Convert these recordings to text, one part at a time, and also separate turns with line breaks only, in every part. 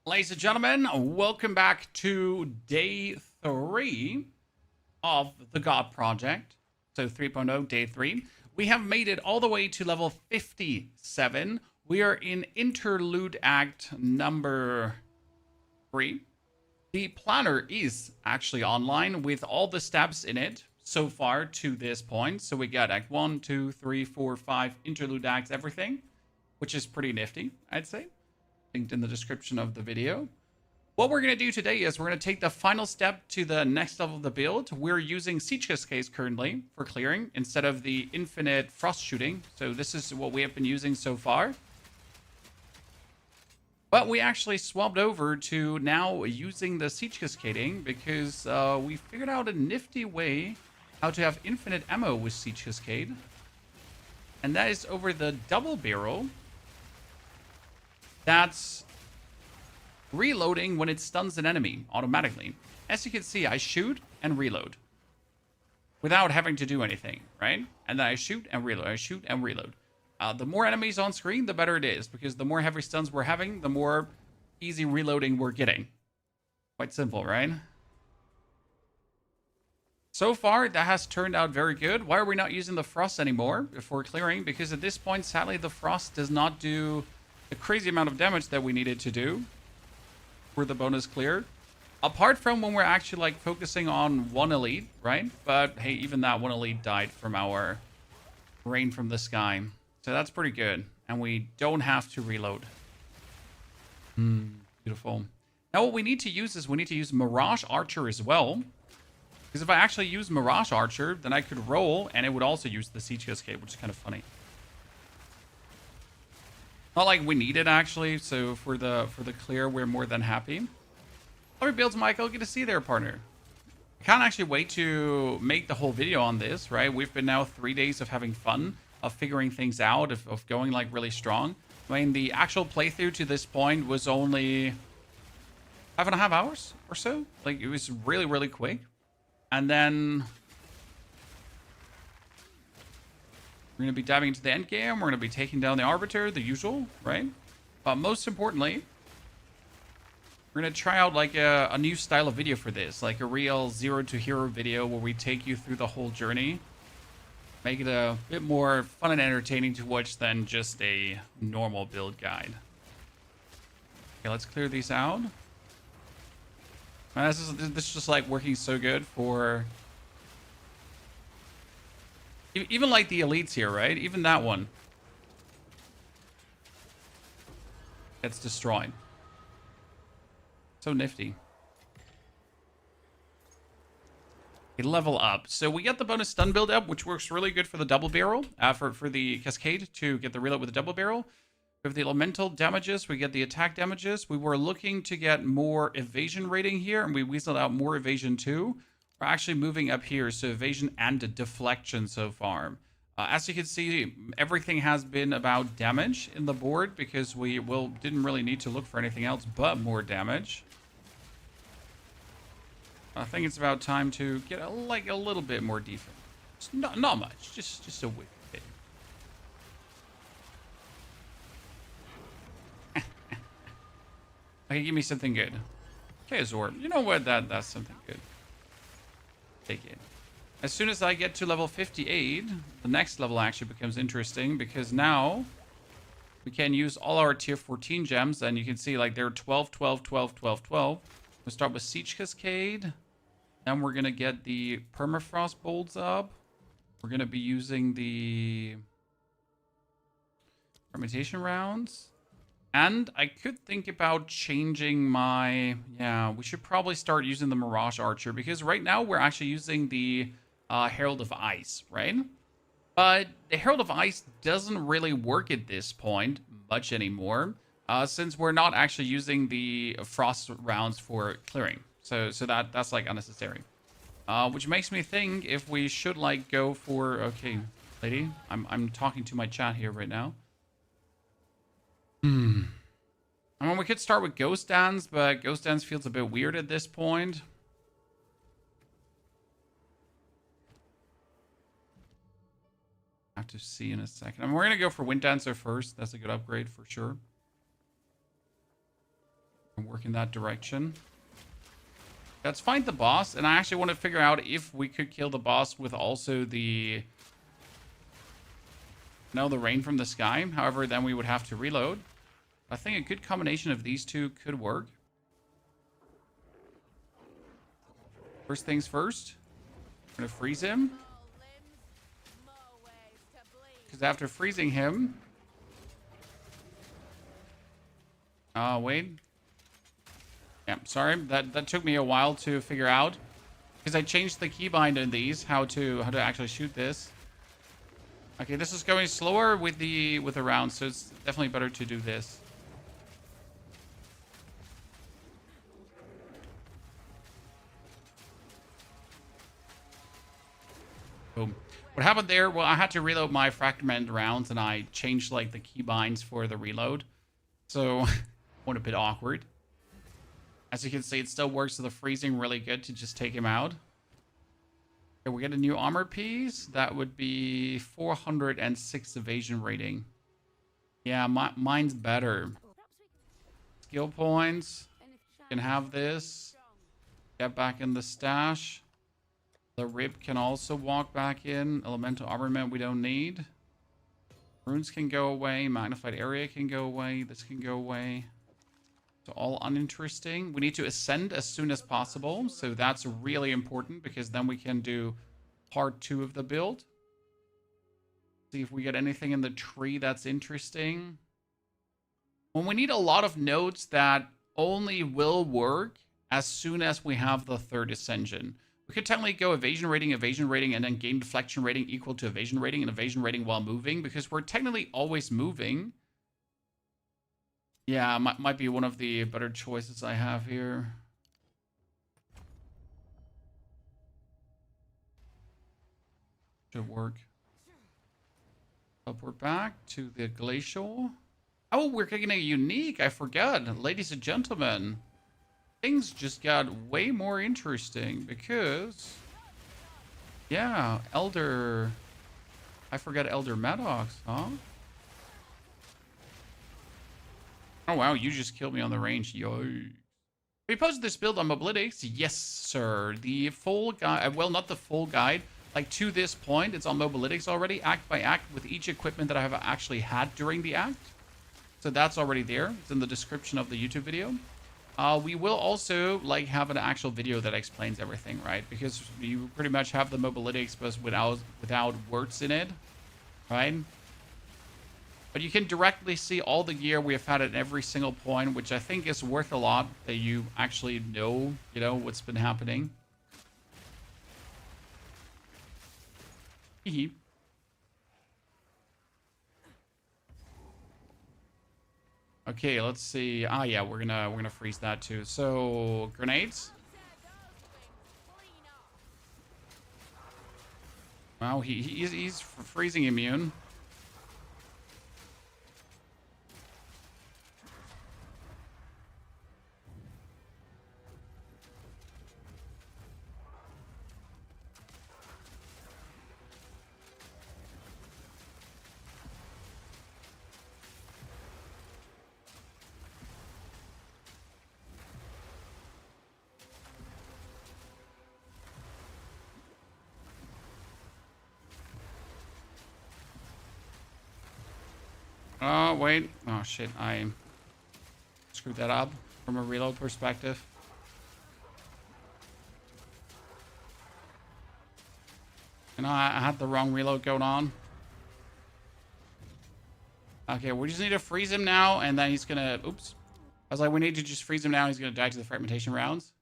Ladies and gentlemen, welcome back to day 3 of the God Project. So 3.0, day 3. We have made it all the way to level 57. We are in Interlude Act number 3. The planner is actually online with all the steps in it so far to this point. So we got Act 1, 2, 3, 4, 5, Interlude Acts, everything, which is pretty nifty, I'd say. Linked in the description of the video. What we're going to do today is we're going to take the final step to the next level of the build. We're using Siege Cascades currently for clearing instead of the infinite frost shooting. So this is what we have been using so far. But we actually swapped over to now using the Siege Cascading because we figured out a nifty way how to have infinite ammo with Siege Cascade. And that is over the double barrel. That's reloading when it stuns an enemy automatically. As you can see, I shoot and reload without having to do anything, right? And then I shoot and reload. I shoot and reload. The more enemies on screen, the better it is, because the more heavy stuns we're having, the more easy reloading we're getting. Quite simple, right? So far, that has turned out very good. Why are we not using the frost anymore before clearing? Because at this point, sadly, the frost does not do the crazy amount of damage that we needed to do for the bonus clear. Apart from when we're actually like focusing on one elite, right? But hey, even that one elite died from our rain from the sky. So that's pretty good. And we don't have to reload. Beautiful. Now what we need to use is we need to use Mirage Archer as well. Because if I actually use Mirage Archer, then I could roll and it would also use the Siege Cascade, which is kind of funny. Not like we need it actually, so for the clear, we're more than happy. Love your builds, Michael. Good to see you there, partner. I can't actually wait to make the whole video on this, right? We've been now 3 days of having fun, of figuring things out, of going like really strong. I mean, the actual playthrough to this point was only 5.5 hours or so. Like, it was really, really quick. And then we're going to be diving into the end game. We're going to be taking down the Arbiter, the usual, right? But most importantly, we're going to try out like a new style of video for this. Like a real zero to hero video where we take you through the whole journey. Make it a bit more fun and entertaining to watch than just a normal build guide. Okay, let's clear these out. This is just like working so good for... Even like the elites here, right? Even that one gets destroyed. So nifty. A level up. So we get the bonus stun build up, which works really good for the double barrel. For the Cascade to get the reload with the double barrel. We have the elemental damages. We get the attack damages. We were looking to get more evasion rating here, and we weaseled out more evasion too. We're actually moving up here, so evasion and deflection so far. As you can see, everything has been about damage in the board because we didn't really need to look for anything else but more damage. I think it's about time to get a little bit more defense. Not much, just a wee bit. Okay, give me something good. Okay, Zorb. You know what? That's something good. Take it. As soon as I get to level 58, the next level actually becomes interesting because now we can use all our tier 14 gems, and you can see like they're 12, 12, 12, 12, 12. We'll start with Siege Cascade. Then we're going to get the Permafrost Bolts up. We're going to be using the Fermentation Rounds. And I could think about changing my... Yeah, we should probably start using the Mirage Archer because right now we're actually using the Herald of Ice, right? But the Herald of Ice doesn't really work at this point much anymore since we're not actually using the Frost rounds for clearing. So that's like unnecessary. Which makes me think if we should like go for... Okay, lady, I'm talking to my chat here right now. I mean, we could start with Ghost Dance, but Ghost Dance feels a bit weird at this point. Have to see in a second. I mean, we're going to go for Wind Dancer first. That's a good upgrade for sure. work in that direction. Let's find the boss, and I actually want to figure out if we could kill the boss with also the... No, the rain from the sky. However, then we would have to reload. I think a good combination of these two could work. First things first. I'm going to freeze him. Because after freezing him... wait. Yeah, sorry. That took me a while to figure out. Because I changed the keybind in these, how to actually shoot this. Okay, this is going slower with the round, so it's definitely better to do this. Boom. What happened there? Well, I had to reload my fragment rounds, and I changed like the keybinds for the reload, so went a bit awkward. As you can see, it still works with the freezing really good to just take him out. Okay, we get a new armor piece. That would be 406 evasion rating. Yeah, mine's better. Skill points. You can have this. Get back in the stash. The rib can also walk back in. Elemental armament we don't need. Runes can go away. Magnified area can go away. This can go away. So all uninteresting. We need to ascend as soon as possible. So that's really important because then we can do part 2 of the build. See if we get anything in the tree that's interesting. Well, we need a lot of nodes that only will work as soon as we have the 3rd ascension. We could technically go evasion rating, and then gain deflection rating equal to evasion rating and evasion rating while moving because we're technically always moving. Yeah, might be one of the better choices I have here. Should work. Upward back to the glacial. Oh, we're getting a unique. I forgot. Ladies and gentlemen. Things just got way more interesting because... Yeah, Elder... I forgot Elder Maddox, huh? Oh, wow, you just killed me on the range. Yikes. We posted this build on Mobilitics. Yes, sir. The full guide, well, not the full guide. Like, to this point, it's on Mobilitics already, act by act, with each equipment that I have actually had during the act. So that's already there. It's in the description of the YouTube video. We will also, like, have an actual video that explains everything, right? Because you pretty much have the Mobilitics, but without words in it, right? But you can directly see all the gear we have had at every single point, which I think is worth a lot that you actually know, what's been happening. Hee. Okay, let's see. Ah, yeah, we're gonna freeze that too. So, grenades. Wow, he's freezing immune. Oh, wait. Oh, shit. I screwed that up from a reload perspective. I had the wrong reload going on. Okay, we just need to freeze him now, and then he's gonna... Oops. I was like, we need to just freeze him now, and he's gonna die to the fragmentation rounds.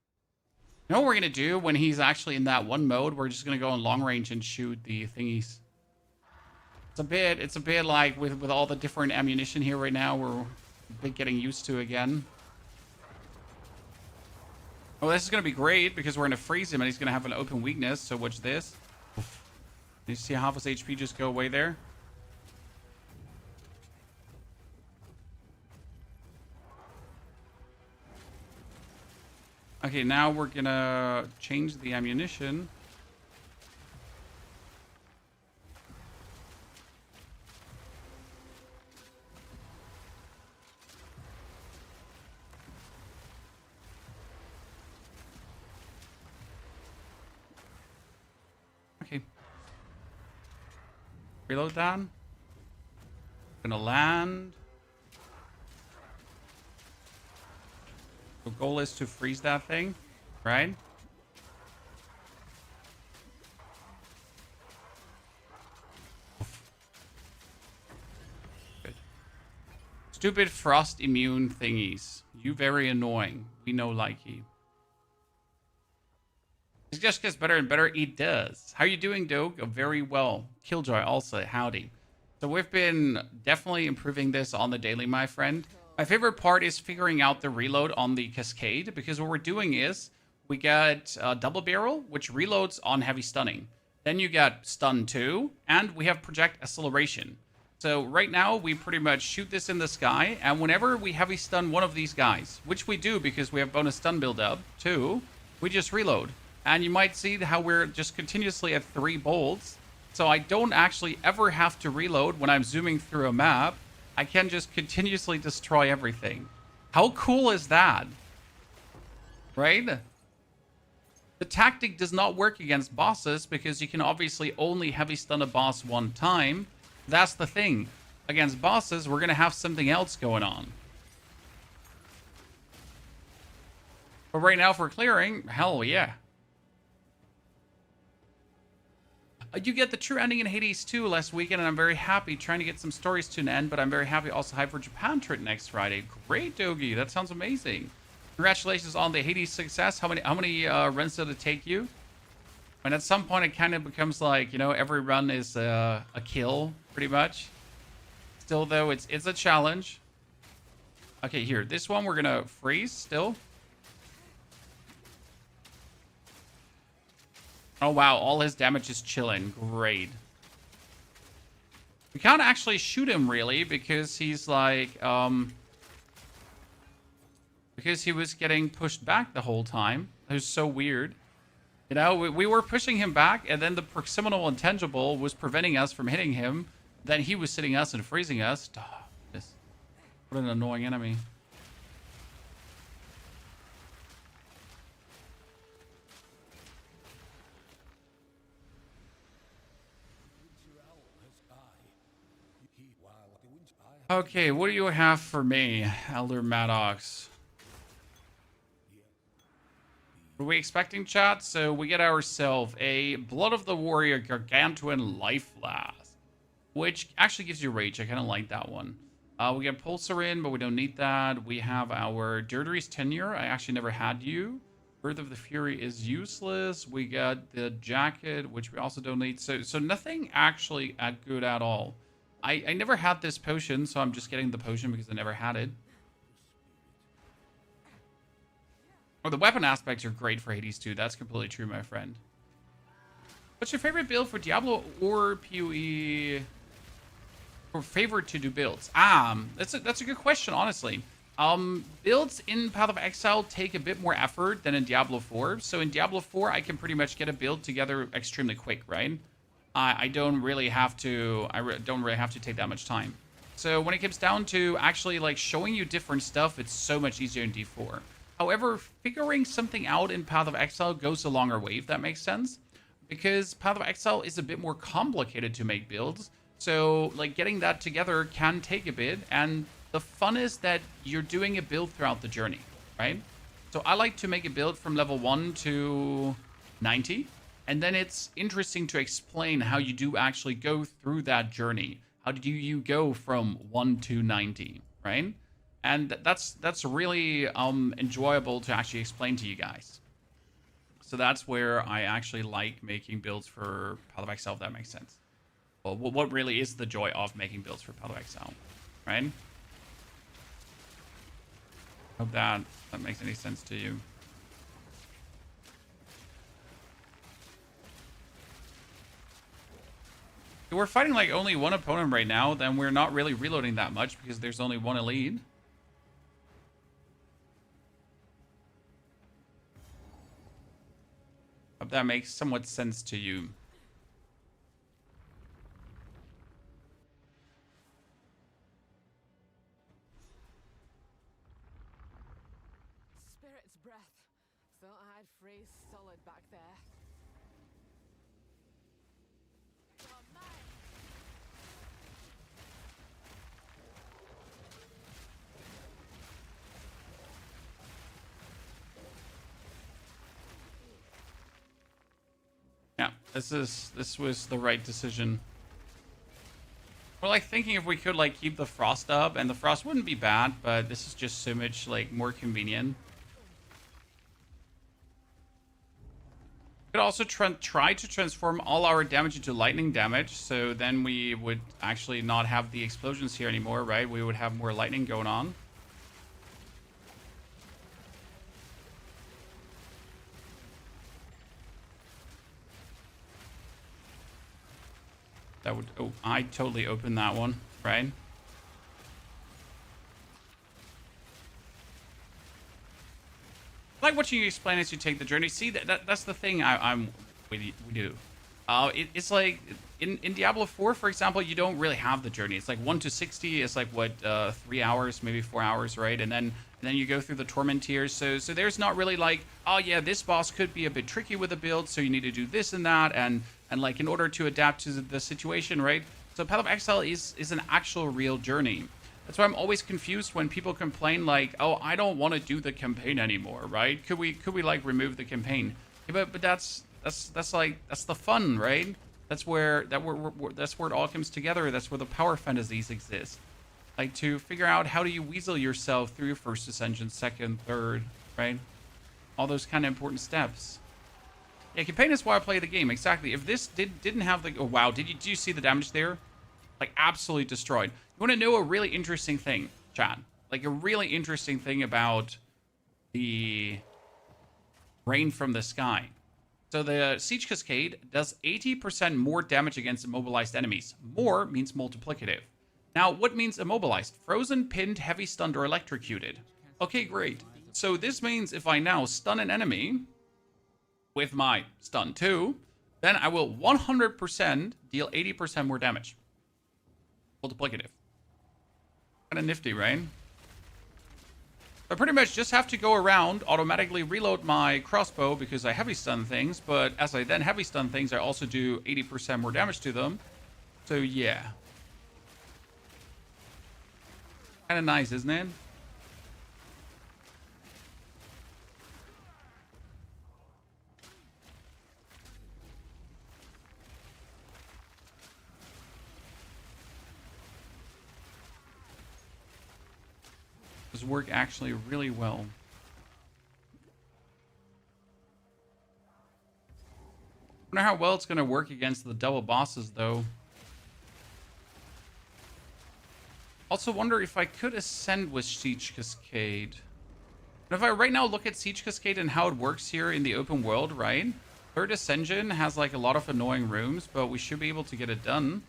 You know what we're gonna do when he's actually in that one mode? We're just gonna go in long range and shoot the thingies. It's a bit like with all the different ammunition here right now, we're a bit getting used to again. Oh, this is going to be great because we're going to freeze him and he's going to have an open weakness. So watch this. You see half his HP just go away there? Okay, now we're going to change the ammunition. Reload that. Gonna land. The goal is to freeze that thing, right? Good. Stupid frost immune thingies. You very annoying. We know likey. It just gets better and better. It does. How you doing, Doge? Oh, very well. Killjoy also. Howdy. So we've been definitely improving this on the daily, my friend. My favorite part is figuring out the reload on the Cascade, because what we're doing is we get double barrel, which reloads on heavy stunning. Then you get stun 2, and we have project acceleration. So right now we pretty much shoot this in the sky, and whenever we heavy stun one of these guys, which we do because we have bonus stun build up too, we just reload. And you might see how we're just continuously at 3 bolts. So I don't actually ever have to reload when I'm zooming through a map. I can just continuously destroy everything. How cool is that? Right? The tactic does not work against bosses because you can obviously only heavy stun a boss one time. That's the thing. Against bosses, we're going to have something else going on. But right now for clearing, hell yeah. You get the true ending in Hades 2 last weekend, and I'm very happy trying to get some stories to an end, but I'm very happy also hyped for Japan trip next Friday. Great, Dogi. That sounds amazing. Congratulations on the Hades success. How many runs did it take you? And at some point, it kind of becomes like, you know, every run is a kill, pretty much. Still, though, it's a challenge. Okay, here. This one, we're going to freeze still. Oh, wow. All his damage is chilling. Great. We can't actually shoot him, really, because he's like, because he was getting pushed back the whole time. It was so weird. You know, we were pushing him back, and then the proximal intangible was preventing us from hitting him. Then he was hitting us and freezing us. Oh, what an annoying enemy. Okay, what do you have for me, Elder Maddox? What are we expecting, chat? So we get ourselves a Blood of the Warrior Gargantuan Life Flask, which actually gives you rage. I kind of like that one. We get Pulsarin, but we don't need that. We have our Dirty's Tenure. I actually never had you. Birth of the Fury is useless. We got the Jacket, which we also don't need. So nothing actually good at all. I never had this potion, so I'm just getting the potion because I never had it. Oh, the weapon aspects are great for Hades 2. That's completely true, my friend. What's your favorite build for Diablo or POE? Or favorite to do builds? That's a good question, honestly. Builds in Path of Exile take a bit more effort than in Diablo 4. So in Diablo 4, I can pretty much get a build together extremely quick, right? I don't really have to. Don't really have to take that much time. So when it comes down to actually like showing you different stuff, it's so much easier in D4. However, figuring something out in Path of Exile goes a longer way, if that makes sense. Because Path of Exile is a bit more complicated to make builds. So like getting that together can take a bit. And the fun is that you're doing a build throughout the journey, right? So I like to make a build from level 1 to 90. And then it's interesting to explain how you do actually go through that journey. How do you go from 1 to 90, right? And that's really enjoyable to actually explain to you guys. So that's where I actually like making builds for Path of Exile, if that makes sense. Well, what really is the joy of making builds for Path of Exile, right? Hope that makes any sense to you. If we're fighting like only one opponent right now, then we're not really reloading that much because there's only one elite. Hope that makes somewhat sense to you.
Spirit's breath. Thought I'd freeze solid back there.
This was the right decision. We're like thinking if we could like keep the frost up, and the frost wouldn't be bad, but this is just so much like more convenient. We could also try to transform all our damage into lightning damage, so then we would actually not have the explosions here anymore, right? We would have more lightning going on. That would... Oh, I totally opened that one, right? I like watching you explain as you take the journey. See, that's the thing we do. It's like in Diablo 4, for example, you don't really have the journey. It's like 1 to 60 is like what 3 hours, maybe 4 hours, right? And then you go through the torment tiers. So there's not really like, oh yeah, this boss could be a bit tricky with the build, so you need to do this and that, and like in order to adapt to the situation, right? So Path of Exile is an actual real journey. That's why I'm always confused when people complain like, oh, I don't want to do the campaign anymore, right? Could we like remove the campaign? Yeah, but that's the fun, right? That's where it all comes together. That's where the power fantasies exist. Like to figure out how do you weasel yourself through your first ascension, second, third, right? All those kind of important steps. Yeah, campaign is why I play the game. Exactly. If this didn't have the... Oh, wow. Did you see the damage there? Like, absolutely destroyed. You want to know a really interesting thing, Chad? Like, a really interesting thing about the rain from the sky. So the Siege Cascade does 80% more damage against immobilized enemies. More means multiplicative. Now, what means immobilized? Frozen, pinned, heavy stunned, or electrocuted. Okay, great. So this means if I now stun an enemy with my stun 2, then I will 100% deal 80% more damage. Multiplicative. Kind of nifty, right? I pretty much just have to go around, automatically reload my crossbow because I heavy stun things, but as I then heavy stun things, I also do 80% more damage to them. So yeah. Kind of nice, isn't it? Work actually really well. I wonder how well it's going to work against the double bosses, though. Also wonder if I could ascend with Siege Cascade. And if I right now look at Siege Cascade and how it works here in the open world, right? Third Ascension has like a lot of annoying rooms, but we should be able to get it done.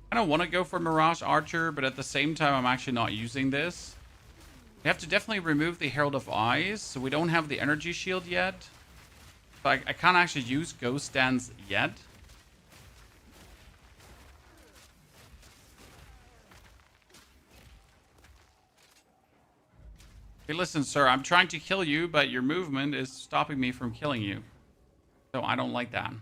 I don't want to go for Mirage Archer, but at the same time, I'm actually not using this. We have to definitely remove the Herald of Eyes, so we don't have the energy shield yet. But I can't actually use Ghost Dance yet. Hey, listen, sir, I'm trying to kill you, but your movement is stopping me from killing you. So I don't like that.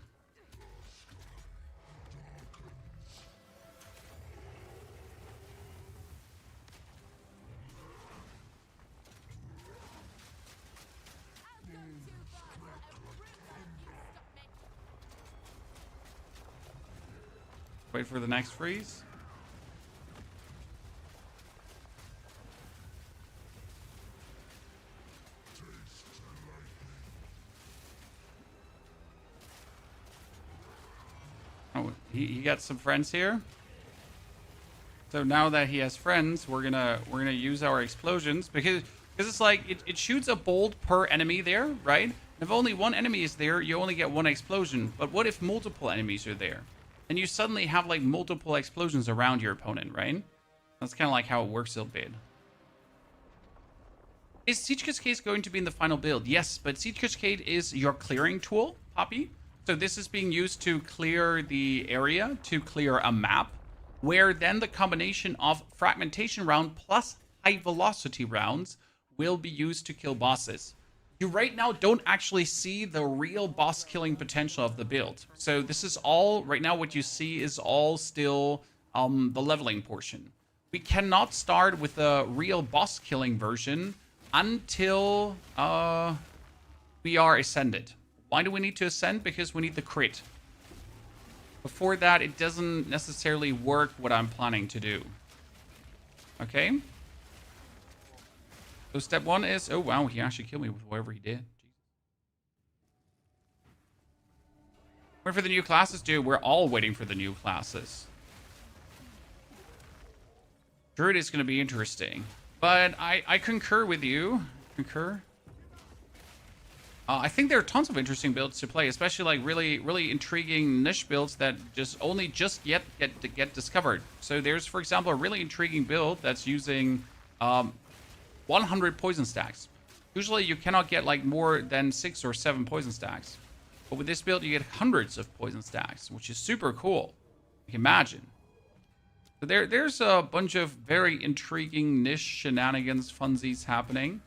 Wait for the next freeze. Oh, he got some friends here. So now that he has friends, we're gonna use our explosions because it's like it shoots a bolt per enemy there, right? If only one enemy is there, you only get one explosion. But what if multiple enemies are there? And you suddenly have like multiple explosions around your opponent, right? That's kind of like how it works a bit. Is Siege Cascade going to be in the final build? Yes, but Siege Cascade is your clearing tool, Poppy. So this is being used to clear the area, to clear a map, where then the combination of fragmentation round plus high velocity rounds will be used to kill bosses. you right now don't actually see the real boss killing potential of the build. So this is all right now. What you see is all still the leveling portion. We cannot start with the real boss killing version until we are ascended. Why do we need to ascend? Because we need the crit. Before that, it doesn't necessarily work what I'm planning to do. Okay. So step one is, oh wow, he actually killed me with whatever he did. Wait for the new classes, dude. We're all waiting for the new classes. Druid is going to be interesting. But I concur with you. Concur. I think there are tons of interesting builds to play, especially like really intriguing niche builds that just yet get discovered. So there's, for example, a really intriguing build that's using 100 poison stacks. Usually you cannot get like more than 6 or 7 poison stacks. But with this build, you get hundreds of poison stacks, which is super cool. You can imagine. So there's a bunch of very intriguing niche shenanigans, funsies happening.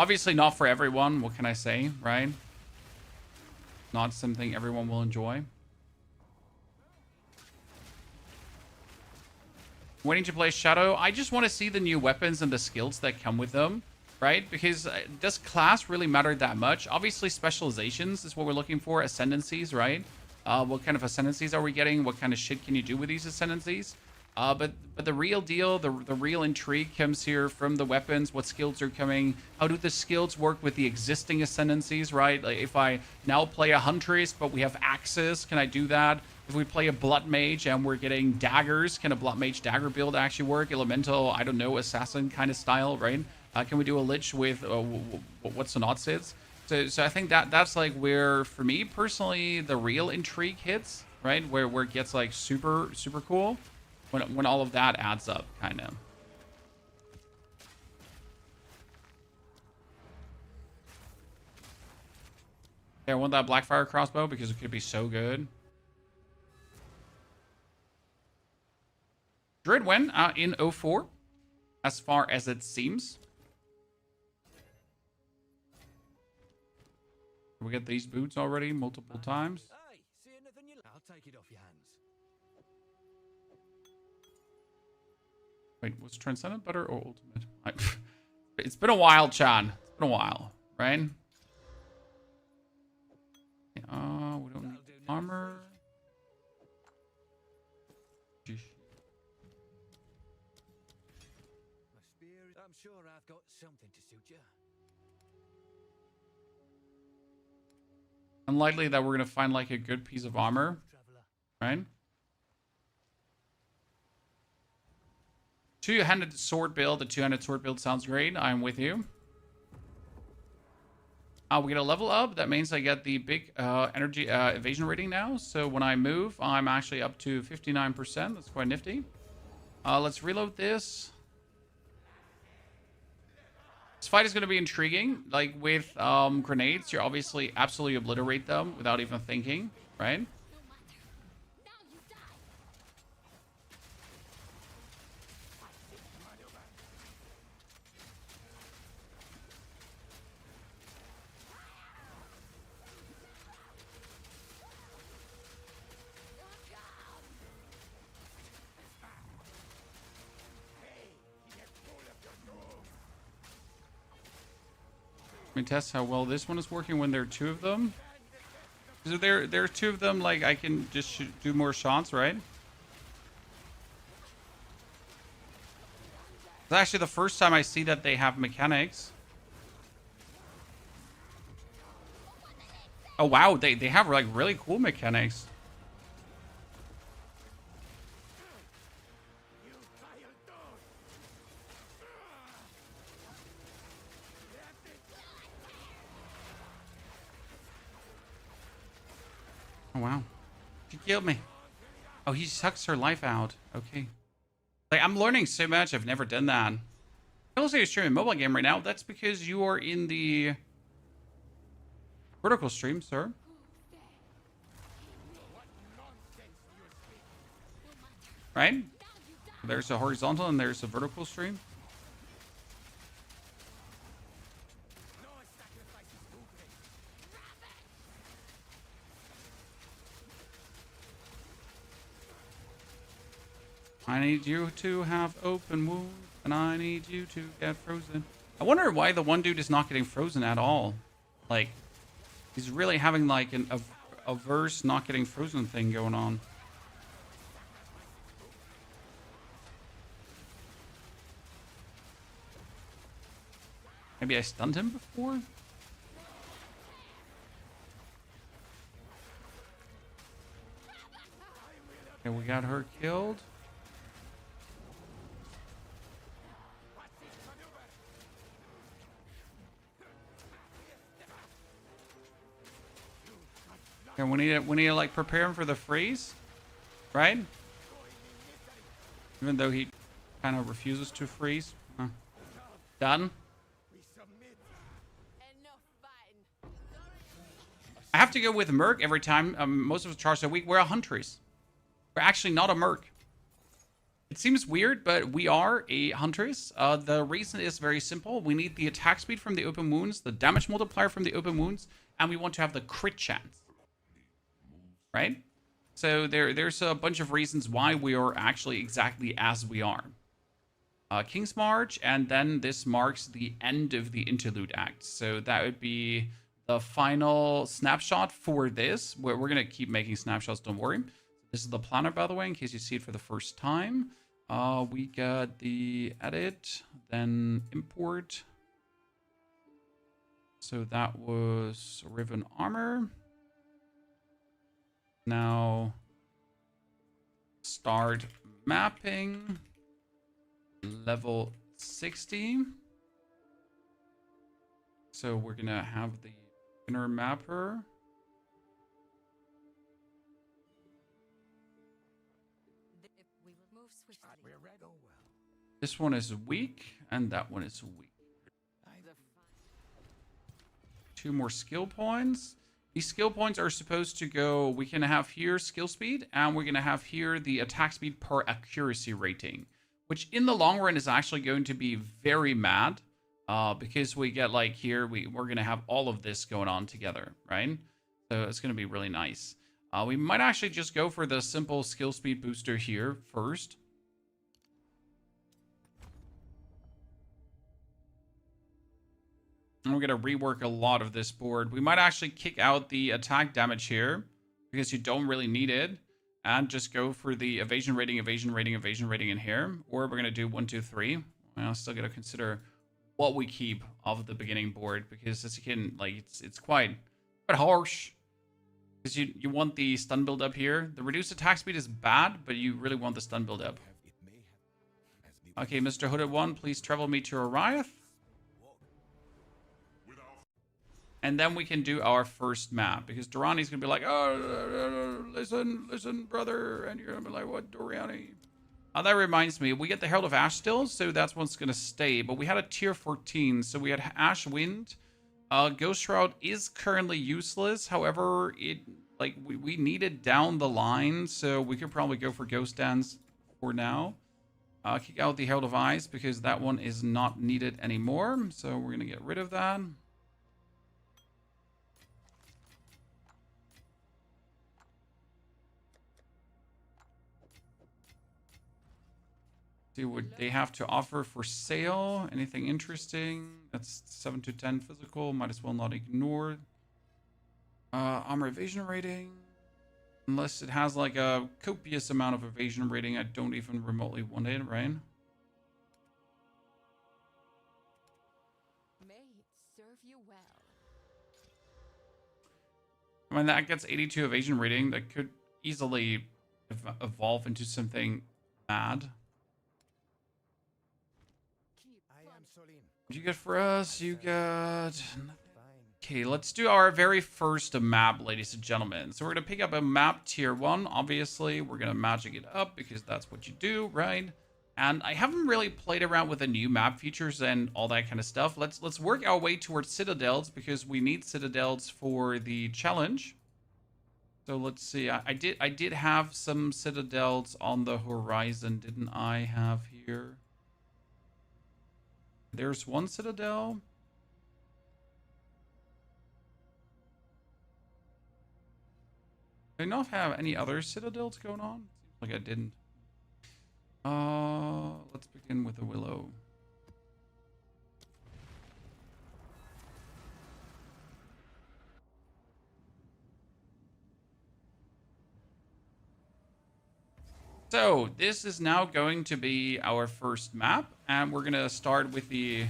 Obviously not for everyone. What can I say, right? Not something everyone will enjoy. Waiting to play Shadow. I just want to see the new weapons and the skills that come with them, right? Because does class really matter that much? Obviously, specializations is what we're looking for. Ascendancies, right? What kind of ascendancies are we getting? What kind of shit can you do with these ascendancies? But the real deal, the real intrigue comes here from the weapons. What skills are coming? How do the skills work with the existing ascendancies, right? Like if I now play a Huntress, but we have axes, can I do that? If we play a Blood Mage and we're getting daggers, can a Blood Mage dagger build actually work? Elemental, I don't know, assassin kind of style, right? Can we do a Lich with what's the not Sids? So I think that's like where, for me personally, the real intrigue hits, right? Where it gets like super cool. When all of that adds up, kind of. Yeah, I want that Blackfire crossbow because it could be so good. Druid went in 04, as far as it seems. We get these boots already multiple times.
Hey, see anything you I'll take it off your hands.
Wait, was Transcendent better or Ultimate? It's been a while, Chan. It's been a while, right? We don't need armor.
My spear, I'm sure I've got something to suit you.
Unlikely that we're gonna find like a good piece of armor, right? Two-handed sword build. The two-handed sword build sounds great. I'm with you. We get a level up. That means I get the big energy evasion rating now. So when I move, I'm actually up to 59%. That's quite nifty. Let's reload this. This fight is going to be intriguing. Like with grenades, you obviously absolutely obliterate them without even thinking, right? Let me test how well this one is working when there are two of them. So there are two of them, like I can just do more shots, right? It's actually the first time I see that they have mechanics. Oh wow, they have like really cool mechanics. Oh wow, she killed me. Oh, he sucks her life out. Okay. Like, I'm learning so much. I've never done that. I will say you're streaming a mobile game right now. That's because you are in the vertical stream, sir. Right? There's a horizontal and there's a vertical stream. I need you to have open wounds, and I need you to get frozen. I wonder why the one dude is not getting frozen at all. Like, he's really having like a verse not getting frozen thing going on. Maybe I stunned him before? Okay, we got her killed. Okay, we need to like prepare him for the freeze, right? Even though he kind of refuses to freeze. Done.
Enough fighting.
I have to go with Merc every time. Most of us charge a week. We're a Huntress. We're actually not a Merc. It seems weird, but we are a Huntress. The reason is very simple. We need the attack speed from the open wounds, the damage multiplier from the open wounds, and we want to have the crit chance. Right? So there's a bunch of reasons why we are actually exactly as we are. King's March, and then this marks the end of the interlude act. So that would be the final snapshot for this. We're going to keep making snapshots, don't worry. This is the planner, by the way, in case you see it for the first time. We got the edit, then import. So that was Riven Armor. Now start mapping. Level 60. So we're going to have the inner mapper. This one is weak, and that one is weak. 2 more skill points. These skill points are supposed to go, we can have here skill speed, and we're going to have here the attack speed per accuracy rating, which in the long run is actually going to be very mad, because we get like here, we're going to have all of this going on together, right? So it's going to be really nice. We might actually just go for the simple skill speed booster here first. And we're going to rework a lot of this board. We might actually kick out the attack damage here because you don't really need it. And just go for the evasion rating, evasion rating, evasion rating in here. Or we're going to do 1, 2, 3. I'll still got to consider what we keep of the beginning board. Because as you can, like, it's quite harsh. Because you want the stun build up here. The reduced attack speed is bad, but you really want the stun build up. Okay, Mr. Hooded 1, please travel me to Ariath. And then we can do our first map. Because Durrani's going to be like, oh, listen, brother. And you're going to be like, what, Durrani? That reminds me, we get the Herald of Ash still, so that's what's going to stay. But we had a tier 14, so we had Ash Wind. Ghost Shroud is currently useless. However, we need it down the line, so we could probably go for Ghost Dance for now. Kick out the Herald of Ice, because that one is not needed anymore. So we're going to get rid of that. See what they have to offer for sale. Anything interesting? That's 7 to 10 physical. Might as well not ignore. Armor evasion rating. Unless it has like a copious amount of evasion rating, I don't even remotely want it, right?
May it serve you well.
I mean, that gets 82 evasion rating. That could easily evolve into something mad. What do you get for us? You got nothing. Okay, let's do our very first map, ladies and gentlemen. So we're going to pick up a map tier 1. Obviously, we're going to magic it up because that's what you do, right? And I haven't really played around with the new map features and all that kind of stuff. Let's work our way towards citadels because we need citadels for the challenge. So let's see. I did have some citadels on the horizon, didn't I have here? There's one citadel. Did I not have any other citadels going on? Seems like I didn't. Let's begin with the Willow. So this is now going to be our first map, and we're gonna start with the.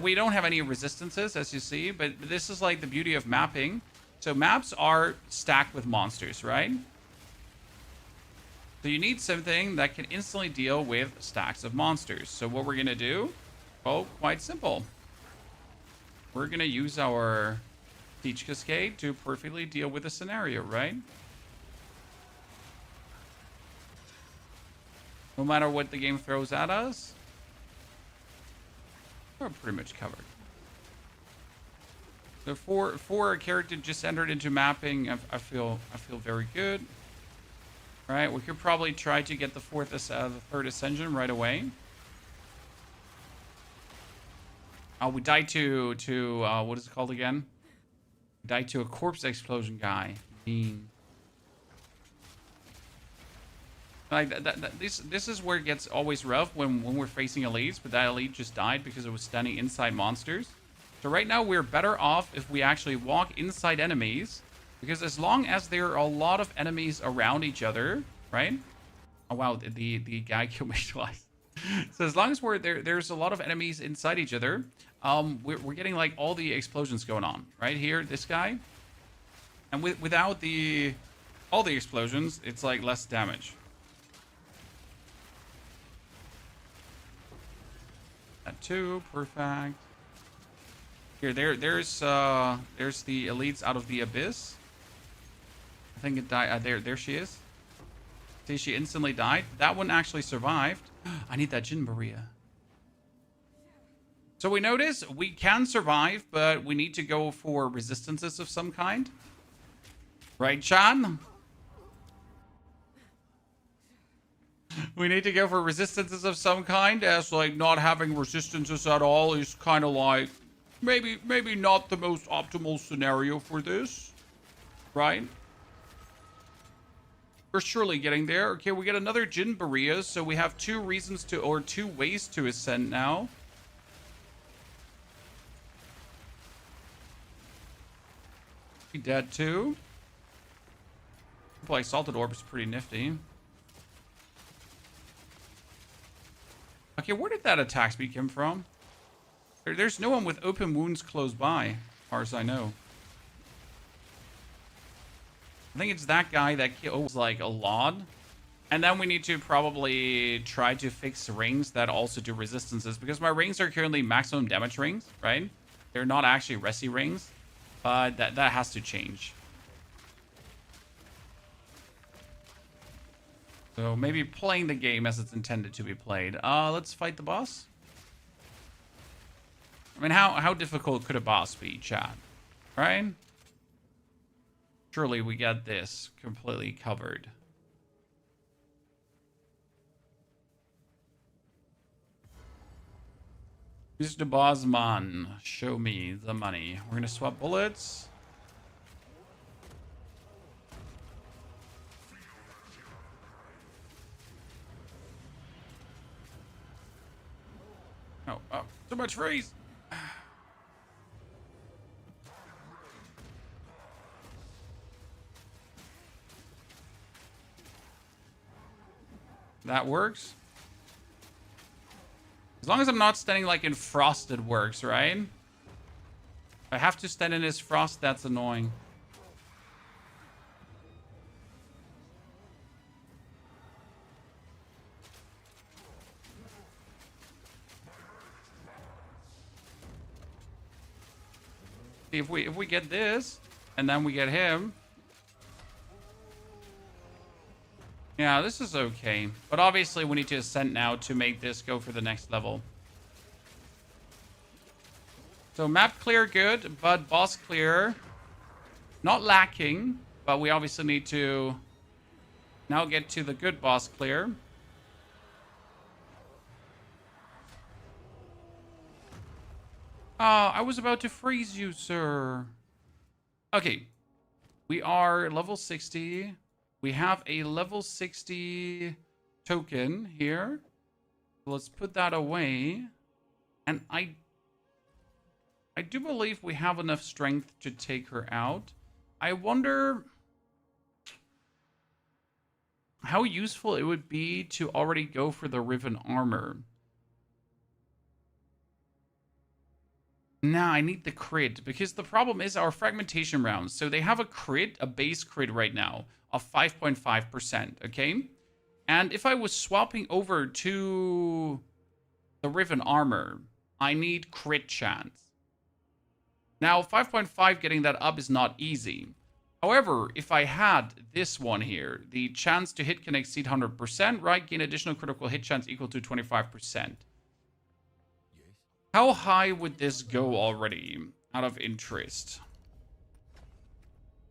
We don't have any resistances, as you see, but this is like the beauty of mapping. So maps are stacked with monsters, right? So you need something that can instantly deal with stacks of monsters. So what we're gonna do? Well, quite simple. We're gonna use our Siege Cascade to perfectly deal with the scenario, right? No matter what the game throws at us, we're pretty much covered. So for a character just entered into mapping, I feel very good. All right, we could probably try to get the third ascension right away. We died to what is it called again? We died to a corpse explosion guy. Mean. Like this is where it gets always rough when we're facing elites, but that elite just died because it was standing inside monsters. So right now we're better off if we actually walk inside enemies, because as long as there are a lot of enemies around each other, right? Oh wow, the guy killed me twice. So as long as there's a lot of enemies inside each other, we're getting like all the explosions going on right here. This guy, and without all the explosions, it's like less damage. That too, perfect. Here, there's the elites out of the abyss. I think it died. There she is. See, she instantly died. That one actually survived. I need that Jin Maria. So we notice we can survive, but we need to go for resistances of some kind. Right, Chan? We need to go for resistances of some kind, as like not having resistances at all is kind of like maybe not the most optimal scenario for this, right? We're surely getting there. Okay, we get another Jin Berea, so we have two ways to ascend now. He dead too. Well, Exalted Orb is pretty nifty. Okay, where did that attack speed come from? There's no one with open wounds close by, as far as I know. I think it's that guy that kills like a lot. And then we need to probably try to fix rings that also do resistances, because my rings are currently maximum damage rings, right? They're not actually resi rings, but that has to change. So maybe playing the game as it's intended to be played. Let's fight the boss. I mean, how difficult could a boss be, chat? Right? Surely we got this completely covered. Mr. Bossman, show me the money. We're gonna swap bullets. Oh, so much freeze. That works. As long as I'm not standing like in frost, it works, right? If I have to stand in his frost, that's annoying. If we get this, and then we get him. Yeah, this is okay. But obviously we need to ascend now to make this go for the next level. So map clear, good, but boss clear. Not lacking, but we obviously need to now get to the good boss clear. I was about to freeze you, sir. Okay. We are level 60. We have a level 60 token here. Let's put that away. And I do believe we have enough strength to take her out. I wonder how useful it would be to already go for the Riven Armor. Nah, I need the crit, because the problem is our fragmentation rounds. So they have a crit, a base crit right now of 5.5%, okay? And if I was swapping over to the Riven Armor, I need crit chance. Now, 5.5 getting that up is not easy. However, if I had this one here, the chance to hit can exceed 100%, right? Gain additional critical hit chance equal to 25%. How high would this go already, out of interest?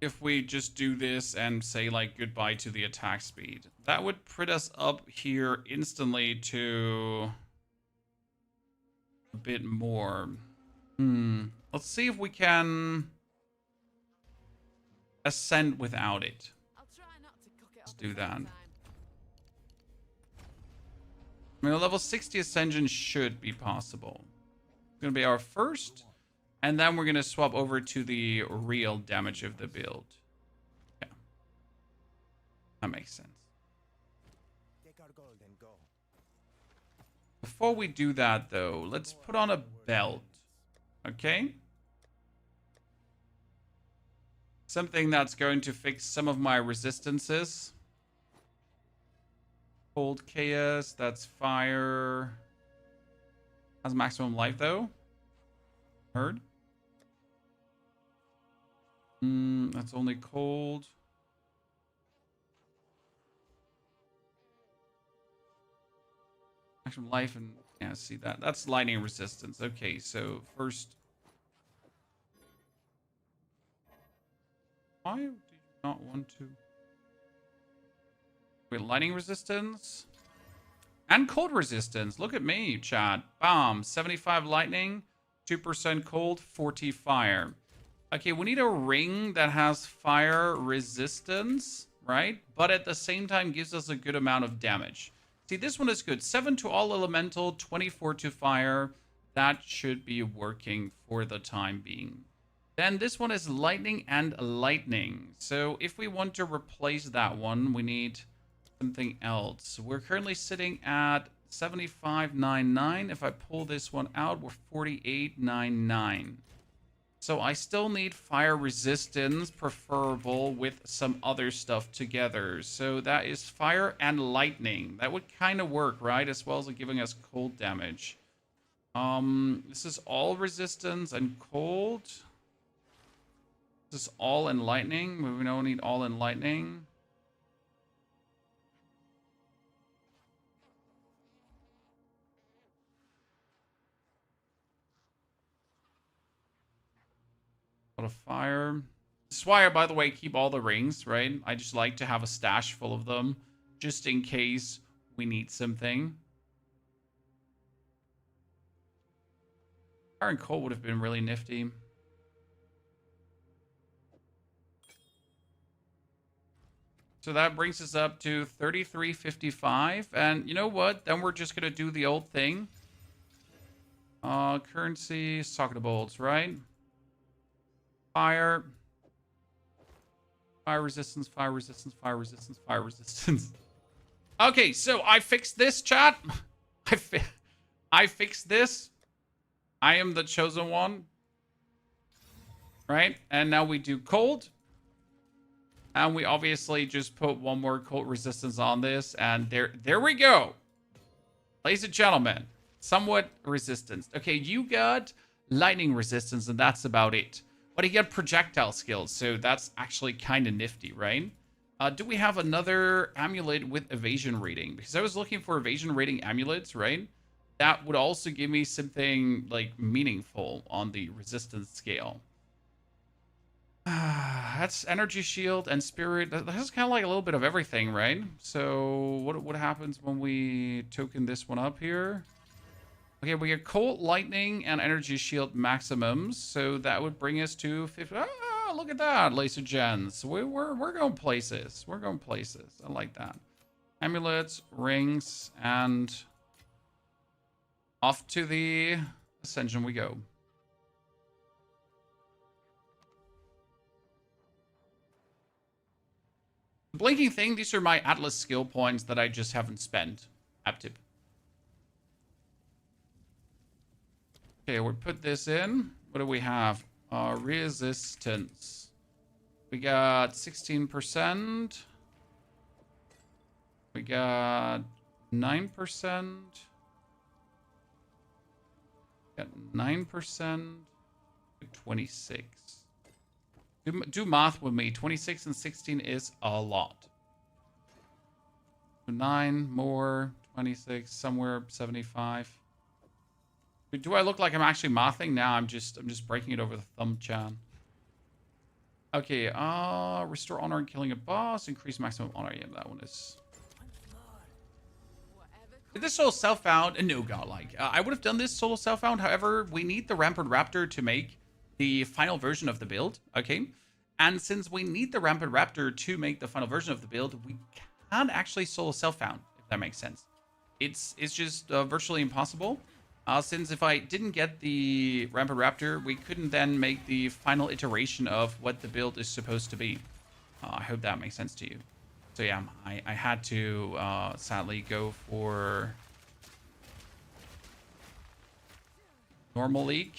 If we just do this and say, like, goodbye to the attack speed. That would put us up here instantly to a bit more. Let's see if we can ascend without it.
I'll try not to cook it
Let's
up
do
at
that.
time.
I mean, a level 60 ascension should be possible. It's going to be our first. And then we're going to swap over to the real damage of the build. Yeah. That makes sense.
Take our gold and go.
Before we do that, though, let's put on a belt. Okay? Something that's going to fix some of my resistances. Cold chaos, that's fire. Has maximum life, though. Heard. That's only cold. Maximum life and yeah, see that. That's lightning resistance. Okay, so first. Why do you not want to? Wait, lightning resistance and cold resistance. Look at me, chat. Bam, 75 lightning, 2% cold, 40 fire. Okay, we need a ring that has fire resistance, right? But at the same time gives us a good amount of damage. See, this one is good. 7 to all elemental, 24 to fire. That should be working for the time being. Then this one is lightning and lightning. So if we want to replace that one, we need something else. We're currently sitting at 75.99. If I pull this one out, we're 48.99. So I still need fire resistance, preferable with some other stuff together. So that is fire and lightning. That would kind of work, right? As well as giving us cold damage. This is all resistance and cold. This is all in lightning. We don't need all in lightning. Of fire. This is why I, by the way, keep all the rings, right? I just like to have a stash full of them, just in case we need something. Fire and coal would have been really nifty. So that brings us up to 33.55. And you know what? Then we're just going to do the old thing. Currency, socket of bolts, right? Fire. Fire resistance, fire resistance, fire resistance, fire resistance. Okay, so I fixed this, chat. I fixed this. I am the chosen one. Right? And now we do cold. And we obviously just put one more cold resistance on this. And there we go. Ladies and gentlemen, somewhat resistance. Okay, you got lightning resistance, and that's about it. But you get projectile skills, so that's actually kind of nifty, right? Do we have another amulet with evasion rating? Because I was looking for evasion rating amulets, right? That would also give me something, like, meaningful on the resistance scale. That's energy shield and spirit. That's kind of like a little bit of everything, right? So what happens when we token this one up here? Okay, we get cold, lightning, and energy shield maximums. So that would bring us to 50. Ah, look at that, ladies and gents. We're going places. We're going places. I like that. Amulets, rings, and Off to the ascension we go. The blinking thing, these are my Atlas skill points that I just haven't spent. App tip. Okay, we put this in. What do we have? Resistance. We got 16%. We got 9%. Got 9%. 26. Do math with me. 26 and 16 is a lot. 9 more, 26, somewhere 75. Do I look like I'm actually mathing? Now I'm just breaking it over the thumb chan. Okay, restore honor and killing a boss, increase maximum honor. Yeah, that one is. Did this solo self-found? No, godlike. I would have done this solo self-found. However, we need the Rampant Raptor to make the final version of the build. Okay, and since we need the Rampant Raptor to make the final version of the build, we can't actually solo self-found. If that makes sense, it's just virtually impossible. Since if I didn't get the Rampant Raptor, we couldn't then make the final iteration of what the build is supposed to be. I hope that makes sense to you. So yeah, I had to sadly go for normal league.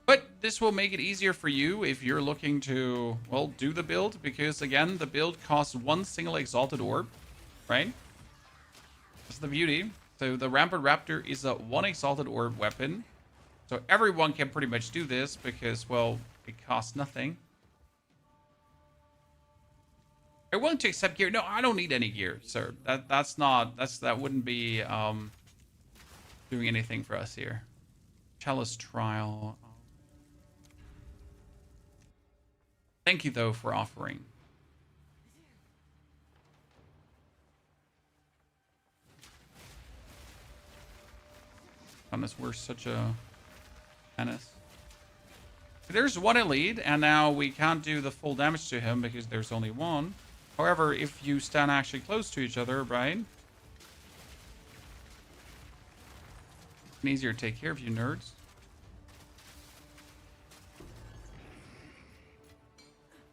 But this will make it easier for you if you're looking to, well, do the build. Because, again, the build costs one single Exalted Orb, right? That's the beauty. So the Rampant Raptor is a one Exalted Orb weapon. So everyone can pretty much do this because, well, it costs nothing. Are you willing to accept gear? No, I don't need any gear, sir. That wouldn't be doing anything for us here. Chalice Trial. Thank you, though, for offering. Goodness, we're such a menace. There's one elite, and now we can't do the full damage to him because there's only one. However, if you stand actually close to each other, right? It's easier to take care of you nerds.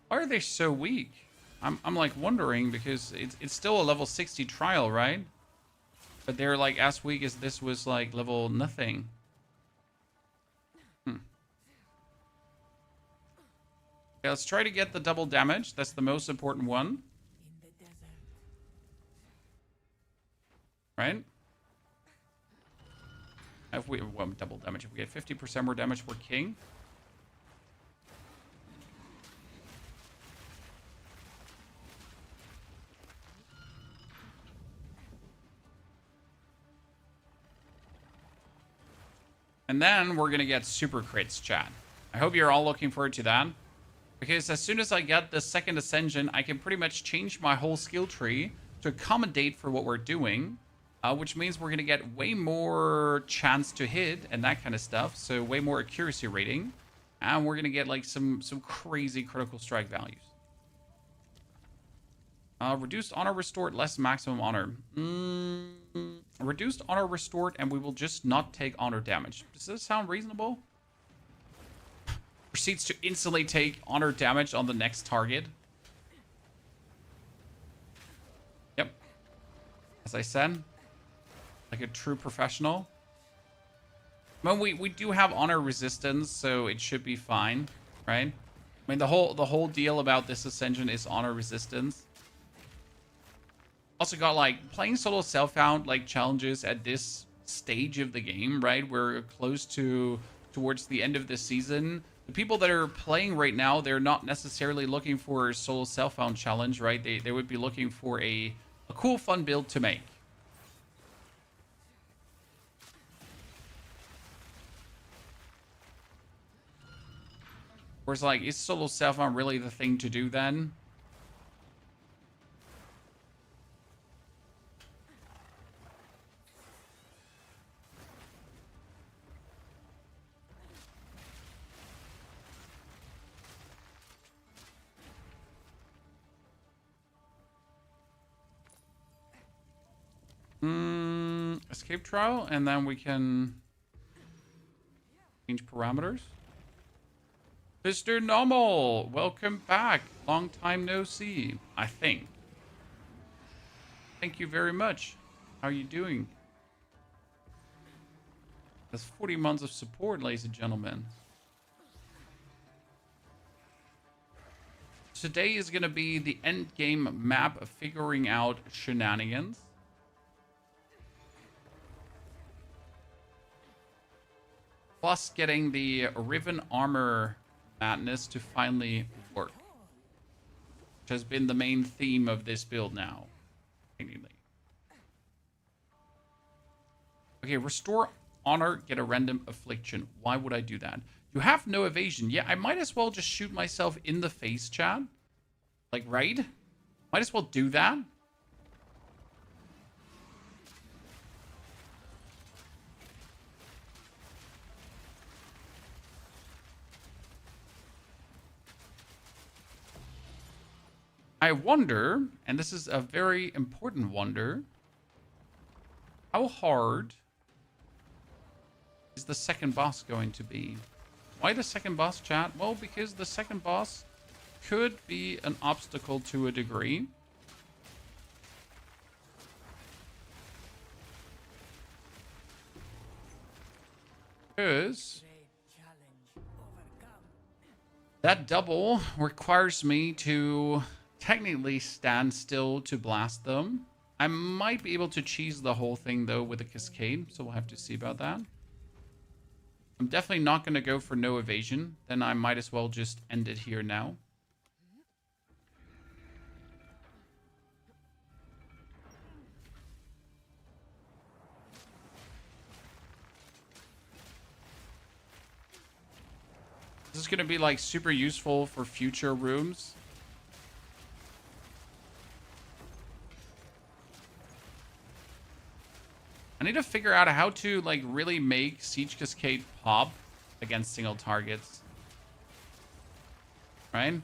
Why are they so weak? I'm like wondering because it's still a level 60 trial, right? But they're like as weak as this was like level nothing. Okay, let's try to get the double damage. That's the most important one. Right? If we double damage, if we get 50% more damage, we're king. And then we're going to get super crits, chat. I hope you're all looking forward to that. Because as soon as I get the second ascension, I can pretty much change my whole skill tree to accommodate for what we're doing. Which means we're going to get way more chance to hit and that kind of stuff. So way more accuracy rating. And we're going to get like some crazy critical strike values. Reduced honor restored, less maximum honor. Reduced honor restored, and we will just not take honor damage. Does this sound reasonable? Proceeds to instantly take honor damage on the next target. Yep. As I said, like a true professional. Well, we do have honor resistance, so it should be fine, right? I mean, the whole deal about this ascension is honor resistance. Also got like playing solo self-found like challenges at this stage of the game, right? We're close towards the end of the season. The people that are playing right now, they're not necessarily looking for a solo self-found challenge, right? They would be looking for a cool, fun build to make. Whereas like, is solo self-found really the thing to do then? Escape trial, and then we can change parameters. Mr. Normal, welcome back. Long time no see, I think. Thank you very much. How are you doing? That's 40 months of support, ladies and gentlemen. Today is going to be the end game map of figuring out shenanigans. Plus getting the Riven armor madness to finally work. Which has been the main theme of this build now. Okay, restore honor, get a random affliction. Why would I do that? You have no evasion. Yeah, I might as well just shoot myself in the face, chat. Like, right? Might as well do that. I wonder, and this is a very important wonder, how hard is the second boss going to be? Why the second boss, chat? Well, because the second boss could be an obstacle to a degree. Because that double requires me to technically stand still to blast them. I might be able to cheese the whole thing, though, with a cascade, so we'll have to see about that. I'm definitely not going to go for no evasion. Then I might as well just end it here now. This is going to be, like, super useful for future rooms. I need to figure out how to, like, really make Siege Cascade pop against single targets. Right?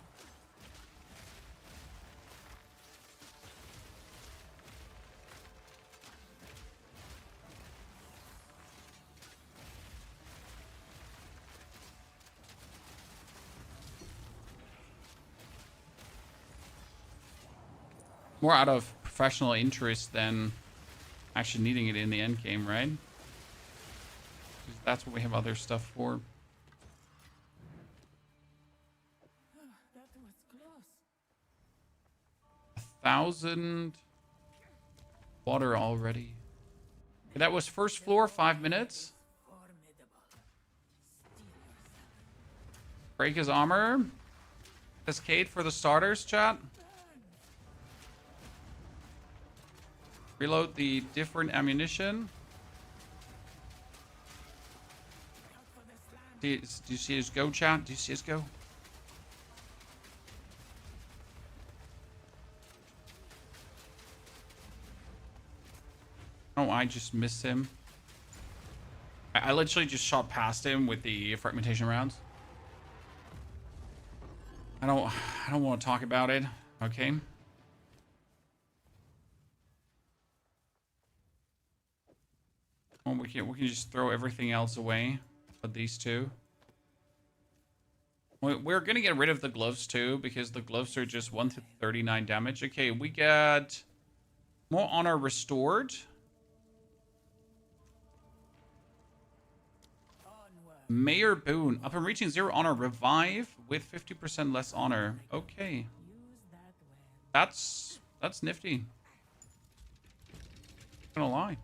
More out of professional interest than actually needing it in the end game, right? That's what we have other stuff for.
That was close.
1,000 water already. Okay, that was first floor, 5 minutes. Break his armor. Cascade for the starters, chat. Reload the different ammunition. Do you see his go, chat? Do you see his go? Oh, I just missed him. I literally just shot past him with the fragmentation rounds. I don't want to talk about it. Okay. Well, we can just throw everything else away but these two. We're gonna get rid of the gloves too, because the gloves are just 1 to 39 damage. Okay, we get more honor restored. Mayor Boon. Upon reaching 0 honor, revive with 50% less honor. Okay. That's nifty. Not gonna lie.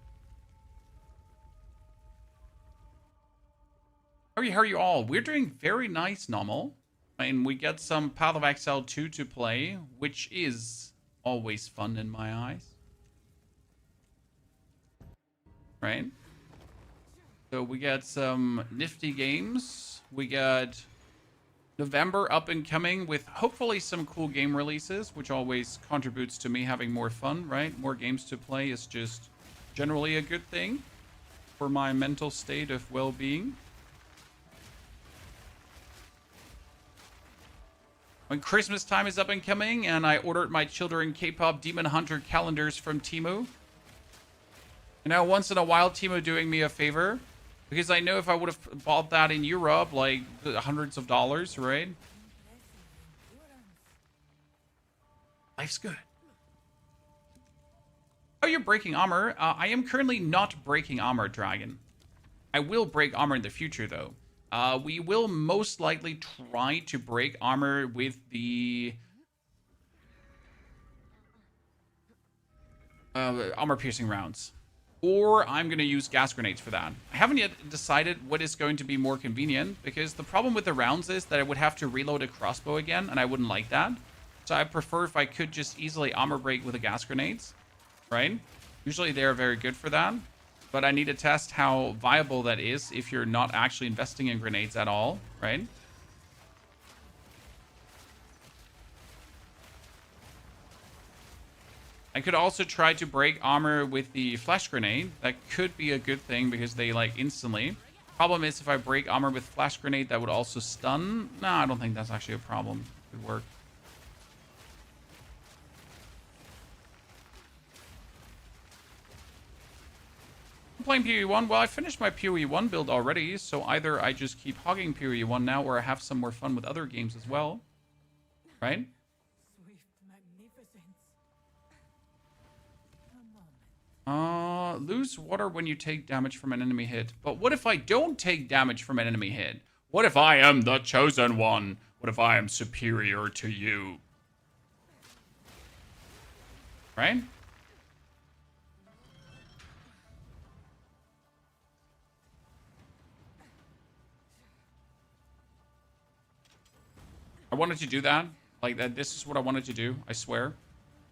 How are you all? We're doing very nice, Normal. I mean, we get some Path of Exile 2 to play, which is always fun in my eyes. Right? So we got some nifty games. We got November up and coming with hopefully some cool game releases, which always contributes to me having more fun, right? More games to play is just generally a good thing for my mental state of well-being. When Christmas time is up and coming, and I ordered my children K-pop Demon Hunter calendars from Temu. You know, once in a while, Timo doing me a favor. Because I know if I would have bought that in Europe, like hundreds of dollars, right? Life's good. Oh, you're breaking armor. I am currently not breaking armor, Dragon. I will break armor in the future, though. We will most likely try to break armor with the armor-piercing rounds. Or I'm going to use gas grenades for that. I haven't yet decided what is going to be more convenient, because the problem with the rounds is that I would have to reload a crossbow again, and I wouldn't like that. So I prefer if I could just easily armor break with the gas grenades, right? Usually they're very good for that. But I need to test how viable that is if you're not actually investing in grenades at all, right? I could also try to break armor with the flash grenade. That could be a good thing because they like instantly. Problem is if I break armor with flash grenade, that would also stun. No, I don't think that's actually a problem. It would work. I'm playing POE 1. Well, I finished my POE 1 build already, so either I just keep hogging POE 1 now or I have some more fun with other games as well. Right?
Swift magnificence. A moment.
Lose water when you take damage from an enemy hit. But what if I don't take damage from an enemy hit? What if I am the chosen one? What if I am superior to you? Right? I wanted to do that. Like, that. This is what I wanted to do. I swear.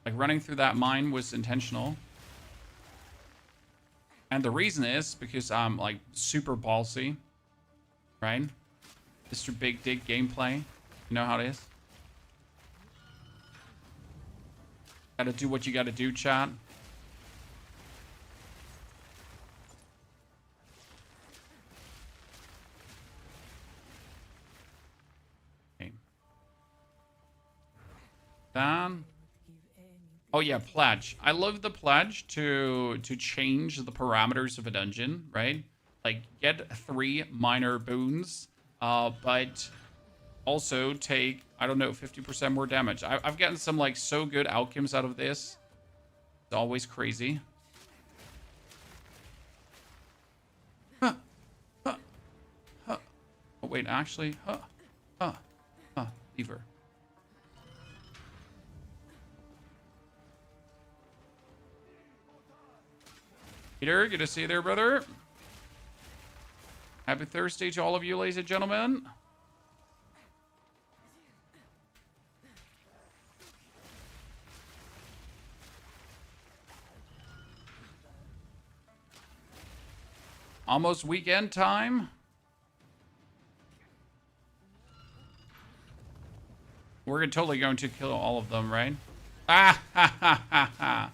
Like, running through that mine was intentional. And the reason is because I'm, like, super ballsy. Right? Mr. Big Dig gameplay. You know how it is? Gotta do what you gotta do, chat. Okay. Done. Oh yeah, pledge. I love the pledge to change the parameters of a dungeon, right? Like get 3 minor boons, but also take, I don't know, 50% more damage. I've gotten some like so good outcomes out of this. It's always crazy. Huh. Huh. Huh. Oh wait, actually, Beaver. Peter, good to see you there, brother. Happy Thursday to all of you, ladies and gentlemen. Almost weekend time. We're totally going to kill all of them, right? Ah, ha, ha, ha, ha.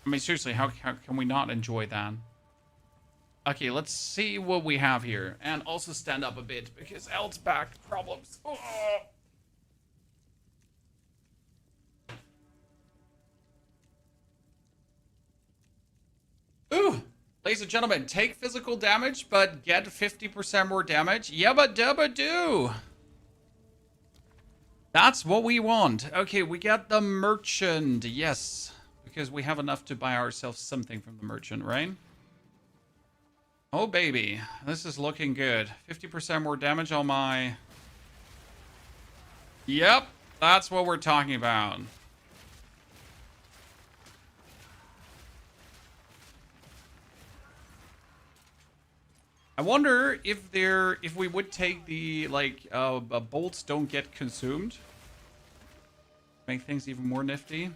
I mean, seriously, how can we not enjoy that? Okay, let's see what we have here. And also stand up a bit, because else back problems. Oh. Ooh! Ladies and gentlemen, take physical damage, but get 50% more damage. Yabba dabba do! That's what we want. Okay, we got the merchant. Yes. Because we have enough to buy ourselves something from the merchant, right? Oh, baby. This is looking good. 50% more damage on my... Yep. That's what we're talking about. I wonder if we would take the, like, bolts don't get consumed. Make things even more nifty.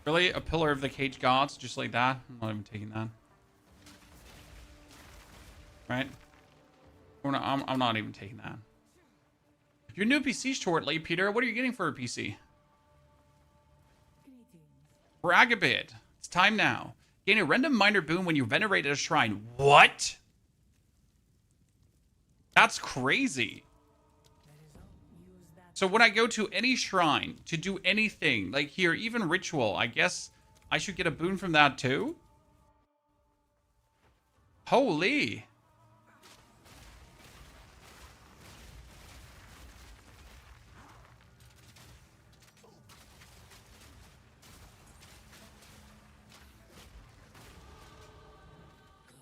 Really? A pillar of the cage gods? Just like that? I'm not even taking that. Right? I'm not even taking that. Your new PC shortly, Peter. What are you getting for a PC? Brag a bit. It's time now. Gain a random minor boon when you venerate at a shrine. What? That's crazy. So when I go to any shrine to do anything, like here, even ritual, I guess I should get a boon from that too? Holy.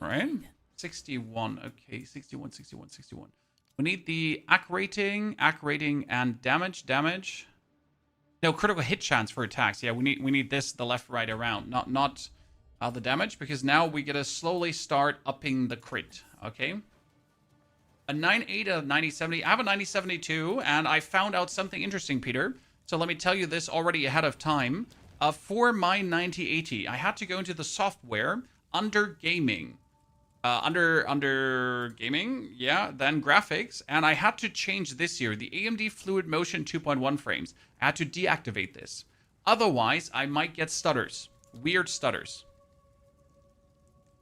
Right? 61. Okay, 61, 61, 61. We need the acc rating, and damage. No, critical hit chance for attacks. Yeah, we need this the left, right, around, not the damage, because now we get to slowly start upping the crit. Okay. A 980, a 9070. I have a 9072, and I found out something interesting, Peter. So let me tell you this already ahead of time. For my 9080, I had to go into the software under gaming. Under gaming, yeah, then graphics, and I had to change this here, the AMD Fluid Motion 2.1 frames. I had to deactivate this. Otherwise, I might get stutters. Weird stutters.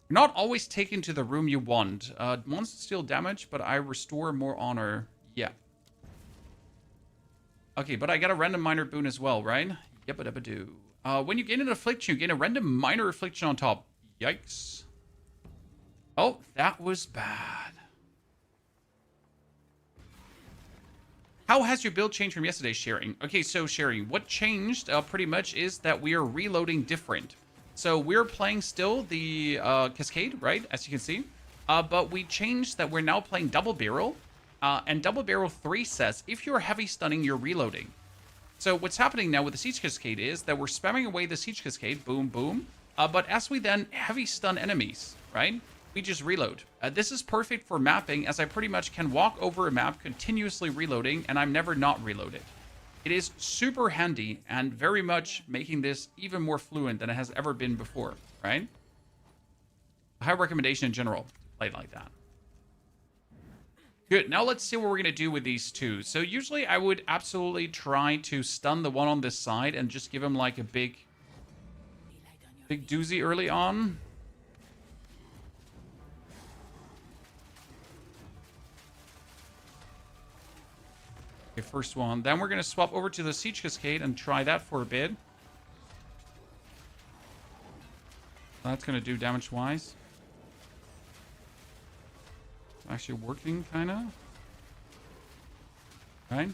You're not always taken to the room you want. Monsters steal damage, but I restore more honor. Yeah. Okay, but I get a random minor boon as well, right? Yep-a-dub-a-doo. When you gain an affliction, you gain a random minor affliction on top. Yikes. Oh, that was bad. How has your build changed from yesterday, Sherry? Okay, so Sherry, what changed pretty much is that we are reloading different. So we're playing still the Cascade, right? As you can see. But we changed that we're now playing Double Barrel. And Double Barrel 3 says, if you're heavy stunning, you're reloading. So what's happening now with the Siege Cascade is that we're spamming away the Siege Cascade, boom, boom. But as we then heavy stun enemies, right? We just reload. This is perfect for mapping, as I pretty much can walk over a map continuously reloading, and I'm never not reloaded. It is super handy and very much making this even more fluent than it has ever been before, right? A high recommendation in general. Play like that. Good. Now let's see what we're going to do with these two. So usually I would absolutely try to stun the one on this side and just give him like a big doozy early on. Okay, first one. Then we're going to swap over to the Siege Cascade and try that for a bit. That's going to do damage-wise. Actually working, kind of. Right?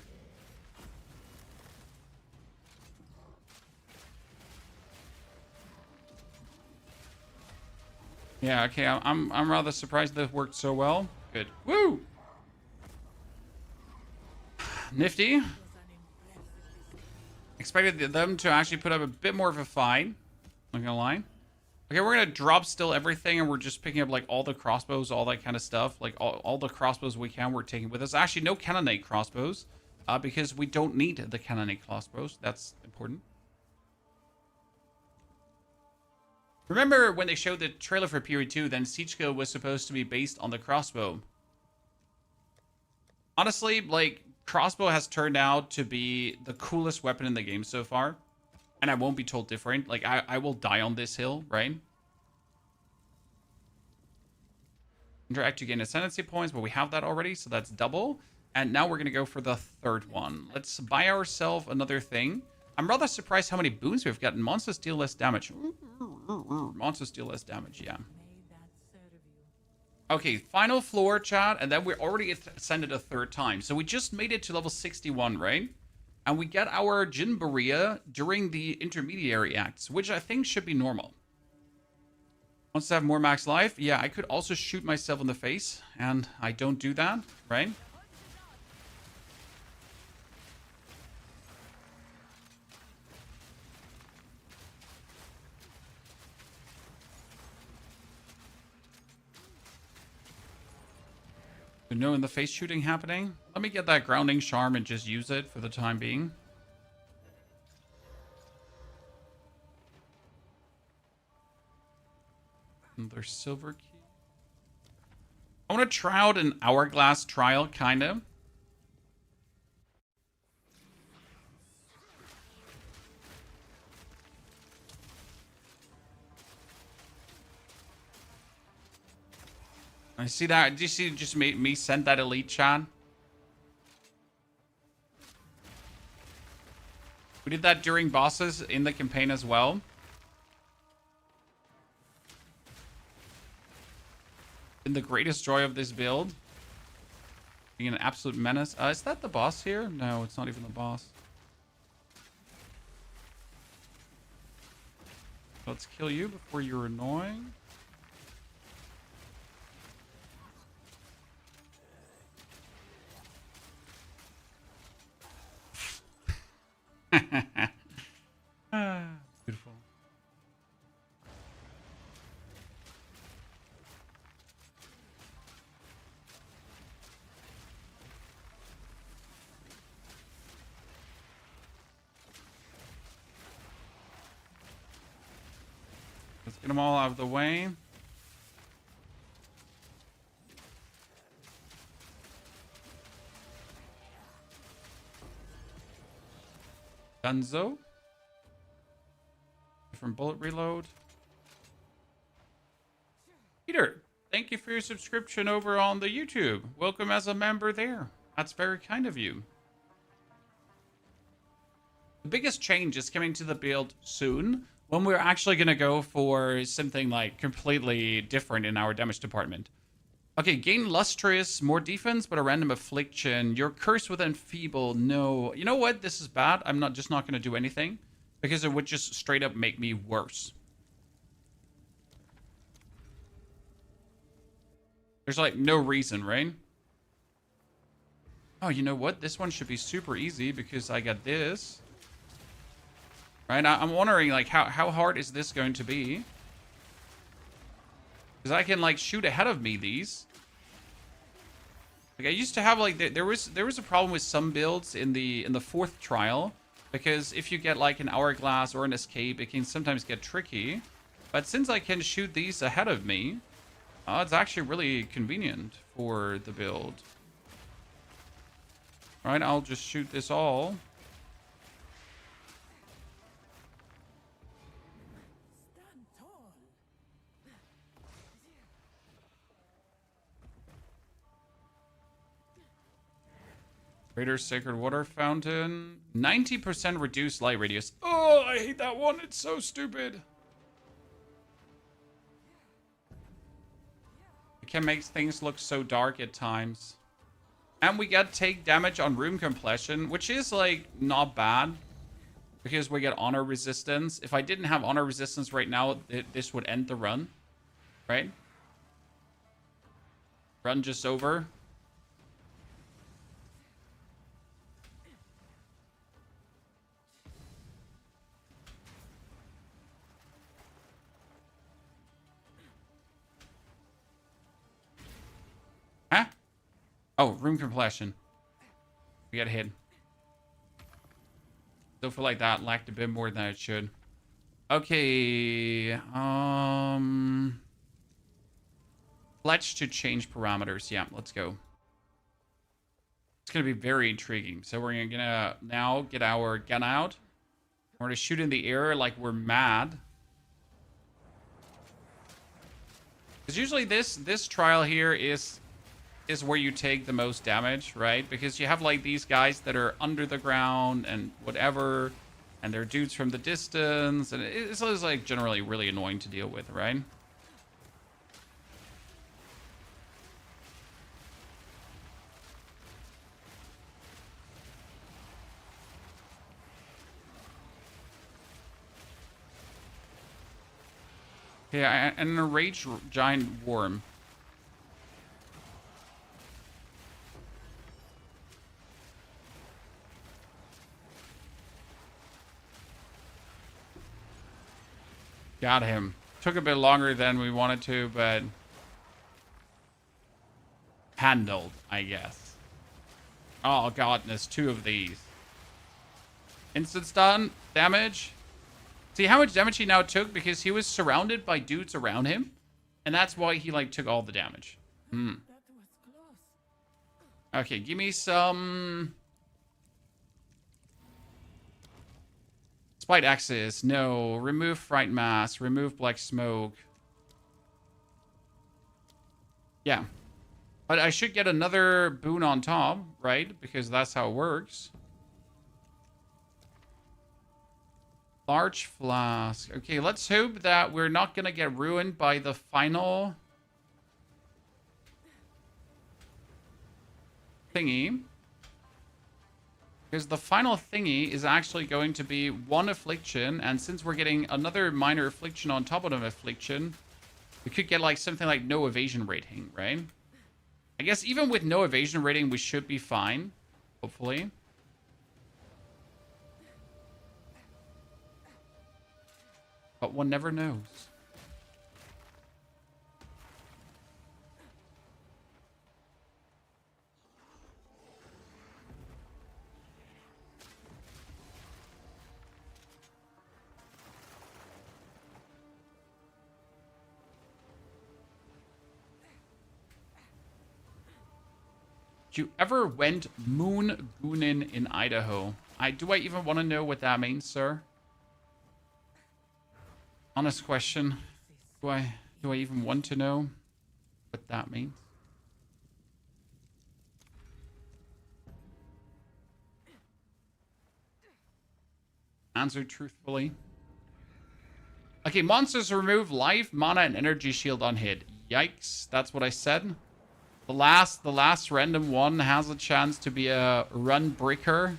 Yeah, okay. I'm rather surprised that worked so well. Good. Woo! Nifty. Expected them to actually put up a bit more of a fight. Not gonna lie. Okay, we're gonna drop still everything, and we're just picking up like all the crossbows, all that kind of stuff. Like all the crossbows we can, we're taking with us. Actually, no cannonade crossbows, because we don't need the cannonade crossbows. That's important. Remember when they showed the trailer for Period 2, then Siegeka was supposed to be based on the crossbow. Honestly, like, crossbow has turned out to be the coolest weapon in the game so far. And I won't be told different. Like, I will die on this hill, right? Interact to gain ascendancy points, but we have that already, so that's double. And now we're going to go for the third one. Let's buy ourselves another thing. I'm rather surprised how many boons we've gotten. Monsters deal less damage. Monsters deal less damage, yeah. Okay, final floor, chat, and then we're already ascended a third time. So we just made it to level 61, right? And we get our Jinbaria during the intermediary acts, which I think should be normal. Wants to have more max life? Yeah, I could also shoot myself in the face, and I don't do that, right? No in the face shooting happening. Let me get that grounding charm and just use it for the time being. Another silver key. I want to try out an hourglass trial, kind of. I see that. Do you see just me sent that elite chat? We did that during bosses in the campaign as well. In the greatest joy of this build. Being an absolute menace. Is that the boss here? No, it's not even the boss. Let's kill you before you're annoying. Beautiful. Let's get them all out of the way. Dunzo. Different bullet reload. Peter, thank you for your subscription over on the YouTube. Welcome as a member there. That's very kind of you. The biggest change is coming to the build soon, when we're actually going to go for something like completely different in our damage department. Okay, gain lustrous, more defense, but a random affliction. You're cursed with enfeeble. No. You know what? This is bad. I'm not going to do anything because it would just straight up make me worse. There's like no reason, right? Oh, you know what? This one should be super easy because I got this. Right? I'm wondering like how hard is this going to be? Because I can like shoot ahead of me these. Like I used to have like there was a problem with some builds in the fourth trial, because if you get like an hourglass or an escape, it can sometimes get tricky. But since I can shoot these ahead of me, it's actually really convenient for the build. All right, I'll just shoot this all.
Stand tall.
Raider Sacred Water Fountain. 90% reduced light radius. Oh, I hate that one. It's so stupid. It can make things look so dark at times. And we get take damage on room completion, which is like not bad. Because we get honor resistance. If I didn't have honor resistance right now, this would end the run. Right? Run just over. Huh? Oh, room completion. We got hit. Still feel like that lacked a bit more than it should. Okay. Pledge to change parameters. Yeah, let's go. It's gonna be very intriguing. So we're gonna now get our gun out. We're gonna shoot in the air like we're mad. Because usually this trial here is where you take the most damage, right? Because you have like these guys that are under the ground and whatever, and they're dudes from the distance, and it's like generally really annoying to deal with, right? Yeah, and a rage giant worm. Got him. Took a bit longer than we wanted to, but handled, I guess. Oh god, there's two of these. Instant stun, damage. See how much damage he now took? Because he was surrounded by dudes around him. And that's why he like took all the damage.
That was close.
Okay, give me some... Spite Axis, no. Remove Fright Mask, remove Black Smoke. Yeah. But I should get another boon on top, right? Because that's how it works. Large flask. Okay, let's hope that we're not going to get ruined by the final thingy. Because the final thingy is actually going to be 1 affliction. And since we're getting another minor affliction on top of an affliction, we could get like something like no evasion rating, right? I guess even with no evasion rating, we should be fine. Hopefully. But one never knows. You ever went moon goonin in Idaho? Do I even want to know what that means, sir? Honest question. Do I even want to know what that means? Answer truthfully. Okay, monsters remove life, mana, and energy shield on hit. Yikes, that's what I said. The last random one has a chance to be a run breaker.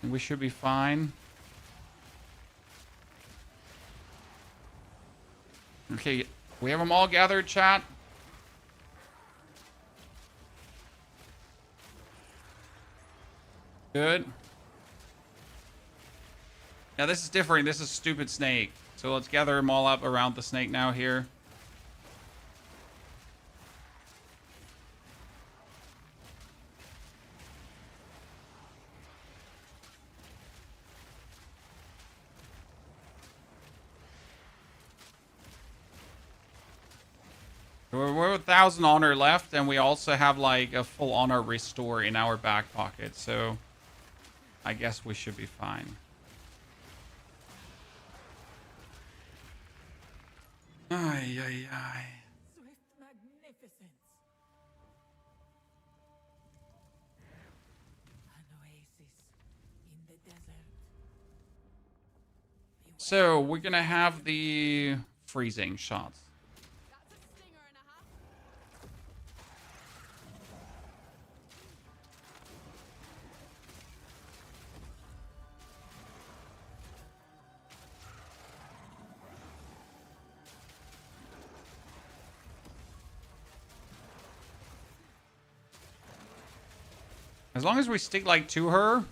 And we should be fine. Okay, we have them all gathered, chat. Good. Yeah, this is different. This is stupid snake. So let's gather them all up around the snake now here. We're 1,000 honor left, and we also have like a full honor restore in our back pocket. So I guess we should be fine. Ay, ay, ay.
Swift magnificence. An oasis in the desert.
So we're gonna have the freezing shots. As long as we stick like to her.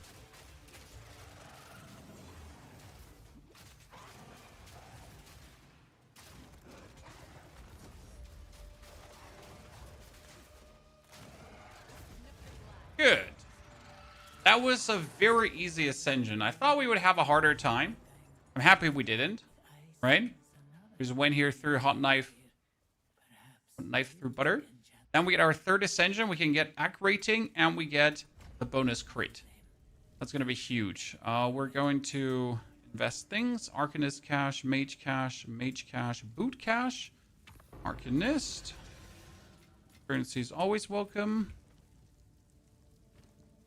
Good. That was a very easy ascension. I thought we would have a harder time. I'm happy we didn't. Right? We just went here through hot knife through butter. Then we get our 3rd ascension. We can get AC rating, and we get the bonus crit. That's going to be huge. We're going to invest things. Arcanist cash, mage cash, boot cash, Arcanist. Currency is always welcome.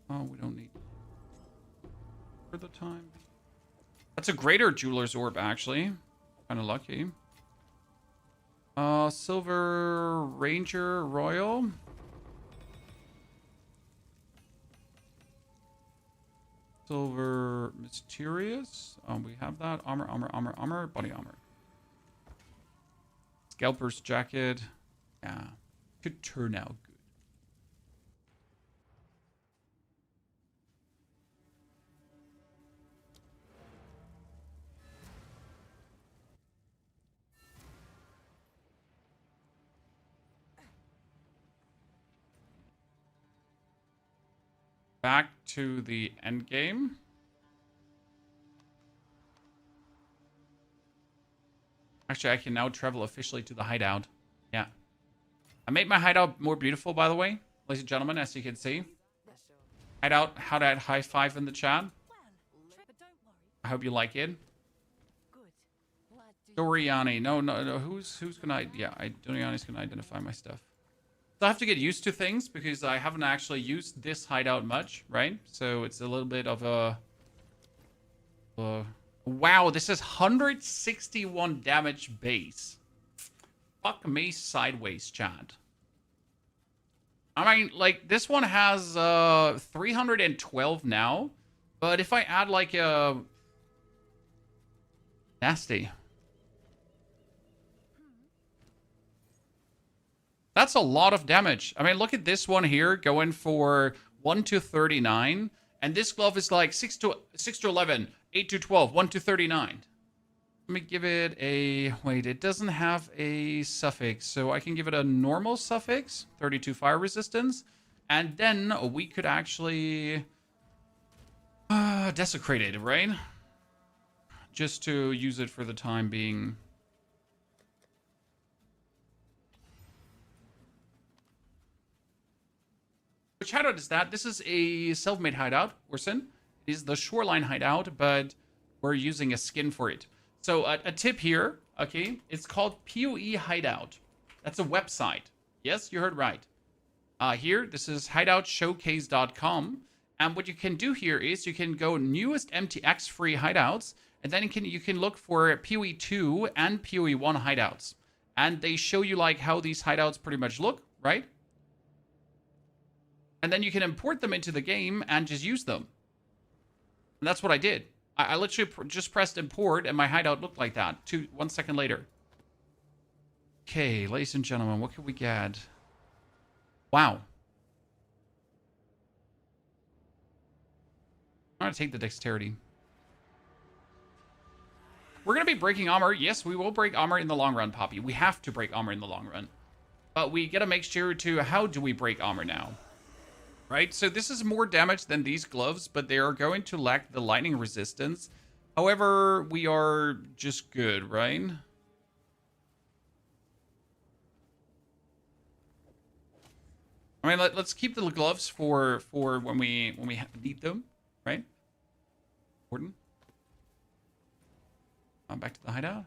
Oh, we don't need for the time. That's a greater jeweler's orb, actually. Kind of lucky. Silver Ranger Royal. Silver Mysterious. We have that. Armor. Body armor. Scalper's jacket. Yeah. Could turn out good. Back to the end game. Actually, I can now travel officially to the hideout. Yeah. I made my hideout more beautiful, by the way, ladies and gentlemen, as you can see. Hideout, how that high five in the chat. I hope you like it. Doriani. No. Who's gonna? Yeah, Doriani's gonna identify my stuff. So I have to get used to things because I haven't actually used this hideout much, right? So it's a little bit of a. Wow, this is 161 damage base. Fuck me sideways, Chad. I mean, like, this one has 312 now. But if I add, like, a... Nasty. That's a lot of damage. I mean, look at this one here going for 1 to 39. And this glove is like 6 to 11, 8 to 12, 1 to 39. Let me give it a... Wait, it doesn't have a suffix. So I can give it a normal suffix, 32 fire resistance. And then we could actually... desecrate it, right? Just to use it for the time being. Which hideout is that? This is a self-made hideout, Orson. It is the shoreline hideout, but we're using a skin for it. So a tip here, okay, it's called POE Hideout. That's a website. Yes, you heard right. Here, this is hideoutshowcase.com. And what you can do here is you can go newest MTX free hideouts, and then you can look for POE 2 and POE 1 hideouts. And they show you like how these hideouts pretty much look, right? And then you can import them into the game and just use them. And that's what I did. I literally just pressed import and my hideout looked like that 1 second later. Okay, ladies and gentlemen, what can we get? Wow. I'm going to take the dexterity. We're going to be breaking armor. Yes, we will break armor in the long run, Poppy. We have to break armor in the long run. But we got to make sure to how do we break armor now? Right? So this is more damage than these gloves, but they are going to lack the lightning resistance. However, we are just good, right? I mean, let's keep the gloves for when we need them, right? Important. Back to the hideout.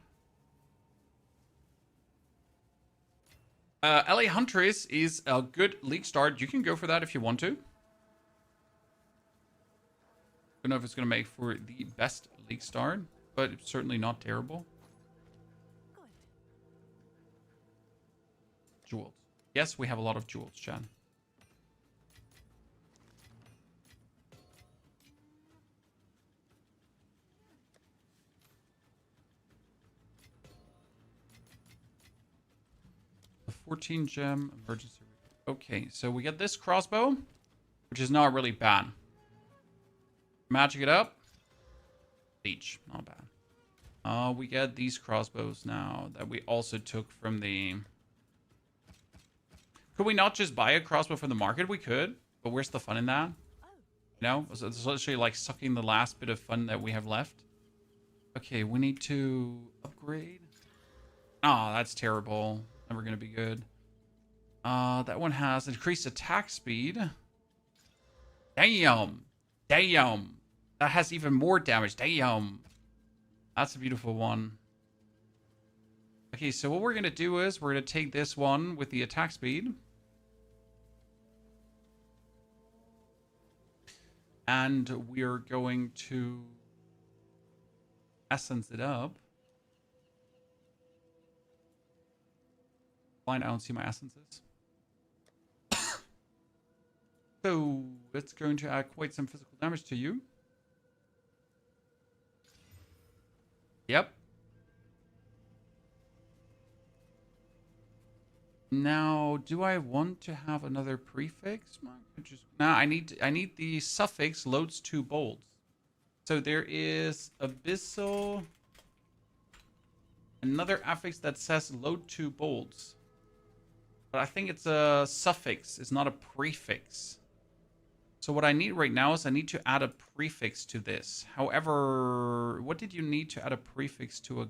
LA Huntress is a good league start. You can go for that if you want to. Don't know if it's going to make for the best league start, but it's certainly not terrible.
Good.
Jewels. Yes, we have a lot of jewels, Chad. The 14 gem emergency. Okay, so we get this crossbow, which is not really bad. Magic it up. Leech, not bad. We get these crossbows now that we also took from the... Could we not just buy a crossbow from the market? We could, but where's the fun in that? You know, it's literally like sucking the last bit of fun that we have left. Okay, we need to upgrade. Oh, that's terrible. Never gonna be good. That one has increased attack speed. Damn. Damn. That has even more damage. Damn. That's a beautiful one. Okay, so what we're gonna do is we're gonna take this one with the attack speed. And we're going to essence it up. Blind, I don't see my essences. So it's going to add quite some physical damage to you. Yep. Now, do I want to have another prefix? No, I need the suffix loads 2 bolts. So there is abyssal. Another affix that says load 2 bolts. But I think it's a suffix. It's not a prefix. So what I need right now is I need to add a prefix to this. However, what did you need to add a prefix to a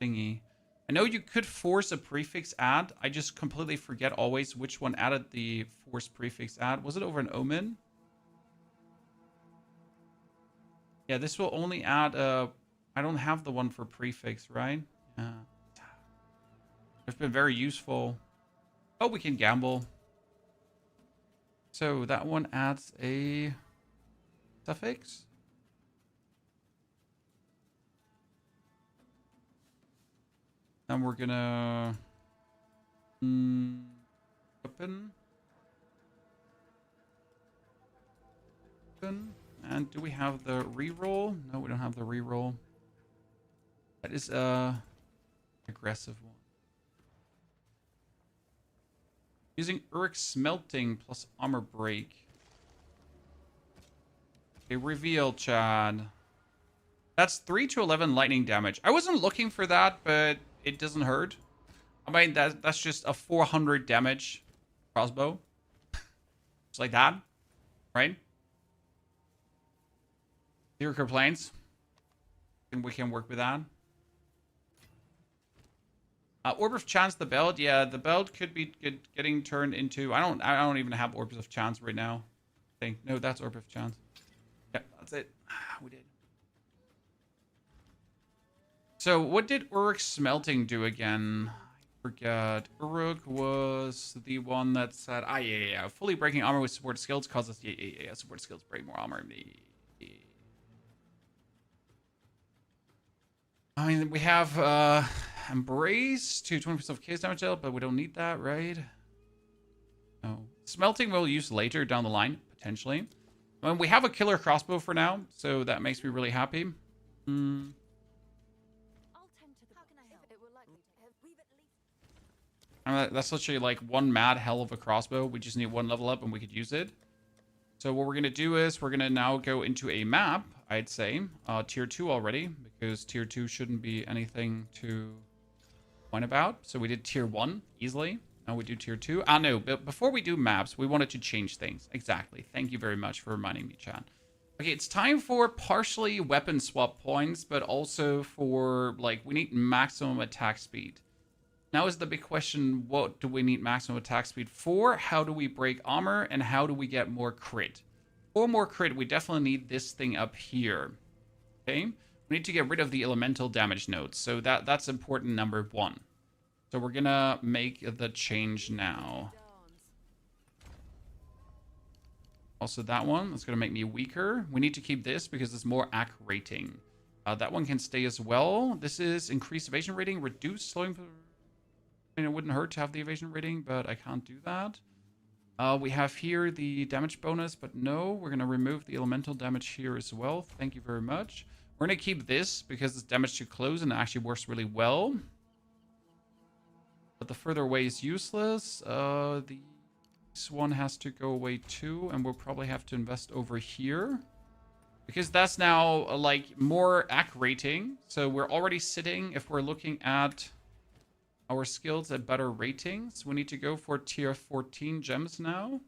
thingy? I know you could force a prefix add. I just completely forget always which one added the force prefix add. Was it over an omen? Yeah, this will only add a... I don't have the one for prefix, right? It's been very useful. Oh, we can gamble. So that one adds a suffix. And we're gonna open. And do we have the reroll? No, we don't have the reroll. That is a aggressive one. Using Uruk smelting plus armor break. Okay, reveal, Chad. That's 3 to 11 lightning damage. I wasn't looking for that, but it doesn't hurt. I mean, that's just a 400 damage crossbow. Just like that, right? Zero complaints. And we can work with that. Orb of Chance, the belt. Yeah, the belt could be getting turned into... I don't even have Orbs of Chance right now. I think. No, that's Orb of Chance. Yep, that's it. We did. So, what did Uruk smelting do again? I forgot. Uruk was the one that said... yeah. Fully breaking armor with support skills causes... Yeah. Support skills break more armor. I mean, we have Embrace to 20% of case damage dealt, but we don't need that, right? No. Smelting we'll use later down the line, potentially. I mean, we have a killer crossbow for now, so that makes me really happy. That's literally like one mad hell of a crossbow. We just need one level up and we could use it. So what we're going to do is we're going to now go into a map, I'd say. Tier 2 already, because Tier 2 shouldn't be anything to whine about. So we did Tier 1 easily. Now we do Tier 2. No, but before we do maps, we wanted to change things. Exactly. Thank you very much for reminding me, Chad. Okay, it's time for partially weapon swap points, but also for, like, we need maximum attack speed. Now is the big question, what do we need maximum attack speed for? How do we break armor? And how do we get more crit? For more crit, we definitely need this thing up here. Okay? We need to get rid of the elemental damage nodes. So that's important, number 1. So we're gonna make the change now. Also that one, that's gonna make me weaker. We need to keep this because it's more AC rating. That one can stay as well. This is increased evasion rating, reduced slowing... I mean, it wouldn't hurt to have the evasion rating, but I can't do that. We have here the damage bonus, but no, we're going to remove the elemental damage here as well. Thank you very much. We're going to keep this because it's damage to close and it actually works really well. But the further away is useless. This one has to go away too, and we'll probably have to invest over here. Because that's now, like, more AC rating. So we're already sitting, if we're looking at... our skills at better ratings. We need to go for tier 14 gems now.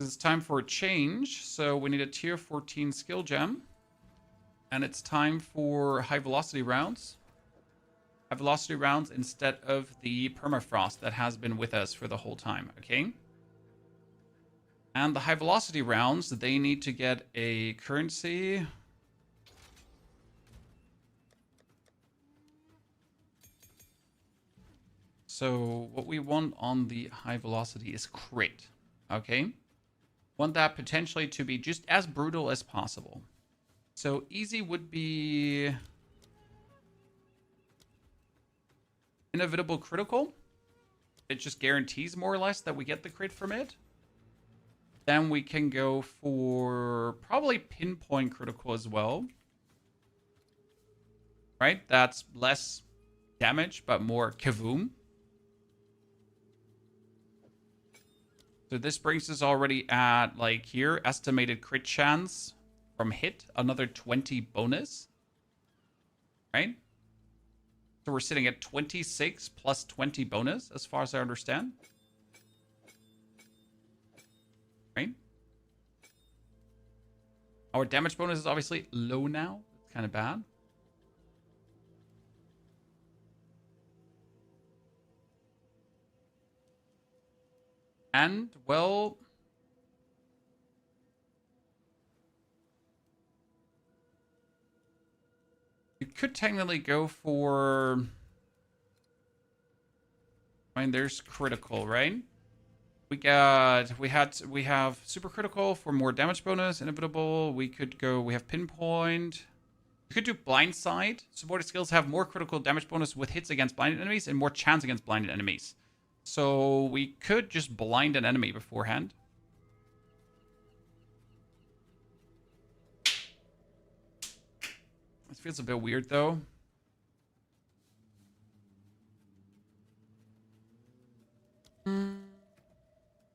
It's time for a change. So we need a tier 14 skill gem. And it's time for high velocity rounds. High velocity rounds instead of the permafrost that has been with us for the whole time. Okay. And the high velocity rounds, they need to get a currency. So what we want on the high velocity is crit, okay? Want that potentially to be just as brutal as possible. So easy would be inevitable critical. It just guarantees more or less that we get the crit from it. Then we can go for probably pinpoint critical as well. Right? That's less damage, but more kavoom. So this brings us already at, like, here, estimated crit chance from hit, another 20 bonus. Right? So we're sitting at 26 plus 20 bonus, as far as I understand. Right? Our damage bonus is obviously low now. It's kind of bad. And, well... you could technically go for I mean, there's critical, right? We have super critical for more damage bonus, inevitable. We have pinpoint. You could do blindside. Supported skills have more critical damage bonus with hits against blinded enemies and more chance against blinded enemies. So we could just blind an enemy beforehand. This feels a bit weird though.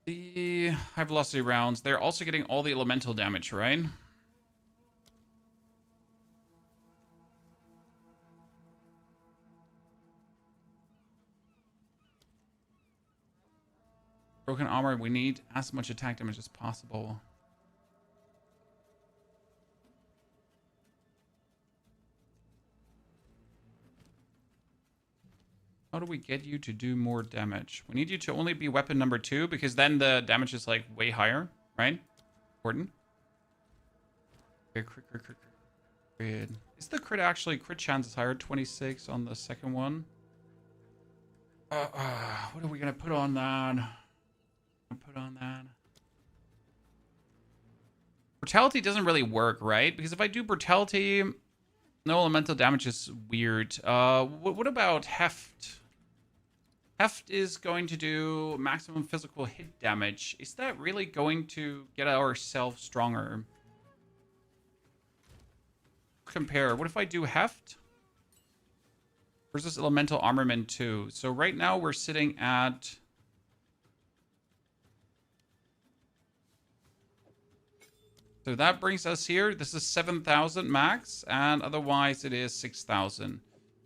The high velocity rounds, they're also getting all the elemental damage, right? Broken armor, we need as much attack damage as possible. How do we get you to do more damage? We need you to only be weapon number 2 because then the damage is like way higher, right? Important. Crit. Is the crit actually crit chance is higher? 26 on the second one. What are we gonna put on that? Brutality doesn't really work, right? Because if I do brutality, no elemental damage is weird. What about heft? Heft is going to do maximum physical hit damage. Is that really going to get ourselves stronger? Compare. What if I do heft versus elemental armament 2? So right now we're sitting at... So that brings us here. This is 7,000 max, and otherwise it is 6,000.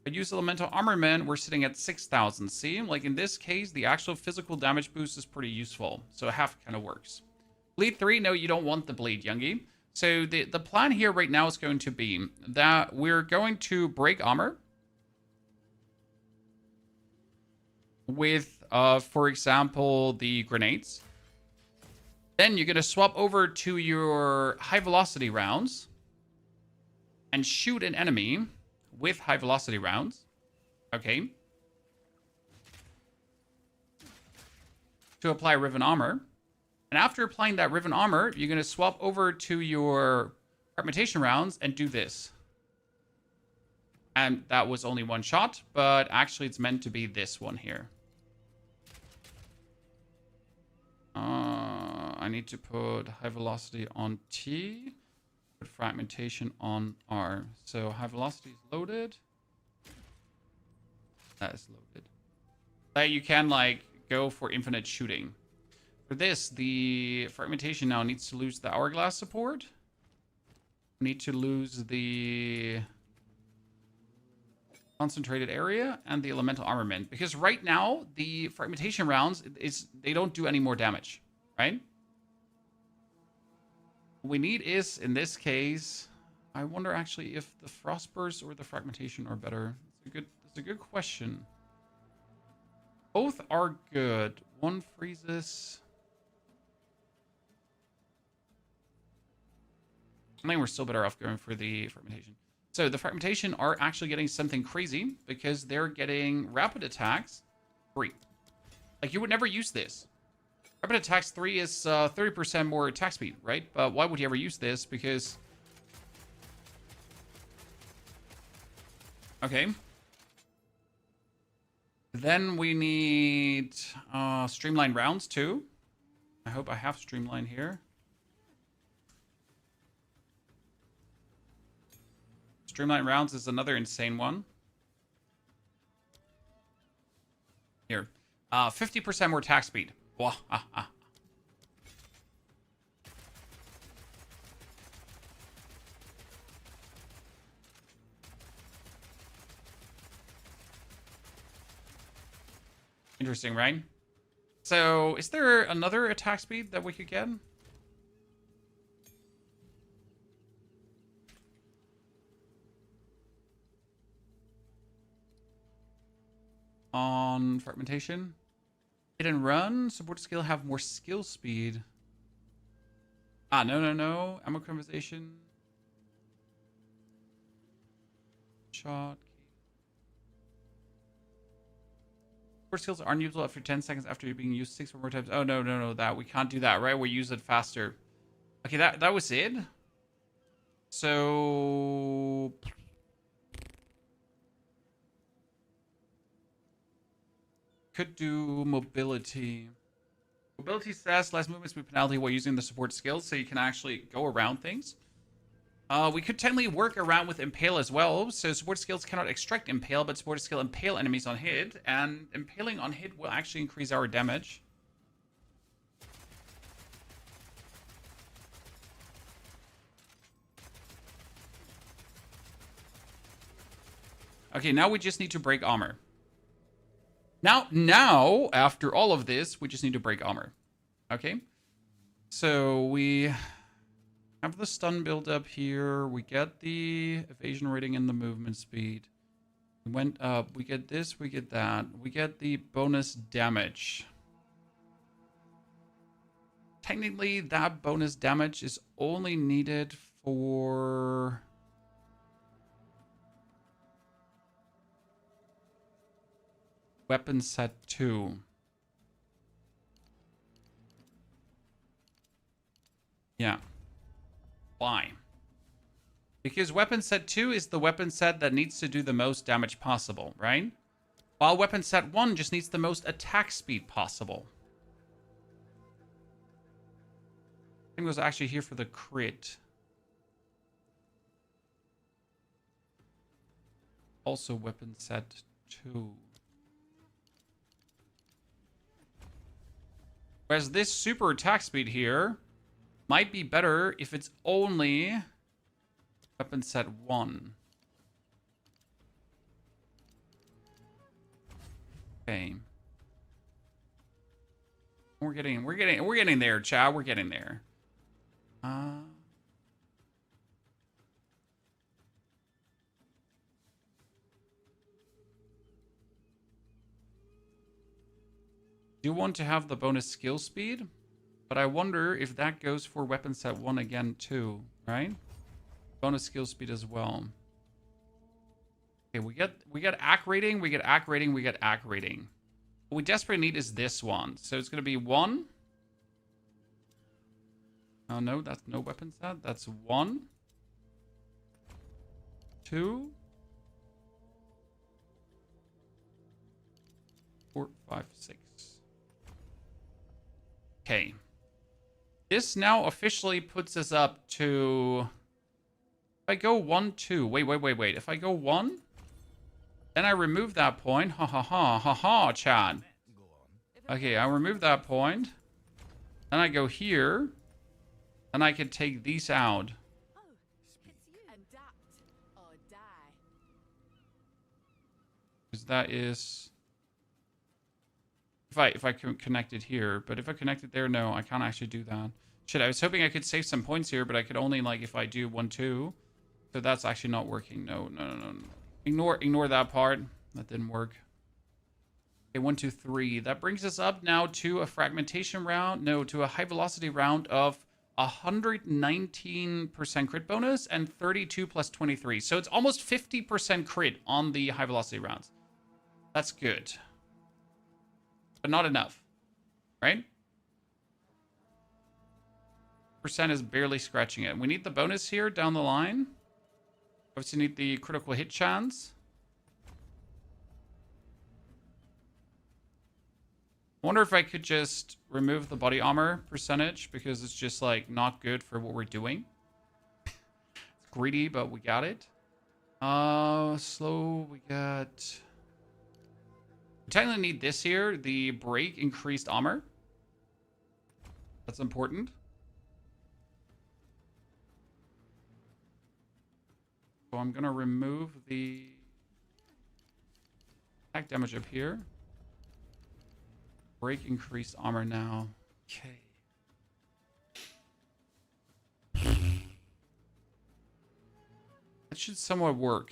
If I use elemental armament, we're sitting at 6,000. See, like in this case, the actual physical damage boost is pretty useful. So half kind of works. Bleed 3, no, you don't want the bleed, Youngie. So the plan here right now is going to be that we're going to break armor with, for example, the grenades. Then you're going to swap over to your high velocity rounds and shoot an enemy with high velocity rounds. Okay. To apply Riven Armor. And after applying that Riven Armor, you're going to swap over to your fragmentation rounds and do this. And that was only one shot, but actually it's meant to be this one here. I need to put high velocity on T, put fragmentation on R. So high velocity is loaded. That is loaded. You can like go for infinite shooting. For this, the fragmentation now needs to lose the hourglass support. Need to lose the concentrated area and the elemental armament, because right now the fragmentation rounds they don't do any more damage, right? What we need is, in this case, I wonder actually if the frostburst or the fragmentation are better. It's a good question. Both are good. One freezes. I think we're still better off going for the fragmentation. So the fragmentation are actually getting something crazy because they're getting rapid attacks 3. Like, you would never use this. Rapid attacks 3 is 30% more attack speed, right? But why would you ever use this? Because... Okay. Then we need streamline rounds too. I hope I have streamline here. Streamline rounds is another insane one. Here. 50% more attack speed. Wah, ah, ah. Interesting, right? So, is there another attack speed that we could get? On fragmentation? Hit and run. Support skill have more skill speed. Ah, no. Ammo conversation. Shot. Support skills aren't usable after 10 seconds after being used 6 or more times. Oh, no, that. We can't do that, right? We use it faster. Okay, that was it. So... Could do mobility. Mobility says less movement speed penalty while using the support skills, so you can actually go around things. We could technically work around with Impale as well. So support skills cannot extract Impale, but support skill Impale enemies on hit. And Impaling on hit will actually increase our damage. Okay, now we just need to break armor. Now, after all of this, we just need to break armor. Okay? So we have the stun build up here. We get the evasion rating and the movement speed. We went up. We get this. We get that. We get the bonus damage. Technically, that bonus damage is only needed for... weapon set 2. Yeah. Why? Because weapon set 2 is the weapon set that needs to do the most damage possible, right? While weapon set 1 just needs the most attack speed possible. I think it was actually here for the crit. Also weapon set 2. Whereas this super attack speed here might be better if it's only weapon set 1. Okay. We're getting there, Chad. We're getting there. Do want to have the bonus skill speed, but I wonder if that goes for weapon set 1 again too, right? Bonus skill speed as well. Okay, we get AC rating, we get AC rating, we get AC rating. What we desperately need is this one. So it's gonna be 1. Oh no, that's no weapon set. That's 1, 2, 4, 5, 6. Okay. This now officially puts us up to... If I go 1, 2... Wait. If I go 1, then I remove that point. Ha, Chad. Okay, I remove that point. Then I go here. Then I can take these out.
Oh, it's you. Adapt or die.
Because that is... If I can connect it here, but if I connect it there, no, I can't actually do that. Shit, I was hoping I could save some points here, but I could only, like, if I do 1, 2. So that's actually not working. No. Ignore that part. That didn't work. Okay, 1, 2, 3. That brings us up now to a fragmentation round. No, to a high velocity round of 119% crit bonus and 32 plus 23. So it's almost 50% crit on the high velocity rounds. That's good. But not enough, right? Percent is barely scratching it. We need the bonus here down the line. Obviously need the critical hit chance. I wonder if I could just remove the body armor percentage because it's just like not good for what we're doing. It's greedy, but we got it. Slow, we got... We technically need this here, the break increased armor. That's important. So I'm going to remove the attack damage up here. Break increased armor now. Okay. That should somewhat work.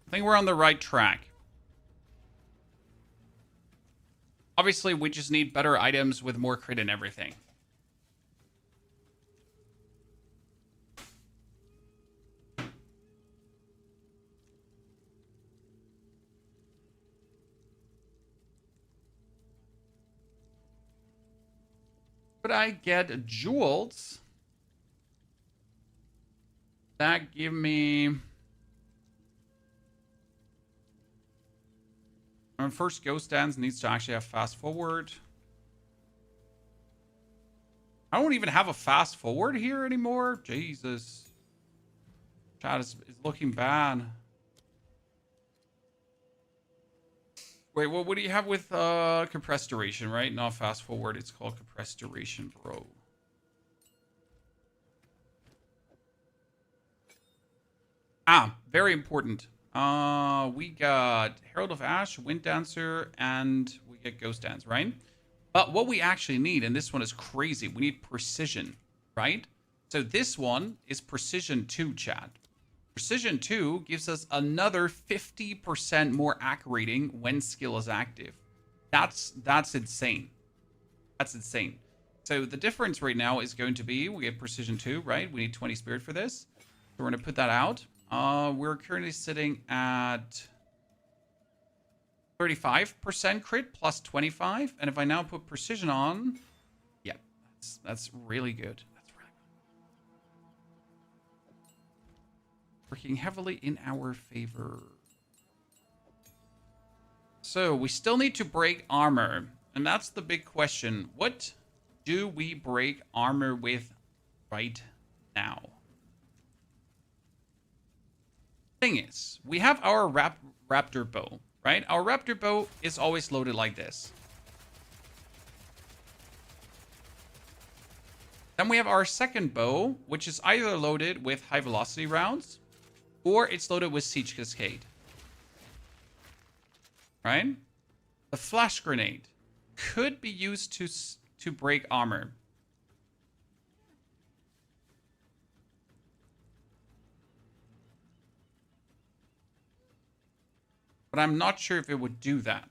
I think we're on the right track. Obviously, we just need better items with more crit and everything. Could I get jewels that give me... First Ghost Dance needs to actually have fast forward. I don't even have a fast forward here anymore. Jesus. Chat is looking bad. Wait, what do you have with compressed duration, right? Not fast forward. It's called compressed duration, bro. Ah, very important. We got Herald of Ash, Wind Dancer, and we get Ghost Dance, right? But what we actually need, and this one is crazy, we need precision, right? So this one is precision 2, chat. Precision 2 gives us another 50% more accurating when skill is active. That's insane. That's insane. So the difference right now is going to be, we get precision 2, right? We need 20 spirit for this. So we're going to put that out. We're currently sitting at 35% crit plus 25. And if I now put precision on, yeah, that's really good. That's really good. Working heavily in our favor. So we still need to break armor. And that's the big question. What do we break armor with right now? Thing is, we have our raptor bow, right? Our raptor bow is always loaded like this. Then we have our second bow, which is either loaded with high velocity rounds or it's loaded with siege cascade. Right? The flash grenade could be used to break armor. But I'm not sure if it would do that.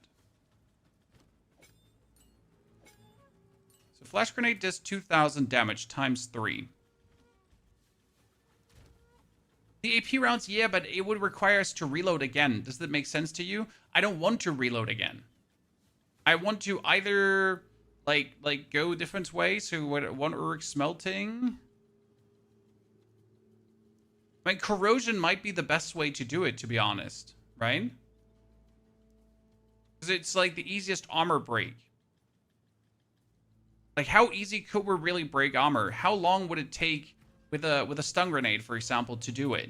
So flash grenade does 2,000 damage times 3. The AP rounds, yeah, but it would require us to reload again. Does that make sense to you? I don't want to reload again. I want to either like go different ways. So one Uruk smelting. I mean, corrosion might be the best way to do it, to be honest, right? Because it's like the easiest armor break. Like, how easy could we really break armor? How long would it take with a stun grenade, for example, to do it?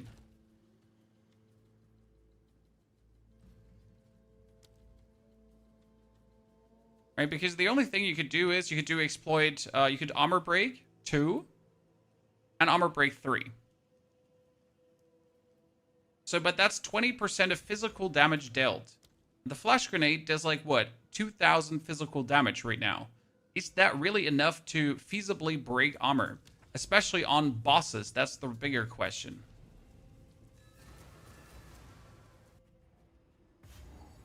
Right, because the only thing you could do is you could do exploit, you could armor break 2 and armor break 3. So, but that's 20% of physical damage dealt. The flash grenade does like, what, 2,000 physical damage right now. Is that really enough to feasibly break armor? Especially on bosses, that's the bigger question.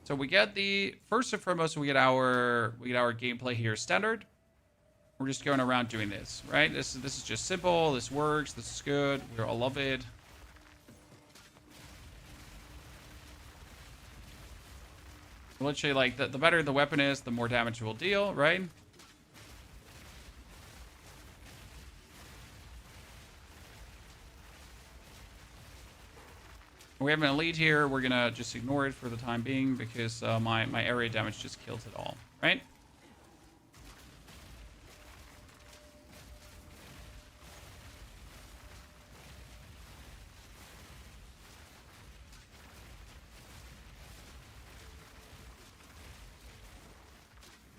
So we get the, first and foremost, we get our gameplay here standard. We're just going around doing this, right? This is just simple, this works, this is good, we all love it. Literally, like, the better the weapon is, the more damage it will deal, right? We have an elite here. We're gonna just ignore it for the time being because my area damage just kills it all, right?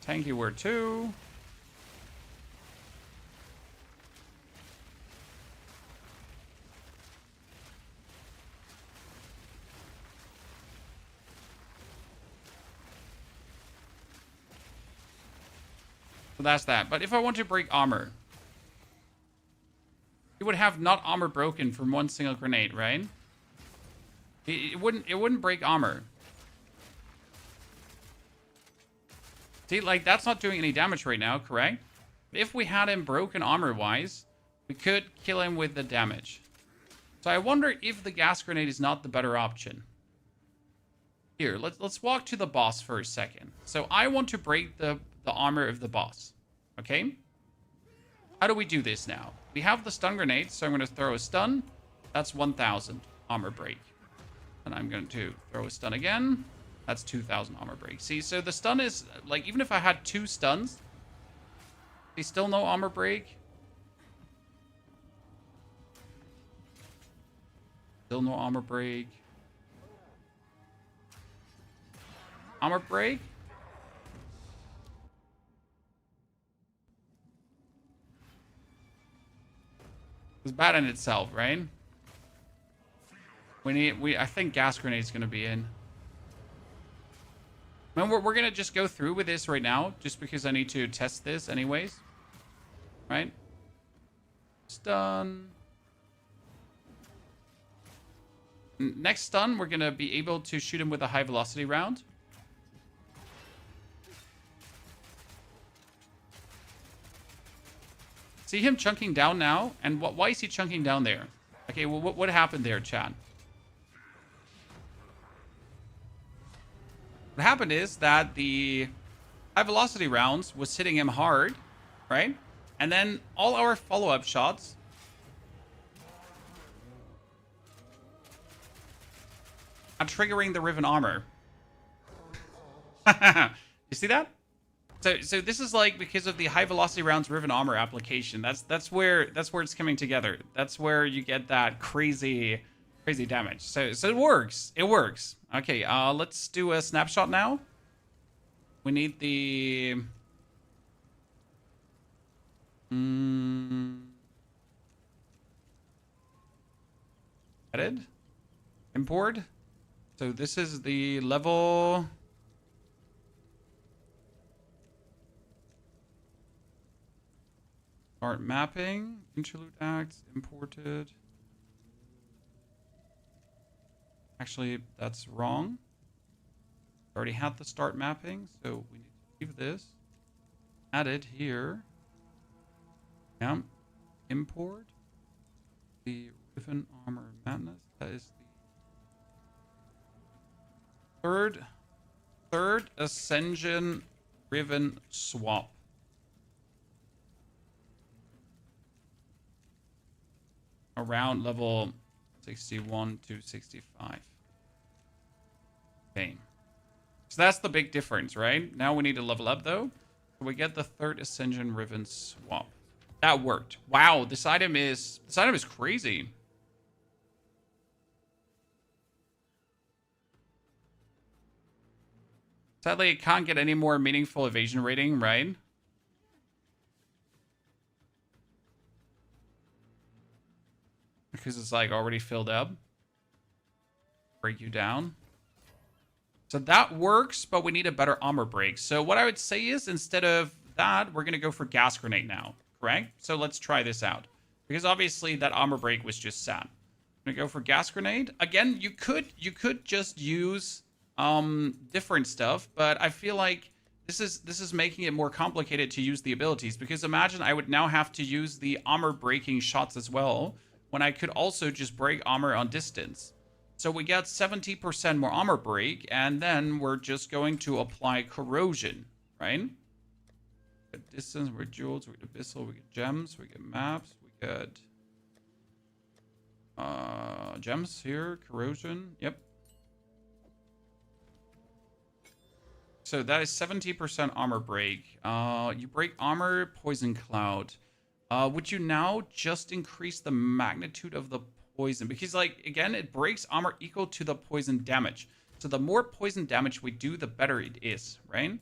Tanky word 2. So that's that. But if I want to break armor, it would have not armor broken from one single grenade, right? It wouldn't break armor. See, like, that's not doing any damage right now, correct? If we had him broken armor-wise, we could kill him with the damage. So I wonder if the gas grenade is not the better option. Here, let's walk to the boss for a second. So I want to break the armor of the boss, okay? How do we do this now? We have the stun grenade, so I'm going to throw a stun. That's 1,000 armor break. And I'm going to throw a stun again. That's 2,000 armor break. See, so the stun is, like, even if I had 2 stuns, they still no armor break. Still no armor break. Armor break? It's bad in itself, right? I think gas grenade's gonna be in. I mean, we're gonna just go through with this right now, just because I need to test this anyways. Right? Stun. Next stun, we're gonna be able to shoot him with a high velocity round. See him chunking down now? And why is he chunking down there? Okay, well, what happened there, Chad? What happened is that the high velocity rounds was hitting him hard, right? And then all our follow-up shots are triggering the Riven armor. You see that? So this is like because of the high velocity rounds Riven armor application. That's where it's coming together. That's where you get that crazy damage. So it works. It works. Okay, let's do a snapshot now. We need the edit import. So this is the level. Start mapping, interlude acts, imported. Actually, that's wrong. Already had the start mapping, so we need to leave this. Add it here. Yeah. Import the Riven Armor Madness. That is the third Ascension Riven swap. Around level 61 to 65. Okay. So that's the big difference, right? Now we need to level up, though. So we get the third Ascension Riven swap. That worked. Wow, this item is crazy. Sadly, it can't get any more meaningful evasion rating, right? Because it's like already filled up. Break you down. So that works, but we need a better armor break. So what I would say is instead of that, we're going to go for gas grenade now. Correct? So let's try this out. Because obviously that armor break was just sad. I'm going to go for gas grenade. Again, you could just use different stuff, but I feel like this is making it more complicated to use the abilities. Because imagine I would now have to use the armor breaking shots as well, when I could also just break armor on distance. So we get 70% more armor break, and then we're just going to apply corrosion, right? We get distance, we get jewels, we get abyssal, we get gems, we get maps, we get gems here, corrosion, yep. So that is 70% armor break. You break armor, poison cloud. Would you now just increase the magnitude of the poison? Because, like, again, it breaks armor equal to the poison damage. So the more poison damage we do, the better it is, right?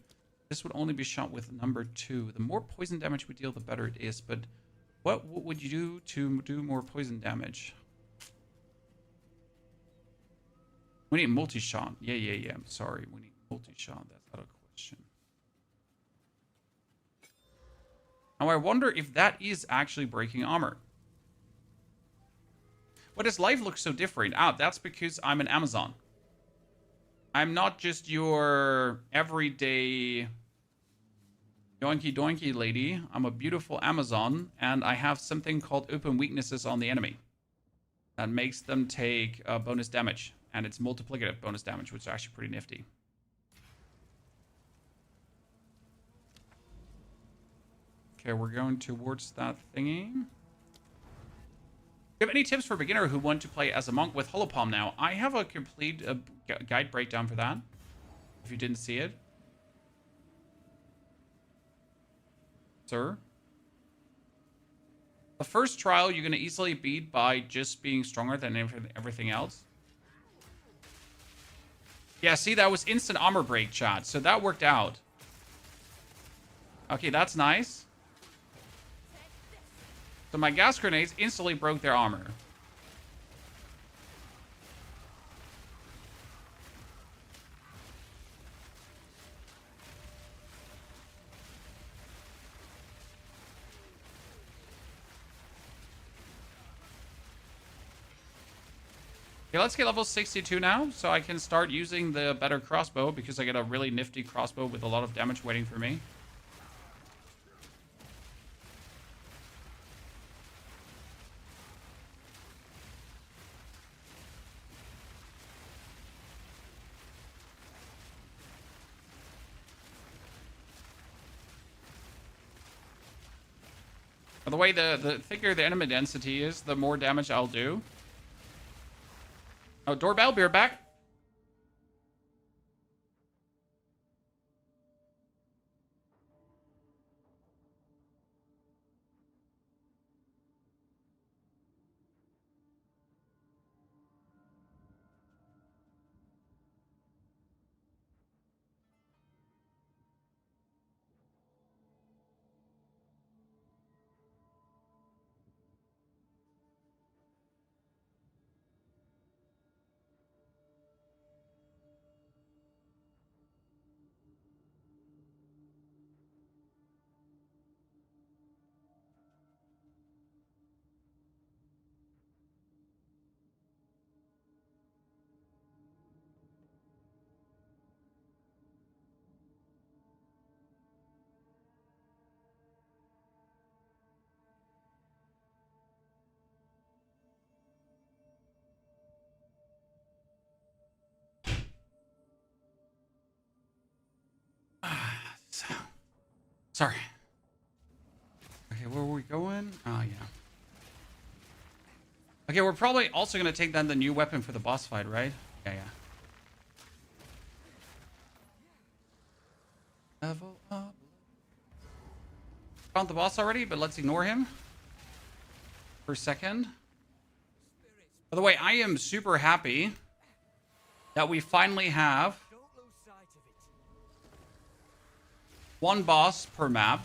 This would only be shot with number 2. The more poison damage we deal, the better it is. But what would you do to do more poison damage? We need multi-shot. Yeah. I'm sorry. We need multi-shot. That's out of question. Now, I wonder if that is actually breaking armor. Why does life look so different? That's because I'm an Amazon. I'm not just your everyday yoinky doinky lady. I'm a beautiful Amazon, and I have something called open weaknesses on the enemy. That makes them take bonus damage, and it's multiplicative bonus damage, which is actually pretty nifty. Okay, we're going towards that thingy. Do you have any tips for a beginner who want to play as a monk with Holopalm now? I have a complete guide breakdown for that, if you didn't see it. Sir? The first trial you're going to easily beat by just being stronger than everything else. Yeah, see, that was instant armor break, chat. So that worked out. Okay, that's nice. So my gas grenades instantly broke their armor. Okay, let's get level 62 now, so I can start using the better crossbow, because I get a really nifty crossbow with a lot of damage waiting for me. By the way, the thicker the enemy density is, the more damage I'll do. Oh, doorbell, be right back. Sorry. Okay, where were we going? Oh, yeah. Okay, we're probably also going to take down the new weapon for the boss fight, right? Yeah, yeah. Level up. Found the boss already, but let's ignore him for a second. By the way, I am super happy that we finally have one boss per map.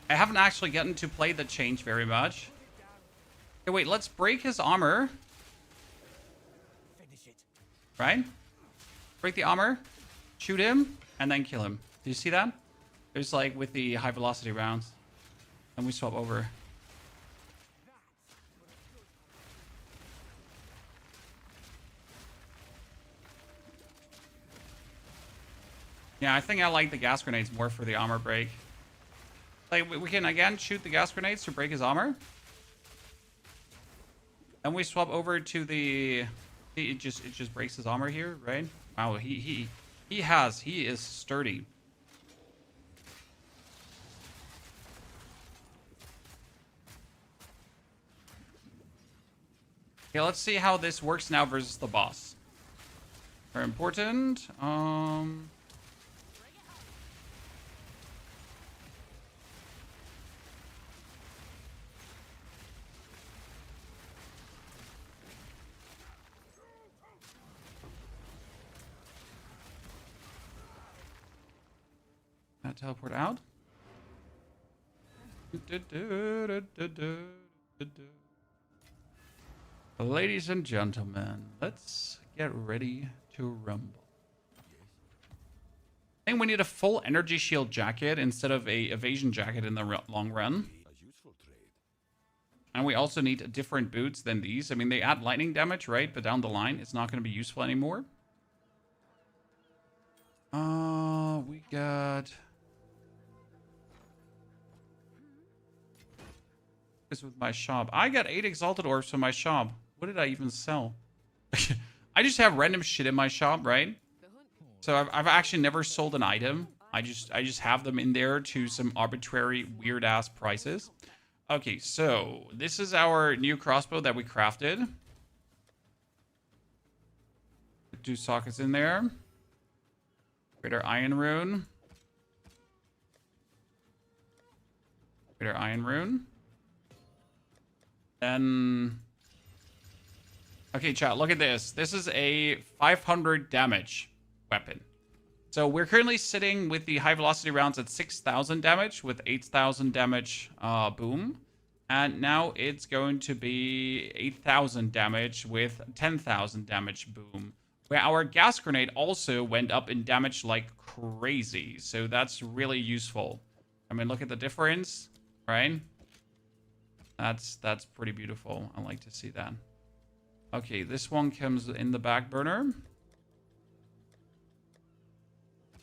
I haven't actually gotten to play the change very much. Okay, wait, let's break his armor. Right? Break the armor, shoot him, and then kill him. Do you see that? It's like with the high velocity rounds. And we swap over. Yeah, I think I like the gas grenades more for the armor break. Like, we can again shoot the gas grenades to break his armor. And we swap over to the... It just breaks his armor here, right? Wow, he is sturdy. Okay, let's see how this works now versus the boss. Very important. Teleport out. Ladies and gentlemen, let's get ready to rumble. I think we need a full energy shield jacket instead of a evasion jacket in the long run. And we also need different boots than these. I mean, they add lightning damage, right? But down the line, it's not going to be useful anymore. We got... This with my shop. I got 8 Exalted orbs from my shop. What did I even sell? I just have random shit in my shop, right? So I've actually never sold an item. I just have them in there to some arbitrary weird ass prices. Okay, so this is our new crossbow that we crafted. 2 sockets in there. Greater iron rune. Greater iron rune. Then... Okay, chat, look at this. This is a 500 damage weapon. So we're currently sitting with the high velocity rounds at 6,000 damage with 8,000 damage boom. And now it's going to be 8,000 damage with 10,000 damage boom. Where our gas grenade also went up in damage like crazy. So that's really useful. I mean, look at the difference, right? That's pretty beautiful. I like to see that. Okay, this one comes in the back burner.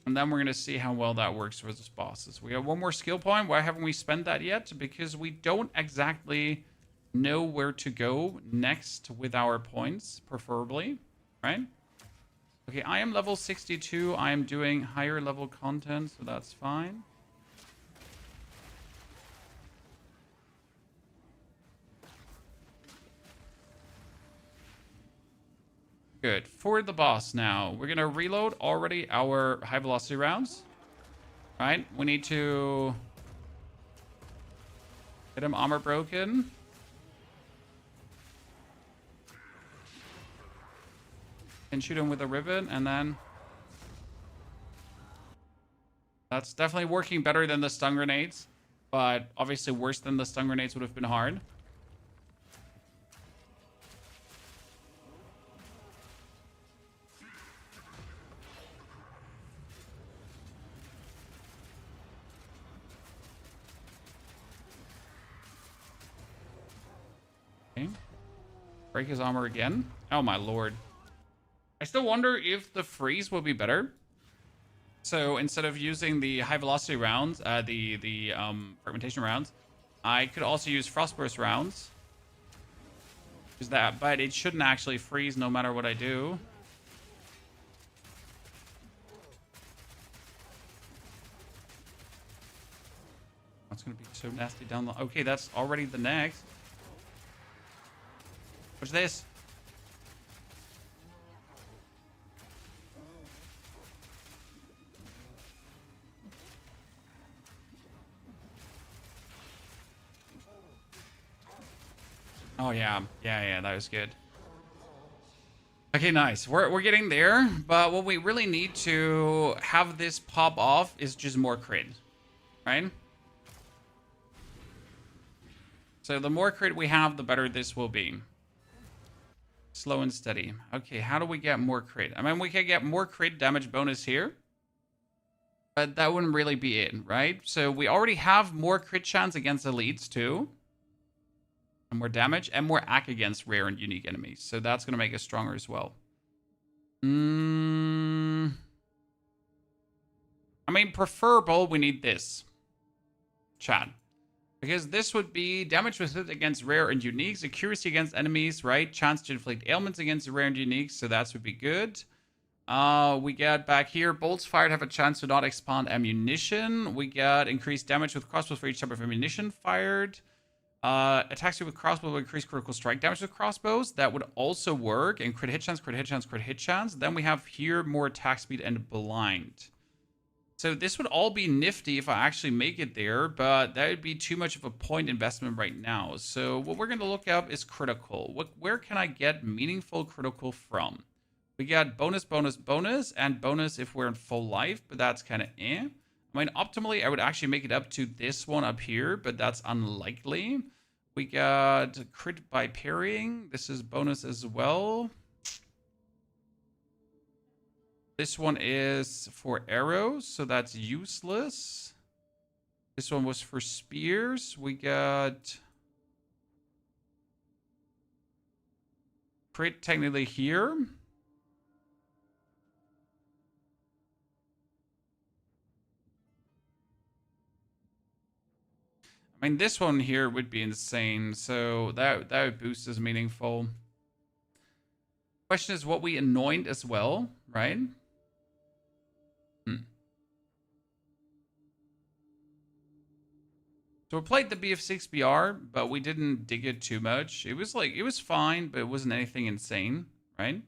And then we're going to see how well that works with this bosses. We got one more skill point. Why haven't we spent that yet? Because we don't exactly know where to go next with our points, preferably, right? Okay, I am level 62. I am doing higher level content, so that's fine. Good. For the boss now, we're going to reload already our high velocity rounds. Right? We need to get him armor broken. And shoot him with a ribbon, and then... That's definitely working better than the stun grenades. But obviously worse than the stun grenades would have been hard. Okay. Break his armor again. Oh my lord. I still wonder if the freeze will be better. So instead of using the high velocity rounds, the fragmentation rounds, I could also use frostburst rounds. Is that, but it shouldn't actually freeze no matter what I do. That's gonna be so nasty down the... Okay, that's already the next. What's this? Oh yeah, yeah, that was good. Okay, nice. We're getting there, but what we really need to have this pop off is just more crit, right? So the more crit we have, the better this will be. Slow and steady. Okay, how do we get more crit? I mean, we can get more crit damage bonus here, but that wouldn't really be it, right? So we already have more crit chance against elites too. And more damage and more AC against rare and unique enemies. So that's going to make us stronger as well. I mean, preferable, we need this. Chat. Because this would be damage resistant against rare and uniques, accuracy against enemies, right? Chance to inflict ailments against the rare and uniques, so that would be good. We get back here, bolts fired have a chance to not expand ammunition. We get increased damage with crossbows for each type of ammunition fired. Attacks you with crossbows will increase critical strike damage with crossbows. That would also work. And crit hit chance, crit hit chance, crit hit chance. Then we have here more attack speed and blind. So this would all be nifty if I actually make it there, but that would be too much of a point investment right now. So what we're going to look up is critical. Where can I get meaningful critical from? We got bonus, bonus, bonus, and bonus if we're in full life, but that's kind of eh. I mean, optimally, I would actually make it up to this one up here, but that's unlikely. We got crit by parrying. This is bonus as well. This one is for arrows, so that's useless. This one was for spears. We got crit technically here. I mean, this one here would be insane, so that would boost as meaningful. Question is what we anoint as well, right? So we played the BF6BR, but we didn't dig it too much. It was fine, but it wasn't anything insane, right?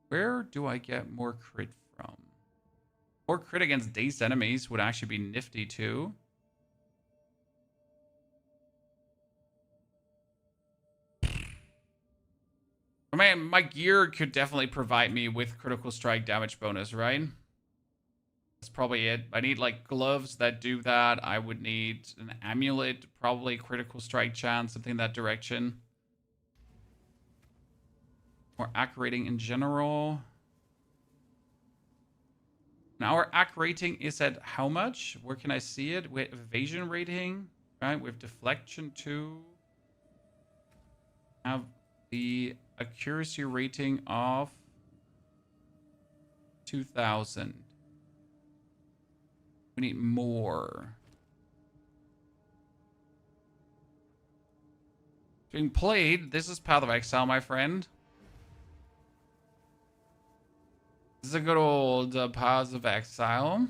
Where do I get more crit from? More crit against dazed enemies would actually be nifty too. I mean, my gear could definitely provide me with critical strike damage bonus, right? That's probably it. I need like gloves that do that. I would need an amulet, probably critical strike chance, something in that direction. More AC rating in general. Now our AC rating is at how much? Where can I see it? We have evasion rating, right? We have deflection too. Have the accuracy rating of 2000. We need more. Being played, this is Path of Exile, my friend. This is a good old Path of Exile.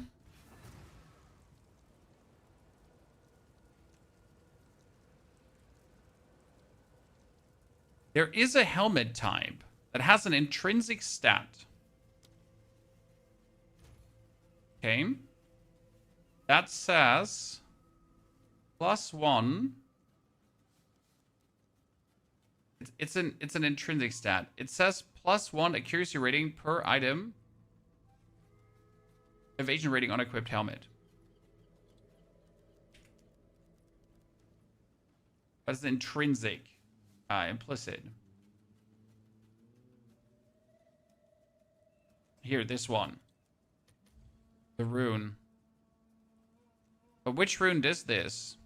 There is a helmet type that has an intrinsic stat. Okay. That says +1. It's an intrinsic stat. It says +1 accuracy rating per item. Evasion rating on equipped helmet. That's intrinsic. Implicit. Here, this one. The rune. But which rune does this?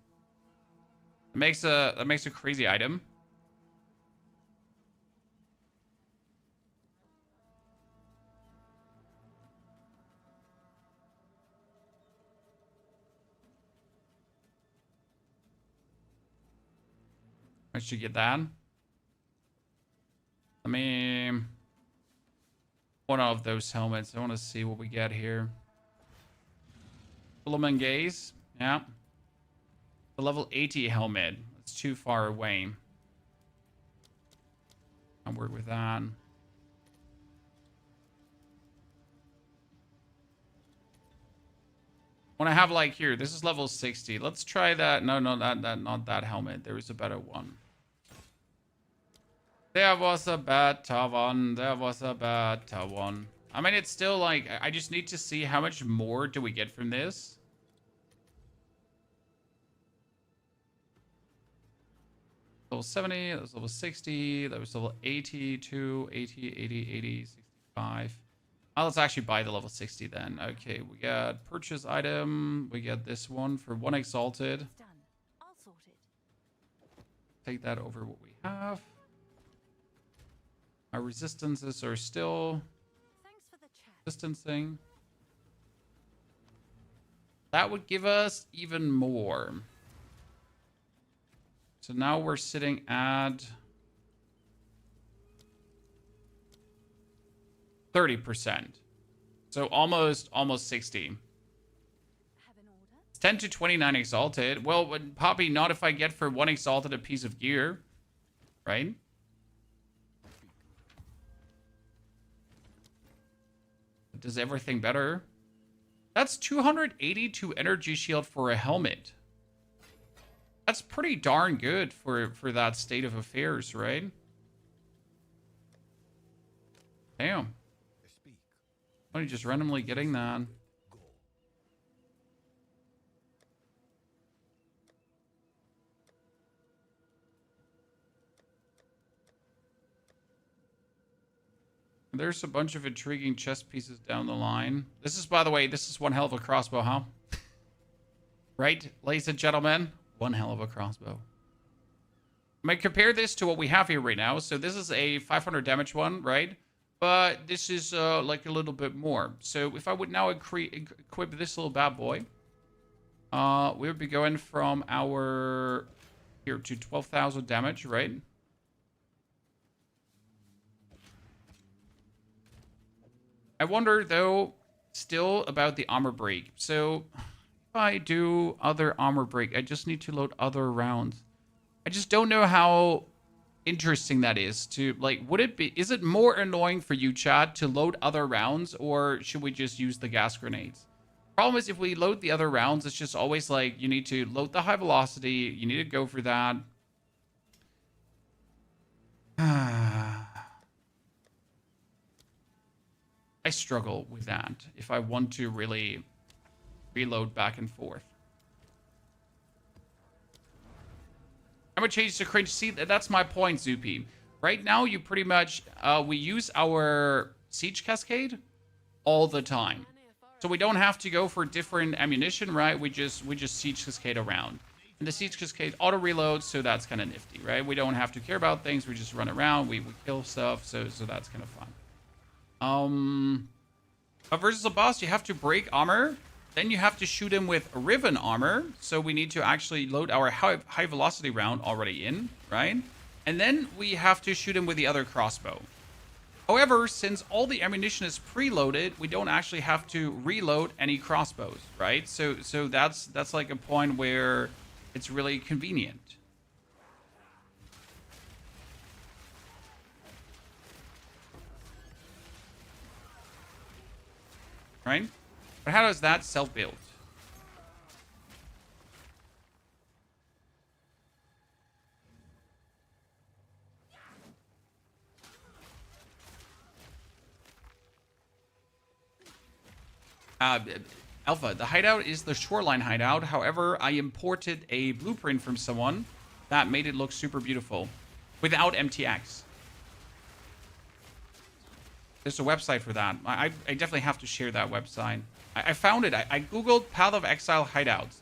It makes a crazy item. I should get that. I mean, one of those helmets. I want to see what we get here. Filament gaze. Yeah. The level 80 helmet. It's too far away. I'll work with that. When I have like here, this is level 60. Let's try that. No, that not that helmet. There is a better one. There was a better one. There was a better one. I mean, it's still like, I just need to see how much more do we get from this. Level 70, that was level 60, that was level 82, 80, 80, 80, 65. Let's actually buy the level 60 then. Okay, we got purchase item. We get this one for 1 Exalted.
It's done. I'll sort it.
Take that over what we have. Our resistances are still
Thanks for the chat.
distancing. That would give us even more. So now we're sitting at 30%. So almost 60.
Have an order?
It's 10 to 29 Exalted. Well, Poppy, not if I get for 1 Exalted a piece of gear. Right? Does everything better? That's 282 energy shield for a helmet. That's pretty darn good for that state of affairs, right? Damn. Only just randomly getting that. There's a bunch of intriguing chest pieces down the line. This is, by the way, this is one hell of a crossbow, huh? Right, ladies and gentlemen? One hell of a crossbow. I mean, compare this to what we have here right now. So this is a 500 damage one, right? But this is like a little bit more. So if I would now equip this little bad boy, we would be going from our here to 12,000 damage, right? I wonder, though, still about the armor break. So if I do other armor break, I just need to load other rounds. I just don't know how interesting that is to, like, is it more annoying for you, chat, to load other rounds, or should we just use the gas grenades? Problem is, if we load the other rounds, it's just always like, you need to load the high velocity, you need to go for that. I struggle with that if I want to really reload back and forth. I'm gonna change to cringe. See, that's my point, Zupi. Right now, you pretty much, we use our siege cascade all the time. So we don't have to go for different ammunition, right? We just siege cascade around. And the siege cascade auto reloads, so that's kind of nifty, right? We don't have to care about things. We just run around, we kill stuff, so that's kind of fun. Versus a boss, you have to break armor. Then you have to shoot him with riven armor. So we need to actually load our high velocity round already in, right? And then we have to shoot him with the other crossbow. However, since all the ammunition is preloaded, we don't actually have to reload any crossbows, right? So that's like a point where it's really convenient. Right? But how does that self-build? Alpha, the hideout is the shoreline hideout. However, I imported a blueprint from someone that made it look super beautiful without MTX. There's a website for that. I definitely have to share that website. I found it. I googled Path of Exile hideouts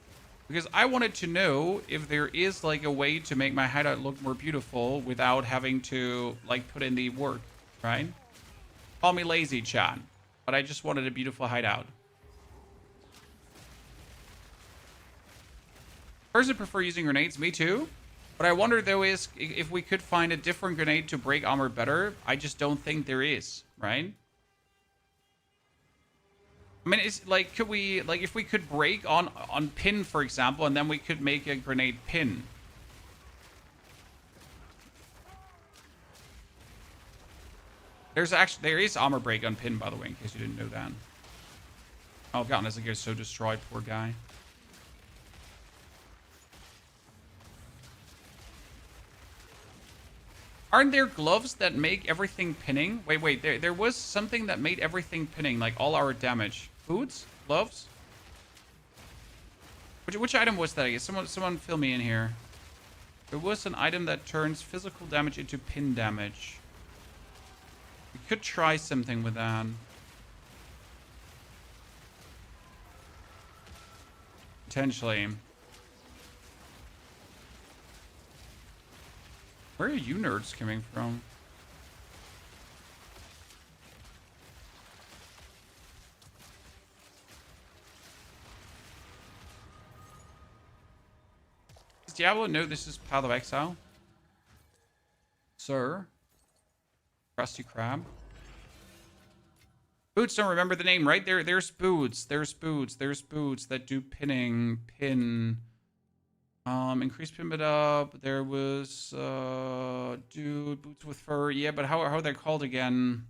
because I wanted to know if there is like a way to make my hideout look more beautiful without having to like put in the work, right? Call me lazy, chat, but I just wanted a beautiful hideout. Personally prefer using grenades, me too. What I wonder though is if we could find a different grenade to break armor better. I just don't think there is, right? I mean, it's like, could we, like, if we could break on pin, for example, and then we could make a grenade pin. There is armor break on pin, by the way, in case you didn't know that. Oh god, as it gets so destroyed, poor guy. Aren't there gloves that make everything pinning? Wait, there was something that made everything pinning, like all our damage. Boots? Gloves? Which item was that? I guess someone fill me in here. There was an item that turns physical damage into pin damage. We could try something with that. Potentially. Where are you nerds coming from? Does Diablo know this is Path of Exile? Sir? Krusty Krab? Boots don't remember the name, right? There's boots. There's boots that do pinning. Pin. Increase pin bit up. There was dude, boots with fur. Yeah, but how are they called again?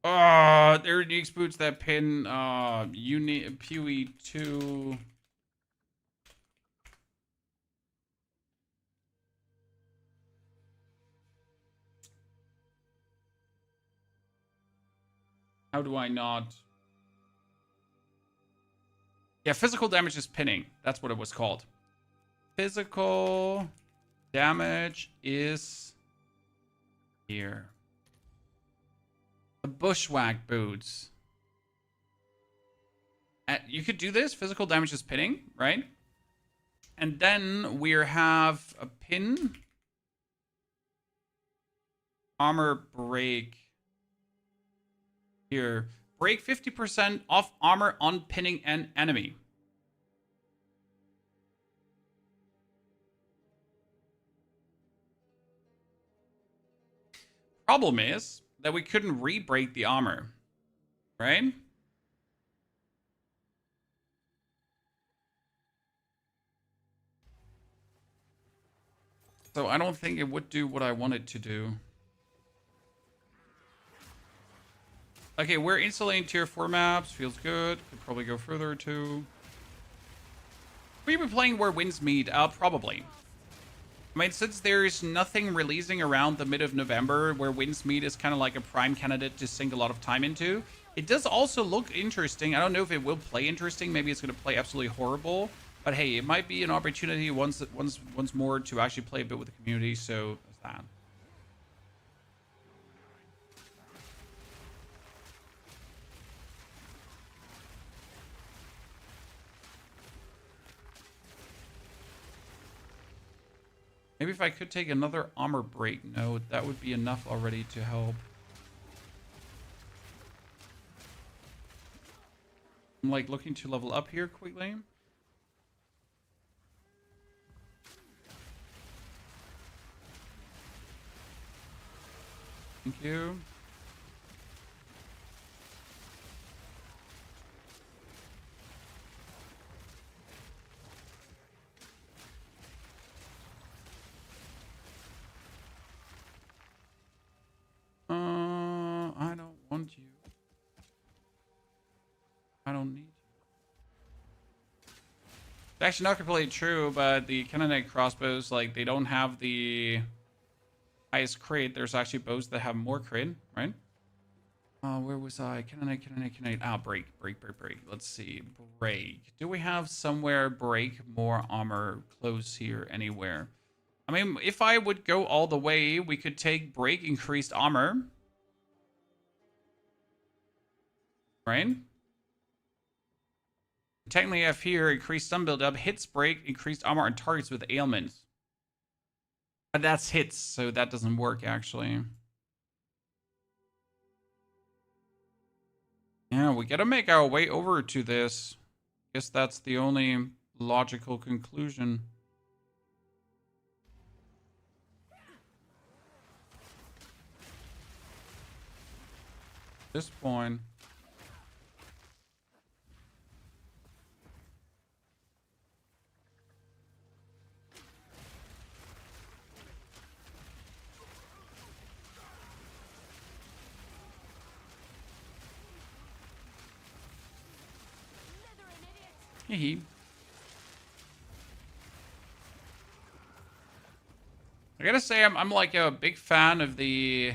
They're unique boots that pin POE 2. How do I not? Yeah, physical damage is pinning. That's what it was called. Physical damage is here. The bushwhack boots. You could do this. Physical damage is pinning, right? And then we have a pin. Armor break. Here. Break 50% off armor on pinning an enemy. Problem is that we couldn't re-break the armor, right? So I don't think it would do what I want it to do. Okay, we're insulating tier 4 maps. Feels good. Could probably go further too. We've been playing where winds meet. Probably. I mean, since there's nothing releasing around the mid of November, where winds meet is kind of like a prime candidate to sink a lot of time into. It does also look interesting. I don't know if it will play interesting. Maybe it's going to play absolutely horrible. But hey, it might be an opportunity once more to actually play a bit with the community. So that's that. Maybe if I could take another armor break node, that would be enough already to help. I'm like looking to level up here quickly. Thank you. I don't want you. I don't need you. It's actually not completely true, but the Canonite crossbows, like, they don't have the highest crit. There's actually bows that have more crit, right? Where was I? Canonite. Ah, break. Let's see. Break. Do we have somewhere break more armor close here anywhere? I mean, if I would go all the way, we could take break increased armor. Right? Technically, I have here increased stun buildup, hits break, increased armor on targets with ailments. But that's hits, so that doesn't work actually. Yeah, we gotta make our way over to this. Guess that's the only logical conclusion. At this point. Hee. I gotta say, I'm like a big fan of the...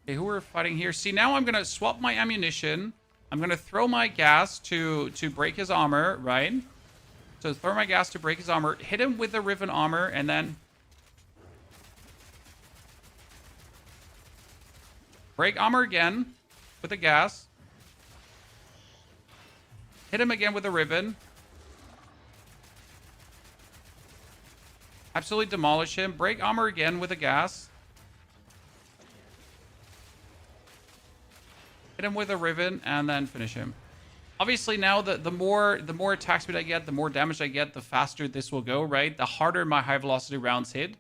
Okay, who are fighting here? See, now I'm gonna swap my ammunition. I'm gonna throw my gas to break his armor, right? So throw my gas to break his armor, hit him with the Riven armor, and then... break armor again with the gas. Hit him again with a Riven. Absolutely demolish him. Break armor again with a gas. Hit him with a Riven and then finish him. Obviously now the more attack speed I get, the more damage I get, the faster this will go, right? The harder my high velocity rounds hit,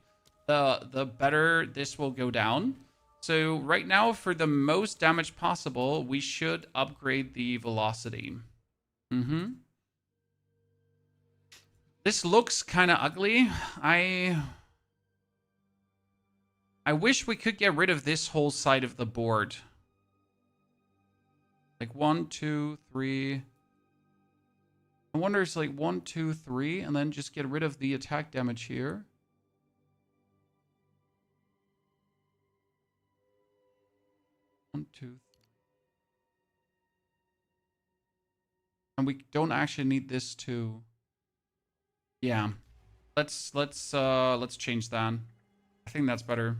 the better this will go down. So right now, for the most damage possible, we should upgrade the velocity. This looks kind of ugly. I wish we could get rid of this whole side of the board. Like 1, 2, 3. I wonder if it's like 1, 2, 3, and then just get rid of the attack damage here. One, two, three. And we don't actually need this to... Yeah. Let's change that. I think that's better.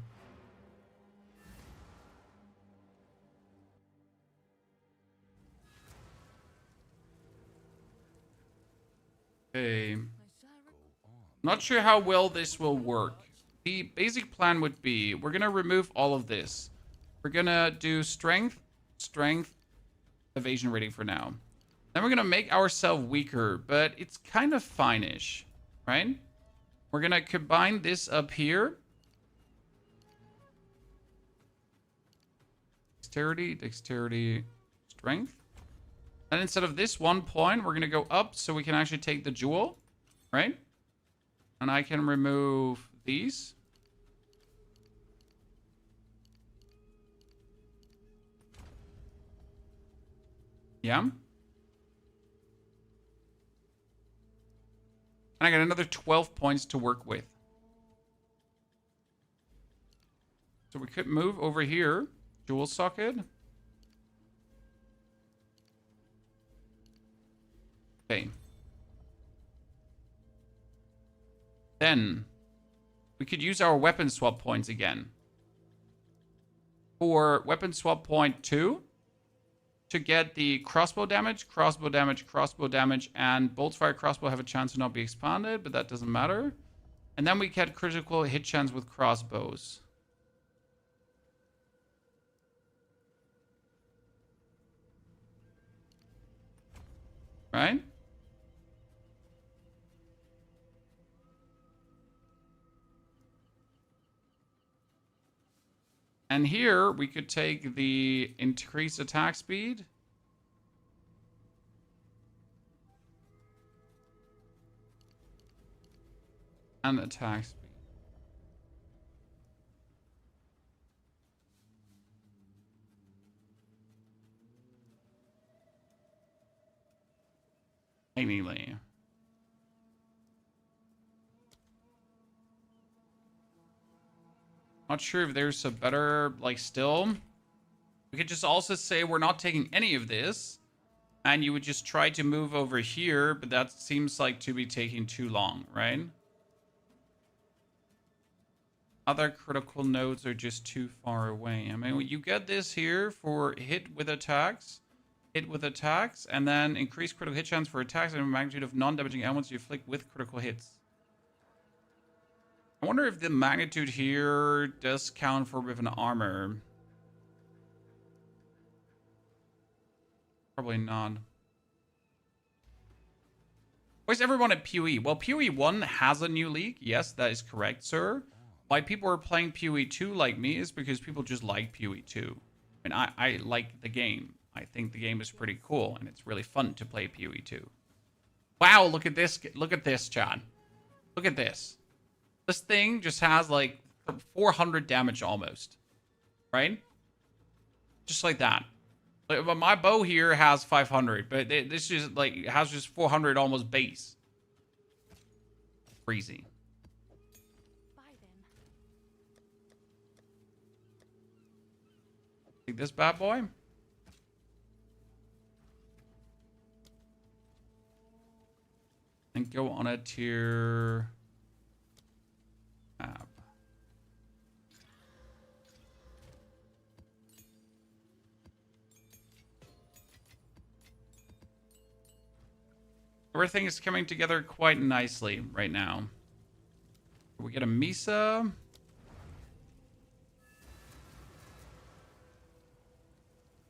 Okay. Not sure how well this will work. The basic plan would be, we're gonna remove all of this. We're gonna do strength, evasion rating for now. Then we're gonna make ourselves weaker, but it's kind of fine-ish, right? We're gonna combine this up here. dexterity, dexterity, strength. And instead of this 1 point, we're going to go up so we can actually take the jewel, right? And I can remove these. Yeah. And I got another 12 points to work with. So we could move over here. Jewel socket. Okay. Then we could use our weapon swap points again. For weapon swap point 2, to get the crossbow damage, crossbow damage, crossbow damage, and bolts fire crossbow have a chance to not be expanded, but that doesn't matter. And then we get critical hit chance with crossbows. Right? And here we could take the increased attack speed. And attack speed. Technically. Not sure if there's a better, like, still. We could just also say we're not taking any of this. And you would just try to move over here, but that seems like to be taking too long, right? Other critical nodes are just too far away. I mean, you get this here for hit with attacks, and then increase critical hit chance for attacks and magnitude of non-damaging elements you inflict with critical hits. I wonder if the magnitude here does count for with an armor. Probably not. Where's everyone at POE? Well, POE 1 has a new league. Yes, that is correct, sir. Why people are playing POE 2 like me is because people just like POE 2. And I like the game. I think the game is pretty cool, and it's really fun to play POE 2. Wow, look at this. Look at this, Chad. Look at this. This thing just has like 400 damage almost, right? Just like that. But my bow here has 500, but this just like has just 400 almost base. Crazy.
Buy them.
Take this bad boy. And go on a tier map. Everything is coming together quite nicely right now. We get a Misa.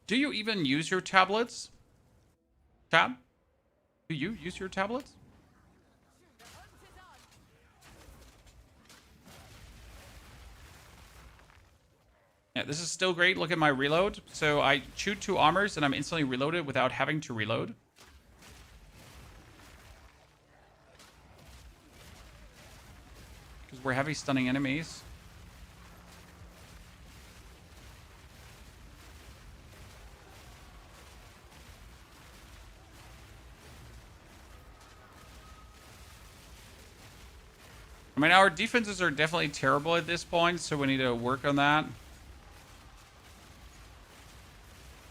Do you even use your tablets? Tab? Do you use your tablets? Yeah, this is still great. Look at my reload. So I shoot 2 armors and I'm instantly reloaded without having to reload. Because we're heavy stunning enemies. I mean, our defenses are definitely terrible at this point, so we need to work on that.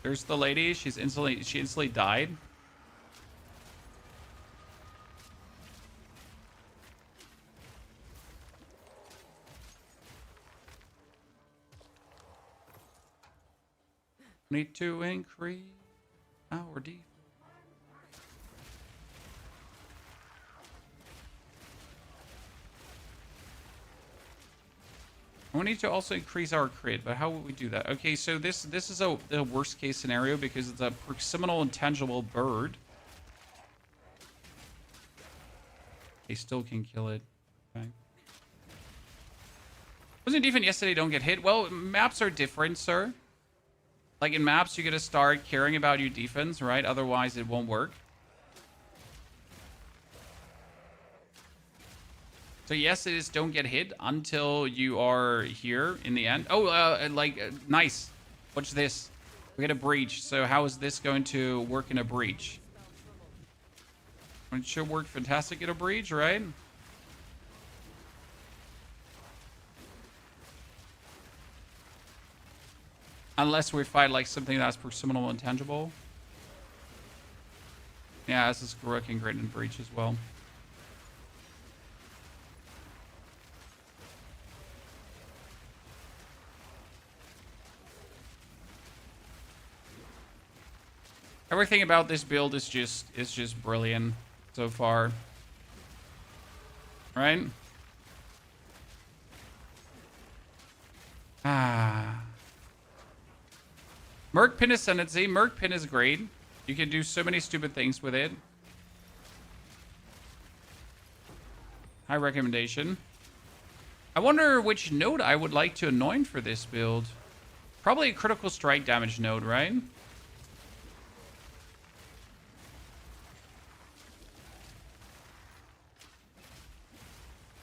There's the lady. She instantly died. Need to increase our defense. We need to also increase our crit, but how would we do that? Okay, so this is the worst case scenario because it's a proximal intangible bird. They still can kill it. Okay. Wasn't defense yesterday don't get hit? Well, maps are different, sir. Like in maps, you gotta start caring about your defense, right? Otherwise, it won't work. So yes, it is don't get hit until you are here in the end. Oh, nice. Watch this. We get a breach. So how is this going to work in a breach? It should work fantastic in a breach, right? Unless we fight like something that's persimmable and tangible. Yeah, this is working great in breach as well. Everything about this build is just brilliant so far. Right? Merc Pin Ascendancy. Merc Pin is great. You can do so many stupid things with it. High recommendation. I wonder which node I would like to anoint for this build. Probably a critical strike damage node, right?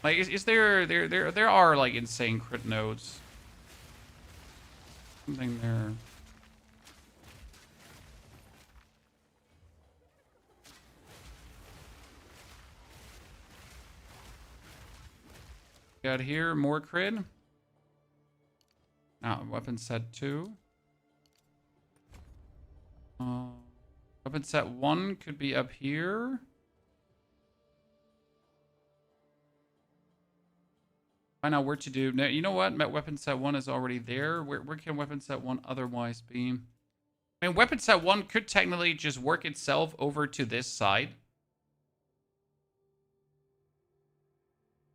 Like, is there are like insane crit nodes. Something there. Got here more crit. Now weapon set 2. Weapon set 1 could be up here. Find out where to do. Now, you know what? Weapon set 1 is already there. Where can weapon set 1 otherwise be? I mean, weapon set 1 could technically just work itself over to this side.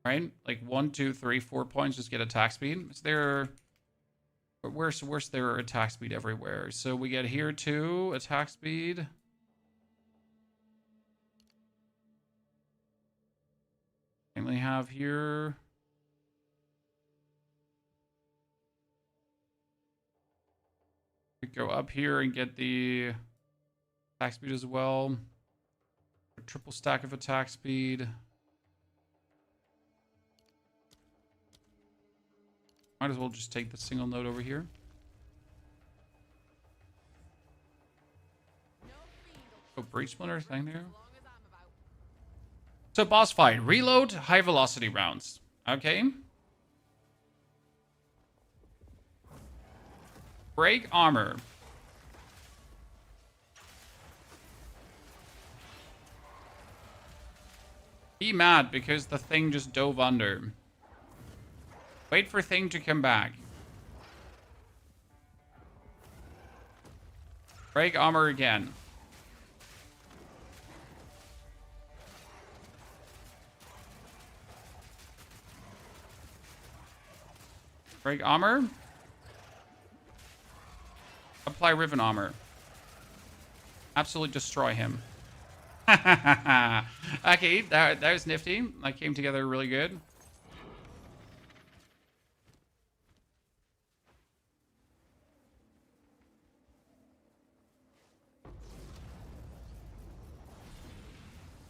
Right? Like 1, 2, 3, 4 points, just get attack speed. Is there... Where's their attack speed everywhere? So we get here too, attack speed. And we have here... We go up here and get the attack speed as well. A triple stack of attack speed. Might as well just take the single node over here. Oh, breach splinter thing there. So boss fight, reload, high velocity rounds. Okay. Break armor. Be mad because the thing just dove under. Wait for thing to come back. Break armor again. Break armor. Apply Riven armor. Absolutely destroy him. Okay, that was nifty. That came together really good.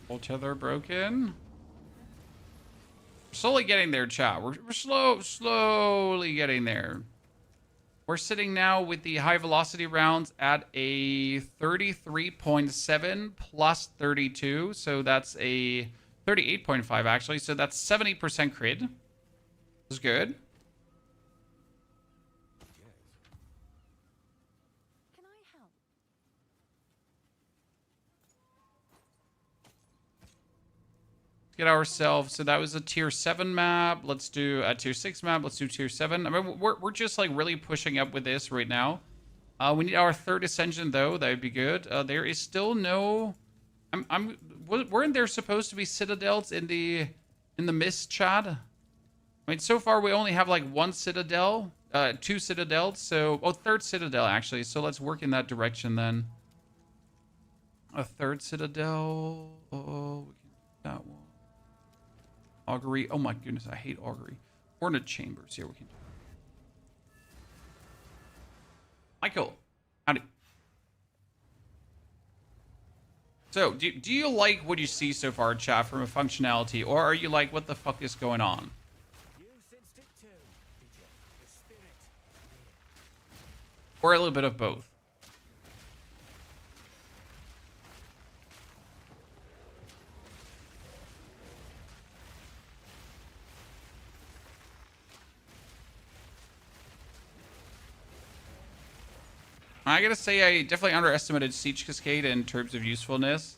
Full tether broken. We're slowly getting there, chat. We're slowly getting there. We're sitting now with the high velocity rounds at a 33.7 plus 32. So that's a 38.5 actually. So that's 70% crit. That's good.
Can I help?
Get ourselves, so that was a tier 7 map. Let's do a tier 6 map. Let's do tier 7. I mean, we're just like really pushing up with this right now. We need our 3rd ascension though. That would be good. There is still no... weren't there supposed to be citadels in the mist, Chad? I mean, so far we only have like 1 citadel, 2 citadels. So, 3rd citadel actually. So let's work in that direction then. A 3rd citadel. Oh, we can do that one. Augury. Oh my goodness, I hate augury. Hornet chambers. Here we can do. Michael, So, do you like what you see so far, chat, from a functionality, or are you like, what the fuck is going on?
You sensed it too, did you? The spirit.
Or a little bit of both? I gotta say, I definitely underestimated Siege Cascade in terms of usefulness.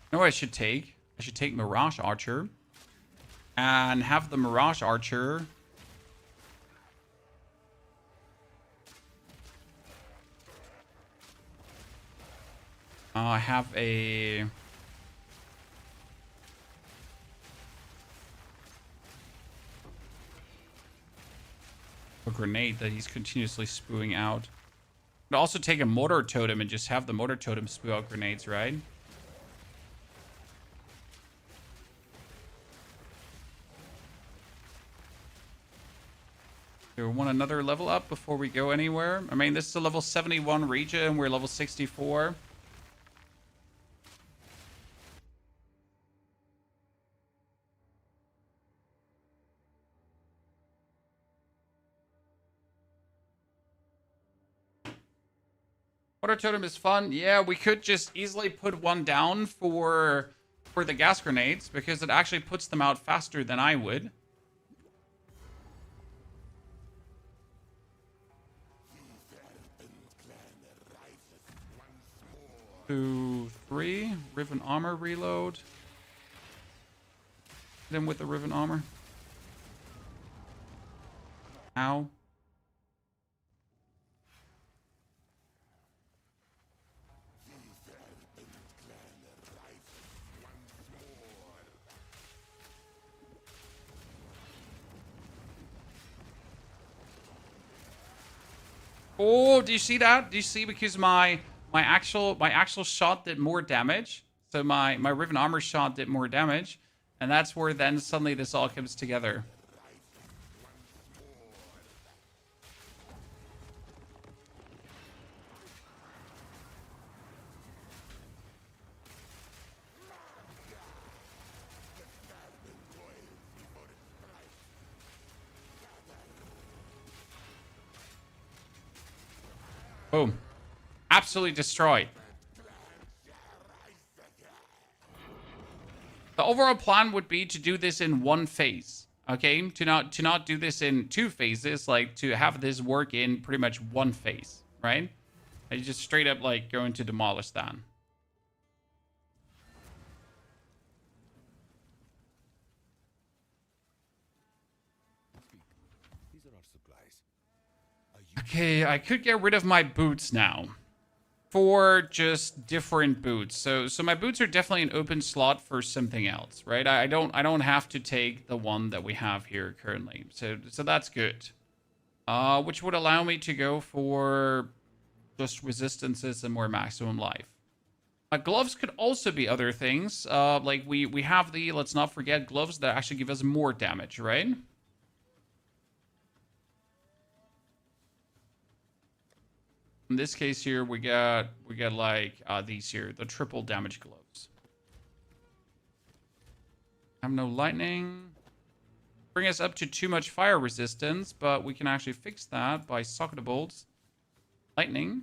You know what I should take? I should take Mirage Archer. And have the Mirage Archer... I have a grenade that he's continuously spewing out. But also take a mortar totem and just have the mortar totem spew out grenades, right? Do we want another level up before we go anywhere? I mean, this is a level 71 region and we're level 64. Water totem is fun. Yeah, we could just easily put one down for the gas grenades because it actually puts them out faster than I would. Two, three. Riven armor reload. Then with the Riven armor. Ow. Oh, do you see that? Do you see, because my actual shot did more damage. So my Riven armor shot did more damage, and that's where then suddenly this all comes together. Boom. Absolutely destroyed. The overall plan would be to do this in one phase. Okay? To not do this in two phases, like to have this work in pretty much one phase, right? And you just straight up like going to demolish that.
These are our supplies.
Okay, I could get rid of my boots now. For just different boots. So my boots are definitely an open slot for something else, right? I don't have to take the one that we have here currently. So that's good. Which would allow me to go for just resistances and more maximum life. Gloves could also be other things. Like we have the, let's not forget, gloves that actually give us more damage, right? In this case here, we got like these here, the triple damage gloves. Have no lightning. Bring us up to too much fire resistance, but we can actually fix that by socket bolts. Lightning.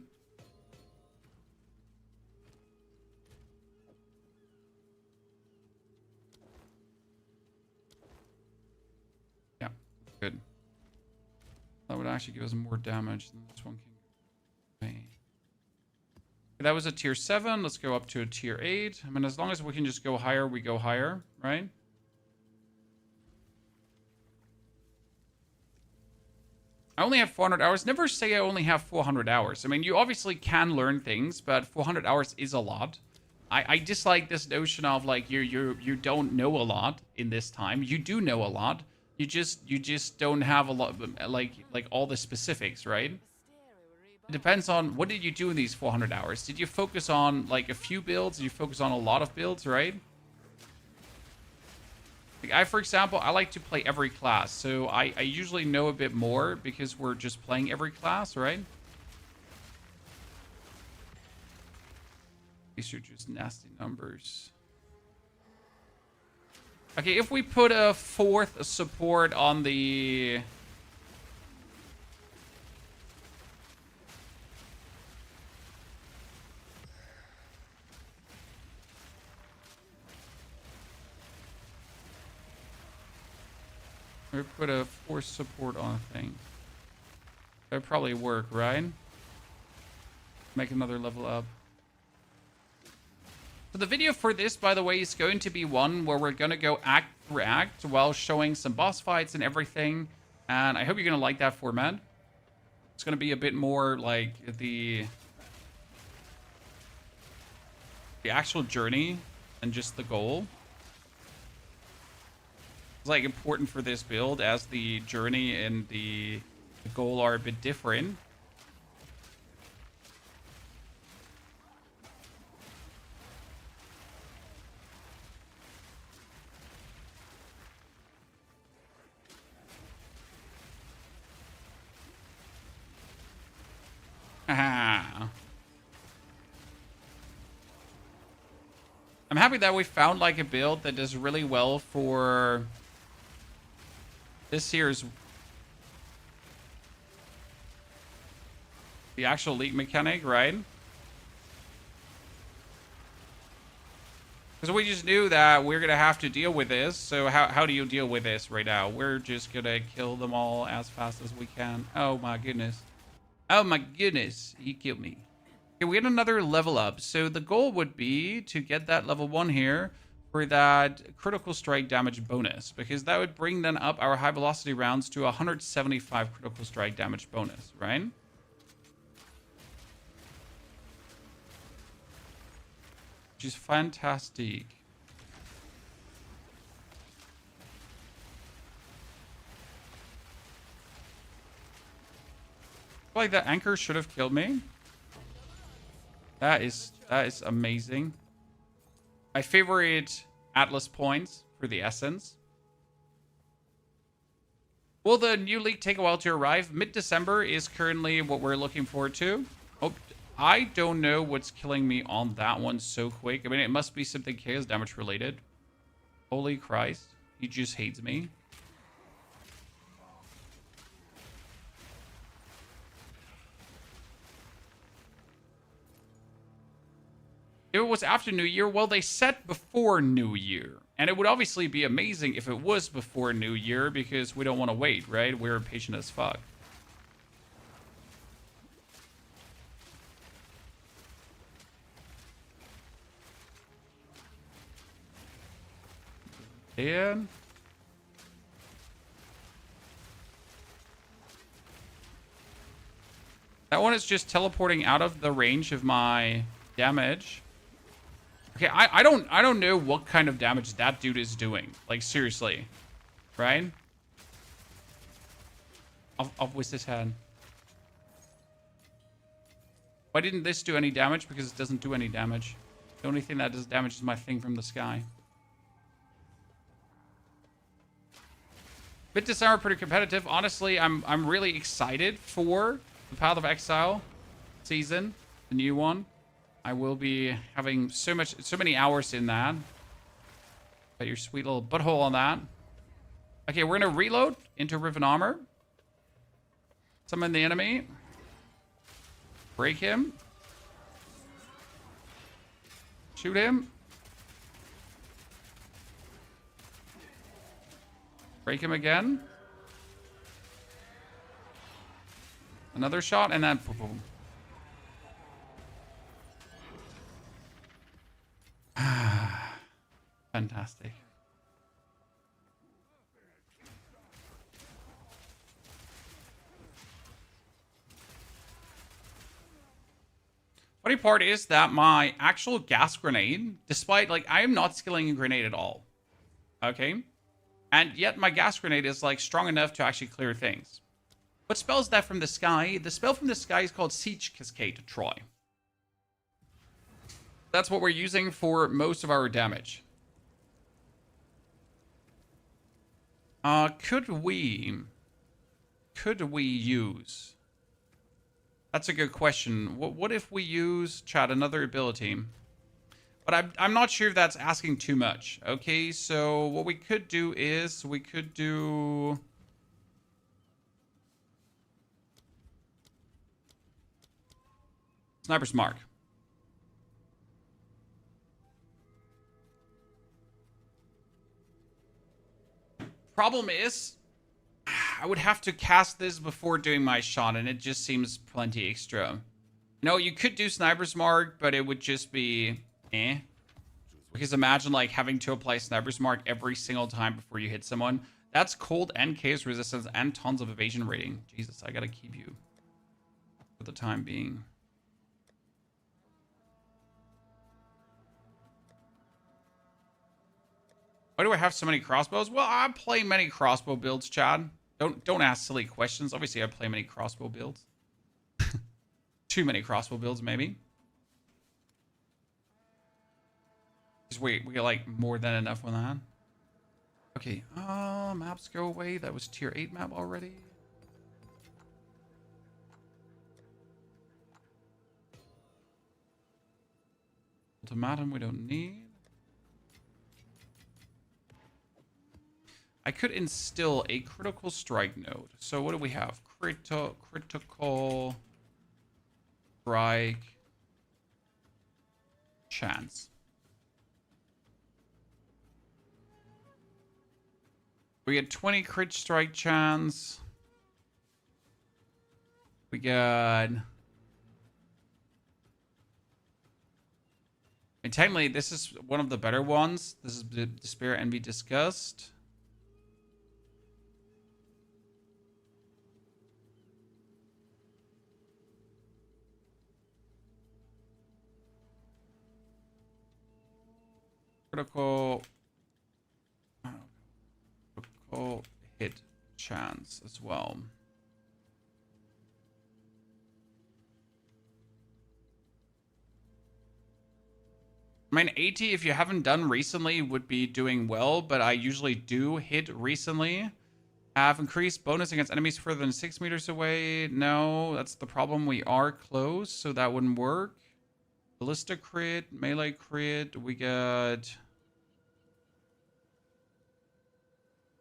Yeah, good. That would actually give us more damage than this one can. That was a tier 7. Let's go up to a tier 8. I mean, as long as we can just go higher, we go higher, right? I only have 400 hours. Never say I only have 400 hours. I mean, you obviously can learn things, but 400 hours is a lot. I dislike this notion of like you don't know a lot in this time. You do know a lot. You just don't have a lot like all the specifics, right? It depends on what did you do in these 400 hours. Did you focus on like a few builds? Did you focus on a lot of builds, right? Like for example, I like to play every class. So I usually know a bit more because we're just playing every class, right? These are just nasty numbers. Okay, if we put a 4th support on the... Or put a 4th support on a thing. That'd probably work, right? Make another level up. So the video for this, by the way, is going to be one where we're going to go act through act while showing some boss fights and everything. And I hope you're going to like that format. It's going to be a bit more like the actual journey and just the goal. It's like important for this build as the journey and the goal are a bit different. I'm happy that we found like a build that does really well for this year's the actual league mechanic, right? Because we just knew that we're gonna have to deal with this. So how do you deal with this right now? We're just gonna kill them all as fast as we can. Oh my goodness. Oh my goodness, he killed me. Okay, we get another level up. So the goal would be to get that level 1 here for that critical strike damage bonus, because that would bring then up our high velocity rounds to 175 critical strike damage bonus, right? Which is fantastic. I feel like that anchor should have killed me. That is amazing. My favorite Atlas points for the essence. Will the new league take a while to arrive? Mid-December is currently what we're looking forward to. Oh, I don't know what's killing me on that one so quick. I mean, it must be something chaos damage related. Holy Christ. He just hates me. If it was after New Year, well, they said before New Year. And it would obviously be amazing if it was before New Year, because we don't want to wait, right? We're impatient as fuck. And that one is just teleporting out of the range of my damage. Okay, I don't know what kind of damage that dude is doing. Like, seriously. Right? I'll whisk his head. Why didn't this do any damage? Because it doesn't do any damage. The only thing that does damage is my thing from the sky. Mid-December pretty competitive. Honestly, I'm really excited for the Path of Exile season, the new one. I will be having so many hours in that. Got your sweet little butthole on that. Okay, we're gonna reload into Riven Armor. Summon the enemy. Break him. Shoot him. Break him again. Another shot, and then boom, boom. Fantastic. Funny part is that my actual gas grenade, despite, like, I am not skilling a grenade at all. Okay? And yet my gas grenade is, like, strong enough to actually clear things. What spell is that from the sky? The spell from the sky is called Siege Cascade, Troy. That's what we're using for most of our damage. Could we use... That's a good question. What if we use, chat, another ability? But I'm not sure if that's asking too much. Okay, so what we could do is we could do... Sniper's Mark. Problem is, I would have to cast this before doing my shot, and it just seems plenty extra. No, you could do Sniper's Mark, but it would just be eh. Because imagine like having to apply Sniper's Mark every single time before you hit someone. That's cold and chaos resistance and tons of evasion rating. Jesus, I gotta keep you for the time being. Why do I have so many crossbows? Well, I play many crossbow builds, Chad. Don't ask silly questions. Obviously, I play many crossbow builds. Too many crossbow builds, maybe. Just wait, we got like more than enough on that. Okay, maps go away. That was tier 8 map already. Ultimatum we don't need. I could instill a critical strike node. So what do we have? Critical strike chance. We get 20 crit strike chance. We got... And technically, this is one of the better ones. This is the Despair, Envy, Disgust. Critical hit chance as well. I mean, 80, if you haven't done recently, would be doing well, but I usually do hit recently. Have increased bonus against enemies further than 6 meters away. No, that's the problem. We are close, so that wouldn't work. Ballista crit, melee crit. We got...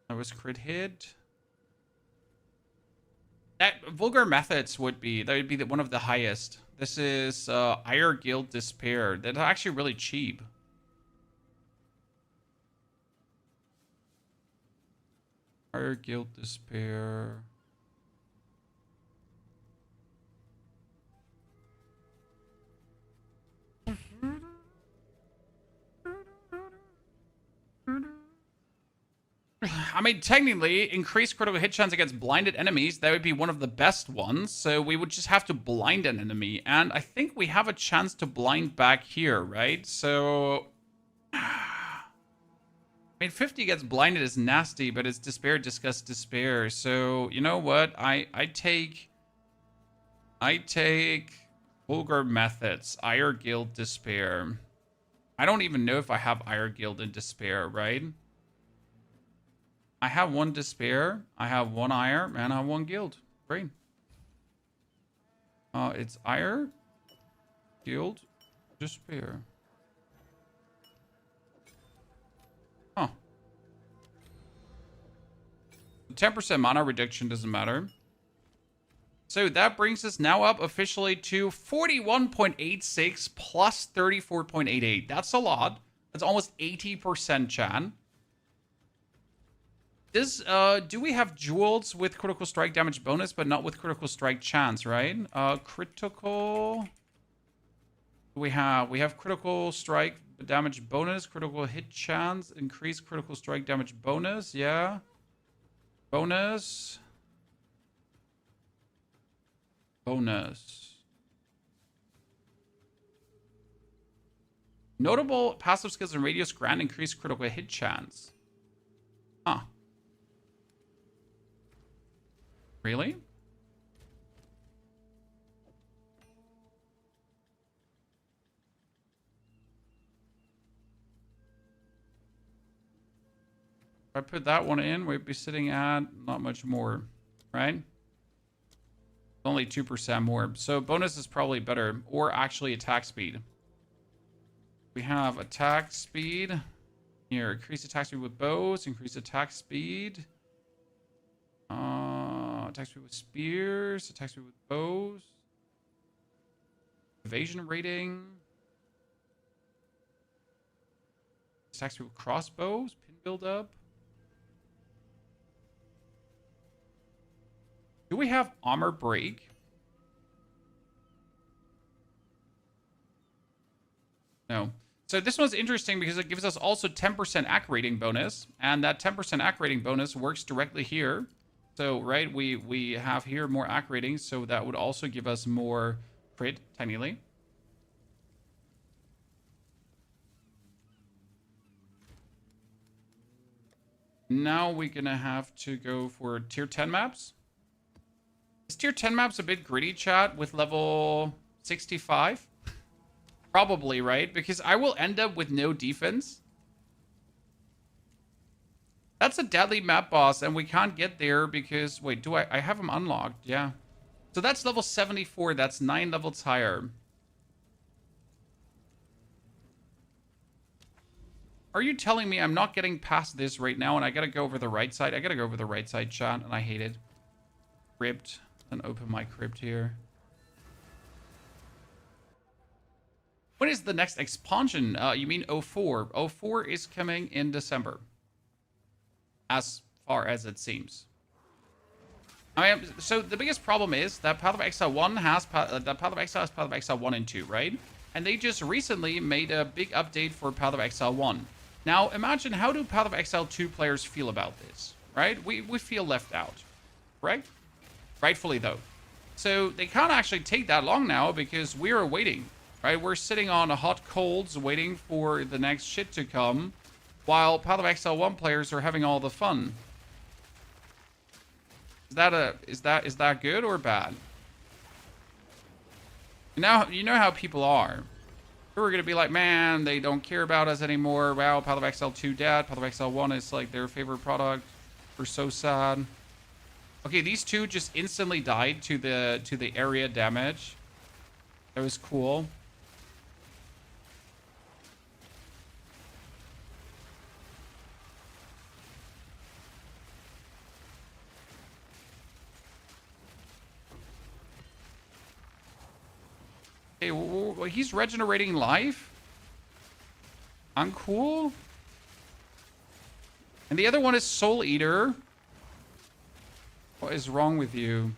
That was crit hit. That Vulgar Methods would be one of the highest. This is Ire Guild Despair. That's actually really cheap. Ire Guild Despair. I mean, technically, increased critical hit chance against blinded enemies, that would be one of the best ones. So we would just have to blind an enemy. And I think we have a chance to blind back here, right? So... I mean, 50 gets blinded is nasty, but it's Despair, Disgust, Despair. So, you know what? I take Vulgar Methods, Ire Guild, Despair. I don't even know if I have Ire Guild and Despair, right? I have one Despair, I have one Ire, and I have one Guild. Great. It's Ire, Guild, Despair. Huh. 10% mana reduction doesn't matter. So that brings us now up officially to 41.86 plus 34.88. That's a lot. That's almost 80%, Chan. Do we have jewels with critical strike damage bonus, but not with critical strike chance, right? Critical. We have critical strike damage bonus, critical hit chance, increased critical strike damage bonus. Yeah. Bonus. Notable passive skills and radius grant increased critical hit chance. Huh. Really? If I put that one in, we'd be sitting at not much more, right? Only 2% more. So bonus is probably better. Or actually attack speed. We have attack speed. Here, increase attack speed with bows. Increase attack speed. Attack speed with spears. Attack speed with bows. Evasion rating. Attack speed with crossbows. Pin build up. Do we have armor break? No. So this one's interesting because it gives us also 10% acc rating bonus. And that 10% acc rating bonus works directly here. So, right, we have here more acc ratings. So that would also give us more crit, technically. Now we're going to have to go for tier 10 maps. Is tier 10 maps a bit gritty, chat, with level 65? Probably, right? Because I will end up with no defense. That's a deadly map boss, and we can't get there because... Wait, do I have him unlocked? Yeah. So that's level 74. That's 9 levels higher. Are you telling me I'm not getting past this right now and I gotta go over the right side? I gotta go over the right side, chat, and I hate it. Crypt. Then open my crypt here. When is the next expansion? You mean 04? 04 is coming in December. As far as it seems. So the biggest problem is that Path of Exile 1 has... Path of Exile has Path of Exile 1 and 2, right? And they just recently made a big update for Path of Exile 1. Now, imagine how do Path of Exile 2 players feel about this, right? We feel left out, right? Rightfully, though. So they can't actually take that long now because we are waiting, right? We're sitting on hot coals waiting for the next shit to come while Path of Exile 1 players are having all the fun. Is that good or bad? Now, you know how people are. We're going to be like, man, they don't care about us anymore. Wow, Path of Exile 2 dead. Path of Exile 1 is like their favorite product. We're so sad. Okay, these two just instantly died to the area damage. That was cool. Okay, well, he's regenerating life. Uncool. And the other one is Soul Eater. What is wrong with you?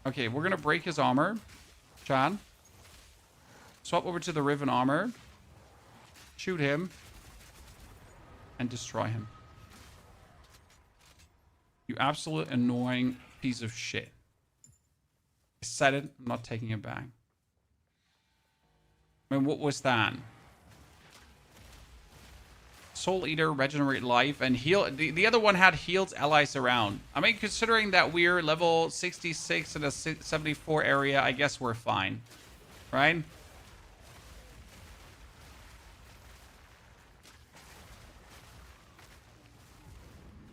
Okay, we're gonna break his armor. Chad. Swap over to the Riven armor. Shoot him. And destroy him. You absolute annoying piece of shit. I said it. I'm not taking it back. I mean, what was that? Soul Eater, regenerate life, and heal. The other one had healed allies around. I mean, considering that we're level 66 in a 74 area, I guess we're fine. Right?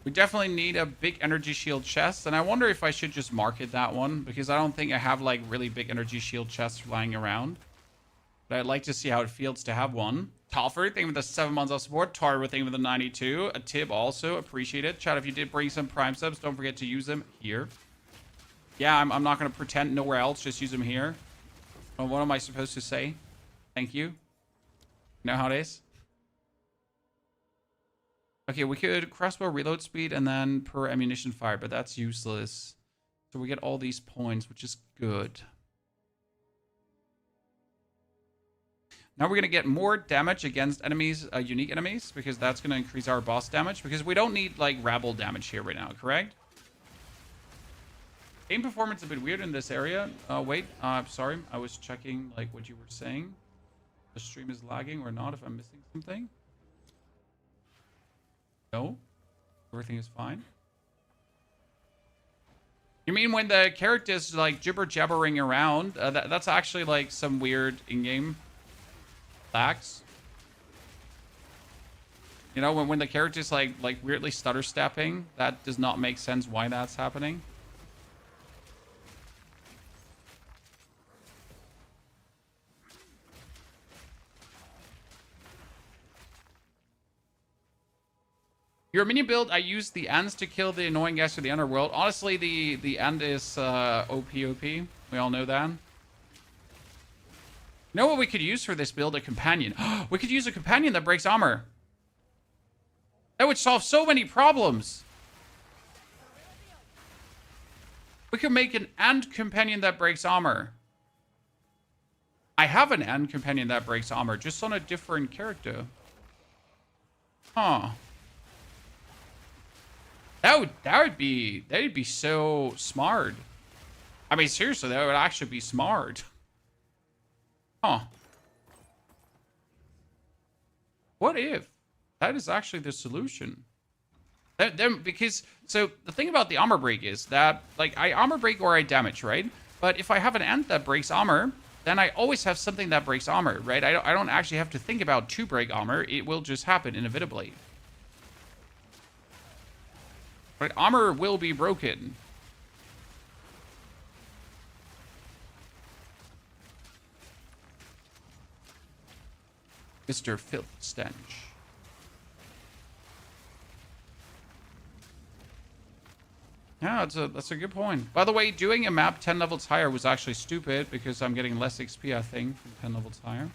We definitely need a big energy shield chest, and I wonder if I should just market that one, because I don't think I have, like, really big energy shield chests lying around. But I'd like to see how it feels to have one. Toffer, thank you for the 7 months of support. Tarver, thank you for the 92. A tip also, appreciate it. Chat, if you did bring some Prime subs, don't forget to use them here. Yeah, I'm not going to pretend nowhere else, just use them here. Well, what am I supposed to say? Thank you. You know how it is? Okay, we could crossbow reload speed and then per ammunition fire, but that's useless. So we get all these points, which is good. Now we're going to get more damage against enemies, unique enemies, because that's going to increase our boss damage, because we don't need, like, rabble damage here right now, correct? Game performance a bit weird in this area. Wait, sorry, I was checking, like, what you were saying. The stream is lagging or not, if I'm missing something. No, everything is fine. You mean when the characters like jibber jabbering around? That's actually like some weird in-game. Stacks. You know, when the character's like weirdly stutter stepping, that does not make sense why that's happening. Your minion build, I use the ends to kill the annoying guys of the underworld. Honestly, the end is OP. We all know that. You know what we could use for this build? A companion. We could use a companion that breaks armor. That would solve so many problems. We could make an end companion that breaks armor. I have an end companion that breaks armor, just on a different character. Huh. That'd be so smart. I mean, seriously, that would actually be smart. Huh. What if that is actually the solution? Because so the thing about the armor break is that like I armor break or I damage, right? But if I have an end that breaks armor, then I always have something that breaks armor, right? I don't actually have to think about to break armor. It will just happen inevitably. Right? Armor will be broken. Mr. Filth Stench. Yeah, that's a good point. By the way, doing a map 10 levels higher was actually stupid because I'm getting less XP, I think, from 10 levels higher.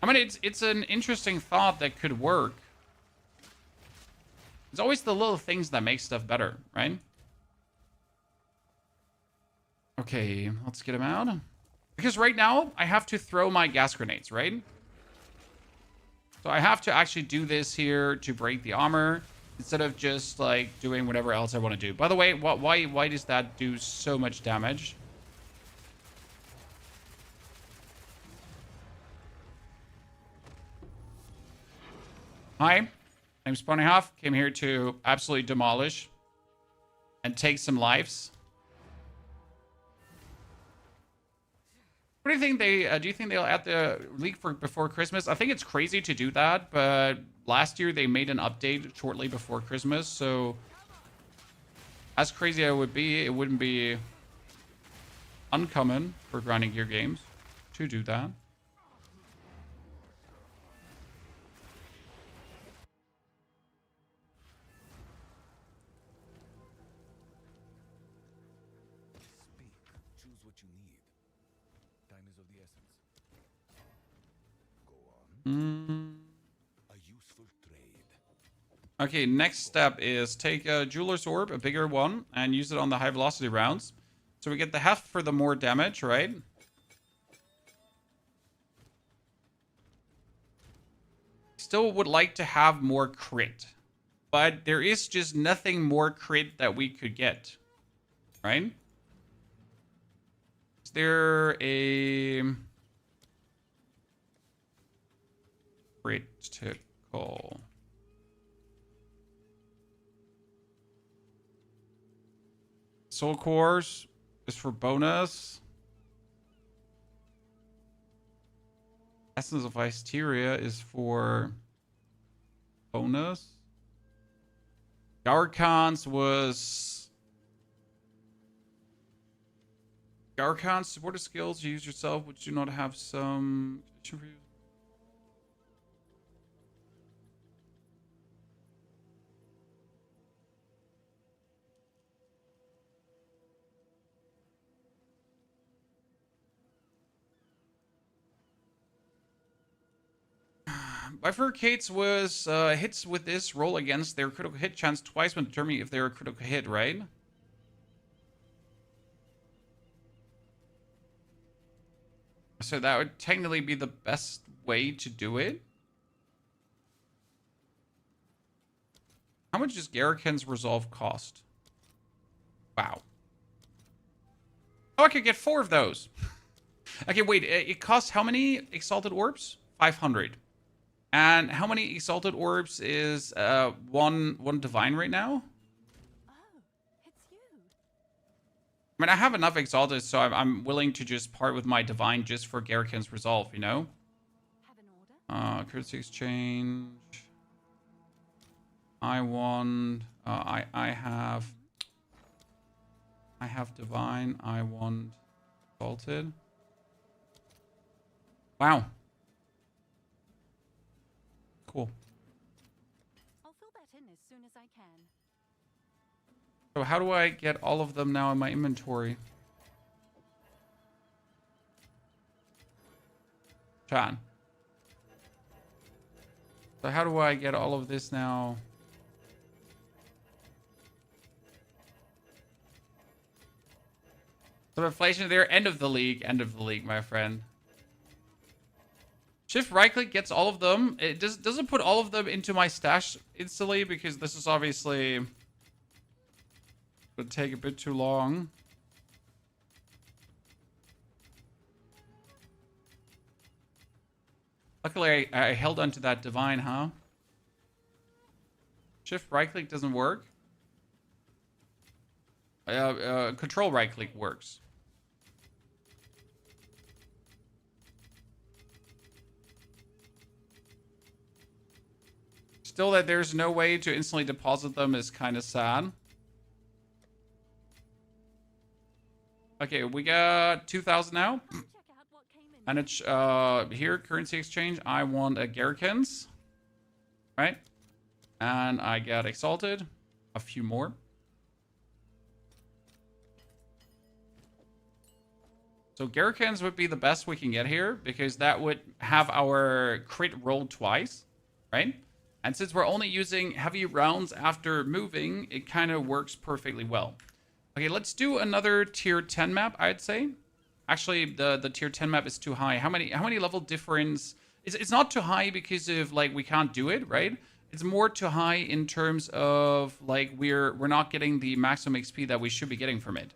I mean, it's an interesting thought that could work. It's always the little things that make stuff better, right? Okay, let's get him out. Because right now, I have to throw my gas grenades, right? So I have to actually do this here to break the armor instead of just like doing whatever else I want to do. By the way, why does that do so much damage? Hi, I'm Spawning came here to absolutely demolish and take some lives. What do you think do you think they'll add the leak for before Christmas? I think it's crazy to do that, but last year they made an update shortly before Christmas, so as crazy as it would be, it wouldn't be uncommon for grinding gear games to do that.
Choose what you need. Time is of the essence. Go on. A useful trade.
Okay, next step is take a Jeweler's Orb, a bigger one, and use it on the high velocity rounds. So we get the heft for the more damage, right? Still would like to have more crit. But there is just nothing more crit that we could get. Right? Is there a critical? Soul Cores is for bonus. Essence of Hysteria is for bonus. Garkan's was... Garkan's supported skills you use yourself, which do not have some... Bifurcates was hits with this roll against their critical hit chance twice when determining if they're a critical hit, right? So that would technically be the best way to do it. How much does Garrican's resolve cost? Wow. Oh, I could get 4 of those. Okay, wait. It costs how many Exalted Orbs? 500. And how many Exalted Orbs is one Divine right now?
Oh, it's you.
I mean, I have enough Exalted, so I'm willing to just part with my Divine just for Garrican's Resolve, you know?
Have an order?
Currency exchange. I want... I have Divine. I want Exalted. Wow. Cool.
I'll fill that in as soon as I can.
So how do I get all of them now in my inventory? Chan. So how do I get all of this now? So inflation there, end of the league, my friend. Shift right click gets all of them. It doesn't put all of them into my stash instantly because this is obviously would take a bit too long. Luckily, I held onto that Divine, huh? Shift right click doesn't work. Control right click works. Still, that there's no way to instantly deposit them is kind of sad. Okay, we got 2,000 now.
I'll check out what came in.
And it's here, currency exchange. I want a Garricans. Right? And I got Exalted. A few more. So Garricans would be the best we can get here because that would have our crit rolled twice. Right? And since we're only using heavy rounds after moving, it kind of works perfectly well. Okay, let's do another tier 10 map, I'd say. Actually, the tier 10 map is too high. How many level difference? It's not too high because of like we can't do it, right? It's more too high in terms of like we're not getting the maximum XP that we should be getting from it.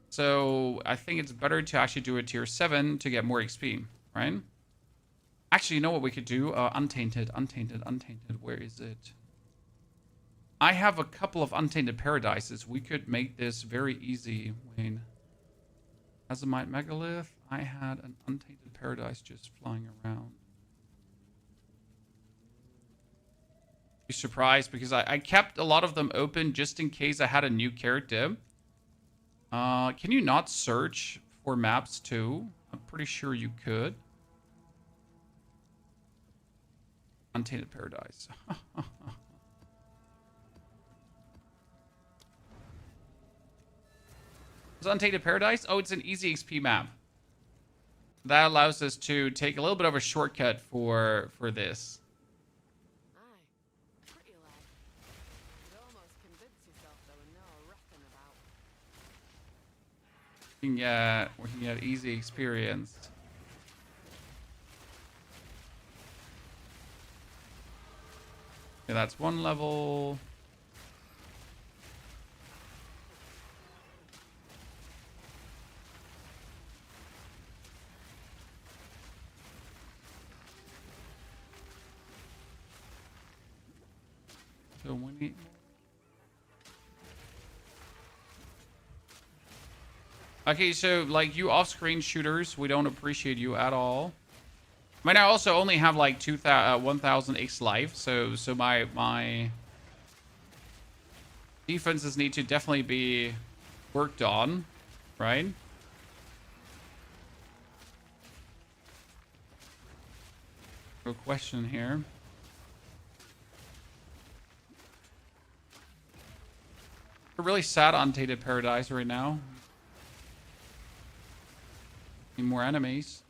So I think it's better to actually do a tier 7 to get more XP, right? Actually, you know what we could do? Untainted. Where is it? I have a couple of Untainted Paradises. We could make this very easy, Wayne. Azamite Megalith. I had an Untainted Paradise just flying around. Be surprised because I kept a lot of them open just in case I had a new character. Can you not search for maps too? I'm pretty sure you could. Untainted Paradise. Is Untainted Paradise? Oh, it's an easy XP map. That allows us to take a little bit of a shortcut for this.
Aye. Pretty lad. You'd almost convince yourself there were no reckoning about.
We can get easy experience. Okay, that's one level. So we need... Okay, so like you off-screen shooters, we don't appreciate you at all. I mean, I also only have like 1,000 X life, so my defenses need to definitely be worked on, right? No question here. We're really sad on Untainted Paradise right now. Need more enemies.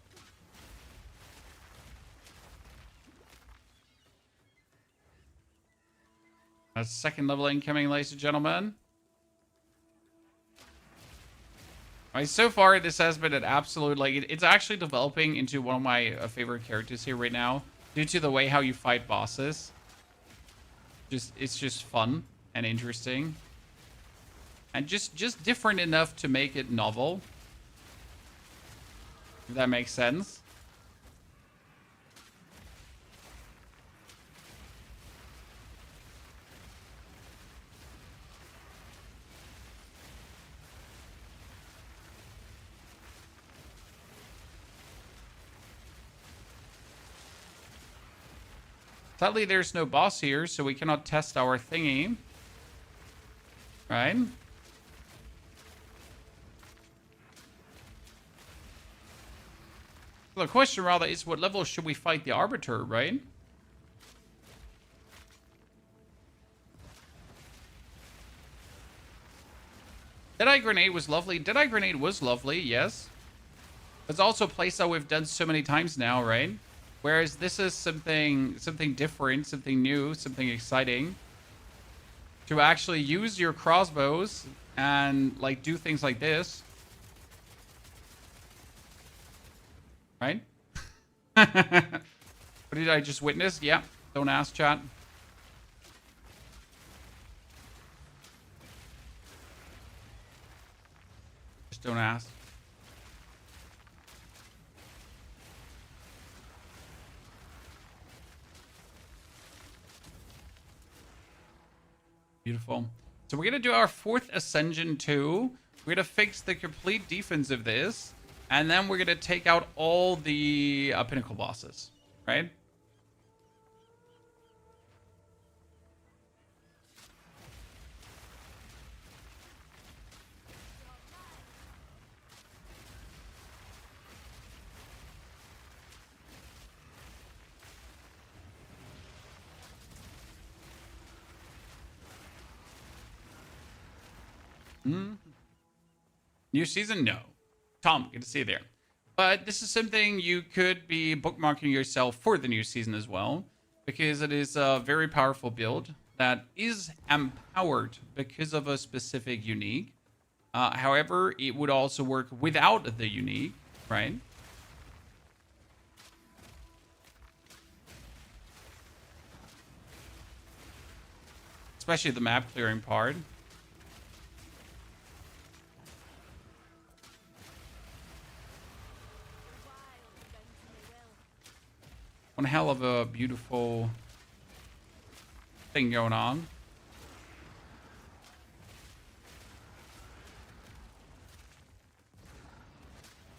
A second level incoming, ladies and gentlemen. Alright, so far this has been an absolute, like, it's actually developing into one of my favorite characters here right now, due to the way how you fight bosses. It's just fun and interesting. And just different enough to make it novel. If that makes sense. Sadly, there's no boss here, so we cannot test our thingy. Right? The question rather is, what level should we fight the Arbiter, right? Deadeye Grenade was lovely. Deadeye Grenade was lovely, yes. It's also a playstyle we've done so many times now, right? Whereas this is something different, something new, something exciting. To actually use your crossbows and like do things like this. Right? What did I just witness? Yeah, don't ask, chat. Just don't ask. Beautiful. So we're going to do our 4th Ascension too. We're going to fix the complete defense of this. And then we're going to take out all the Pinnacle bosses. Right? New season? No. Tom, good to see you there. But this is something you could be bookmarking yourself for the new season as well, because it is a very powerful build that is empowered because of a specific unique. However, it would also work without the unique, right? Especially the map clearing part. One hell of a beautiful thing going on.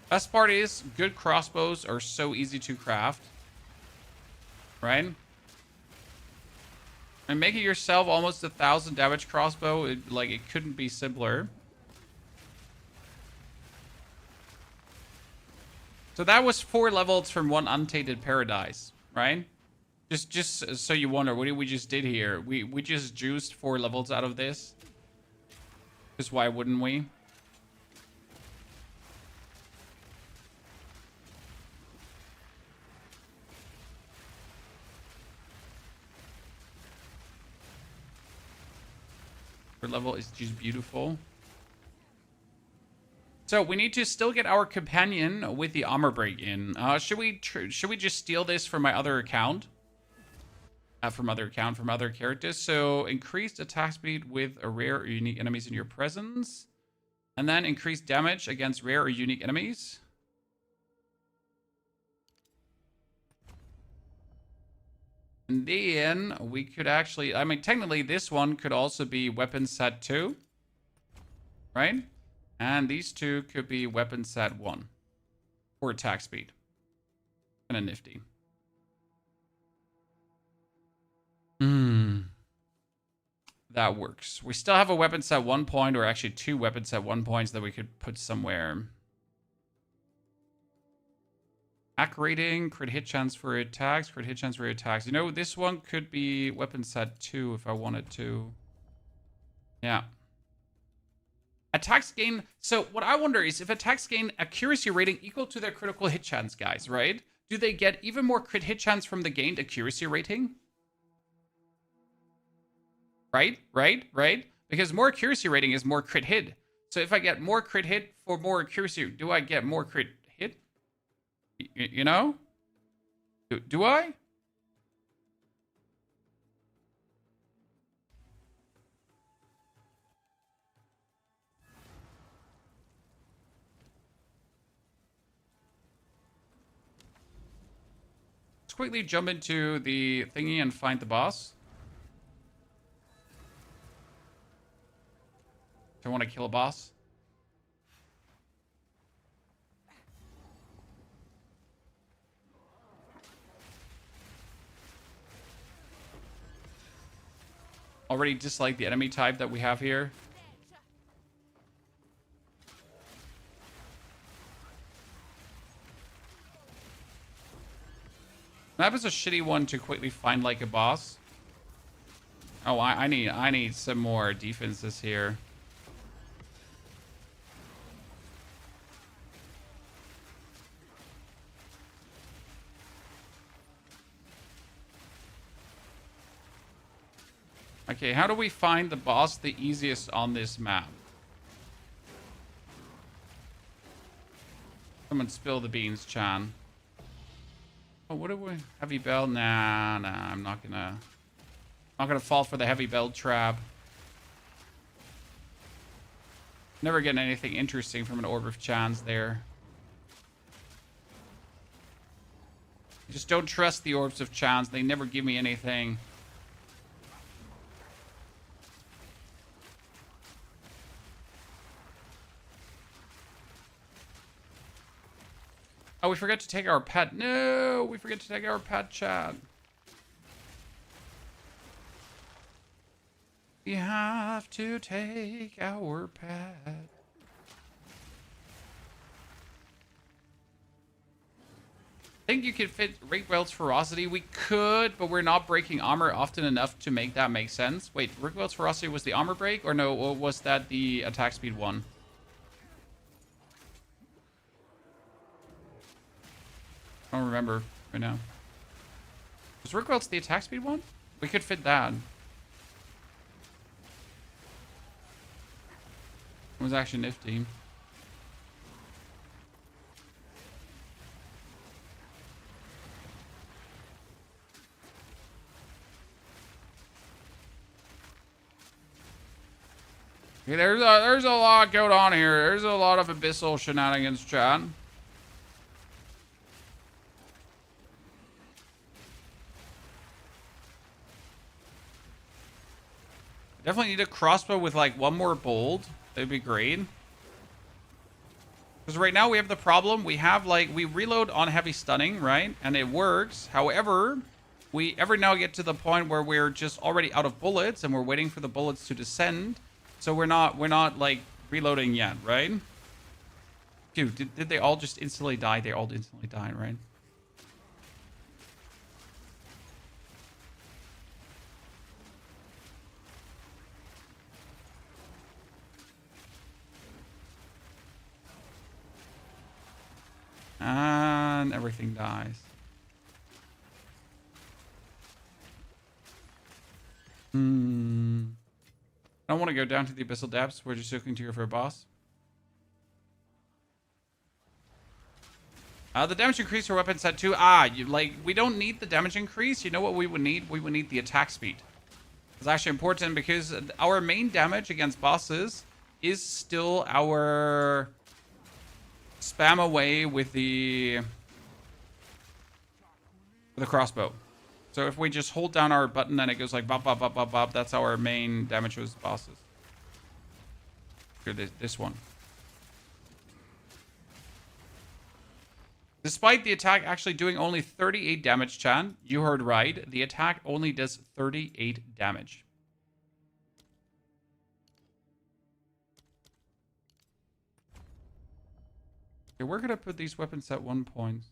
Best part is good crossbows are so easy to craft. Right? And making yourself almost 1,000 damage crossbow, it couldn't be simpler. So that was 4 levels from 1 Untainted Paradise, right? Just so you wonder, what we just did here? We just juiced 4 levels out of this. Just why wouldn't we? Her level is just beautiful. So we need to still get our companion with the armor break in. Should we just steal this from my other account? From other characters. So increased attack speed with a rare or unique enemies in your presence, and then increased damage against rare or unique enemies. And then we could actually, I mean, technically this one could also be weapon set 2, right? And these 2 could be weapon set 1 for attack speed. Kind of nifty. That works. We still have a weapon set 1 point, or actually 2 weapon set 1 points that we could put somewhere. Attack rating, crit hit chance for attacks, crit hit chance for attacks. You know, this one could be weapon set 2 if I wanted to. Yeah. Attacks gain. So what I wonder is if attacks gain accuracy rating equal to their critical hit chance, guys, right? Do they get even more crit hit chance from the gained accuracy rating? Right? Because more accuracy rating is more crit hit. So if I get more crit hit for more accuracy, do I get more crit hit? You know? Do I? Let's quickly jump into the thingy and find the boss. I want to kill a boss. already dislike the enemy type that we have here. Map is a shitty one to quickly find like a boss. Oh, I need some more defenses here. Okay, how do we find the boss the easiest on this map? Someone spill the beans, Chan. Oh, what do we... Heavy bell? Nah, I'm not gonna fall for the heavy bell trap. Never getting anything interesting from an Orb of Chans there. I just don't trust the Orbs of Chans. They never give me anything. Oh, we forgot to take our pet. No, we forget to take our pet, chat. We have to take our pet. Think you could fit Rigwell's Ferocity? We could, but we're not breaking armor often enough to make that make sense. Wait, Rigwell's Ferocity was the armor break? Or no, was that the attack speed one? I don't remember right now. Was Rigwell's the attack speed one? We could fit that. It was actually nifty. Okay, there's a lot going on here. There's a lot of abyssal shenanigans, chat. Definitely need a crossbow with like one more bolt. That'd be great. Because right now we have the problem. We have like, we reload on heavy stunning, right? And it works. However, we every now get to the point where we're just already out of bullets and we're waiting for the bullets to descend. So we're not like reloading yet, right? Dude, did they all just instantly die? They all instantly died, right? And everything dies. I don't want to go down to the abyssal depths. We're just looking to here for a boss. The damage increase for weapon set 2. We don't need the damage increase. You know what we would need? We would need the attack speed. It's actually important because our main damage against bosses is still our spam away with the crossbow. So if we just hold down our button and it goes like bop, bop, bop, bop, bop, that's our main damage with bosses. Here, this one. Despite the attack actually doing only 38 damage, Chan, you heard right. The attack only does 38 damage. Okay, we're gonna put these weapons at 1 point.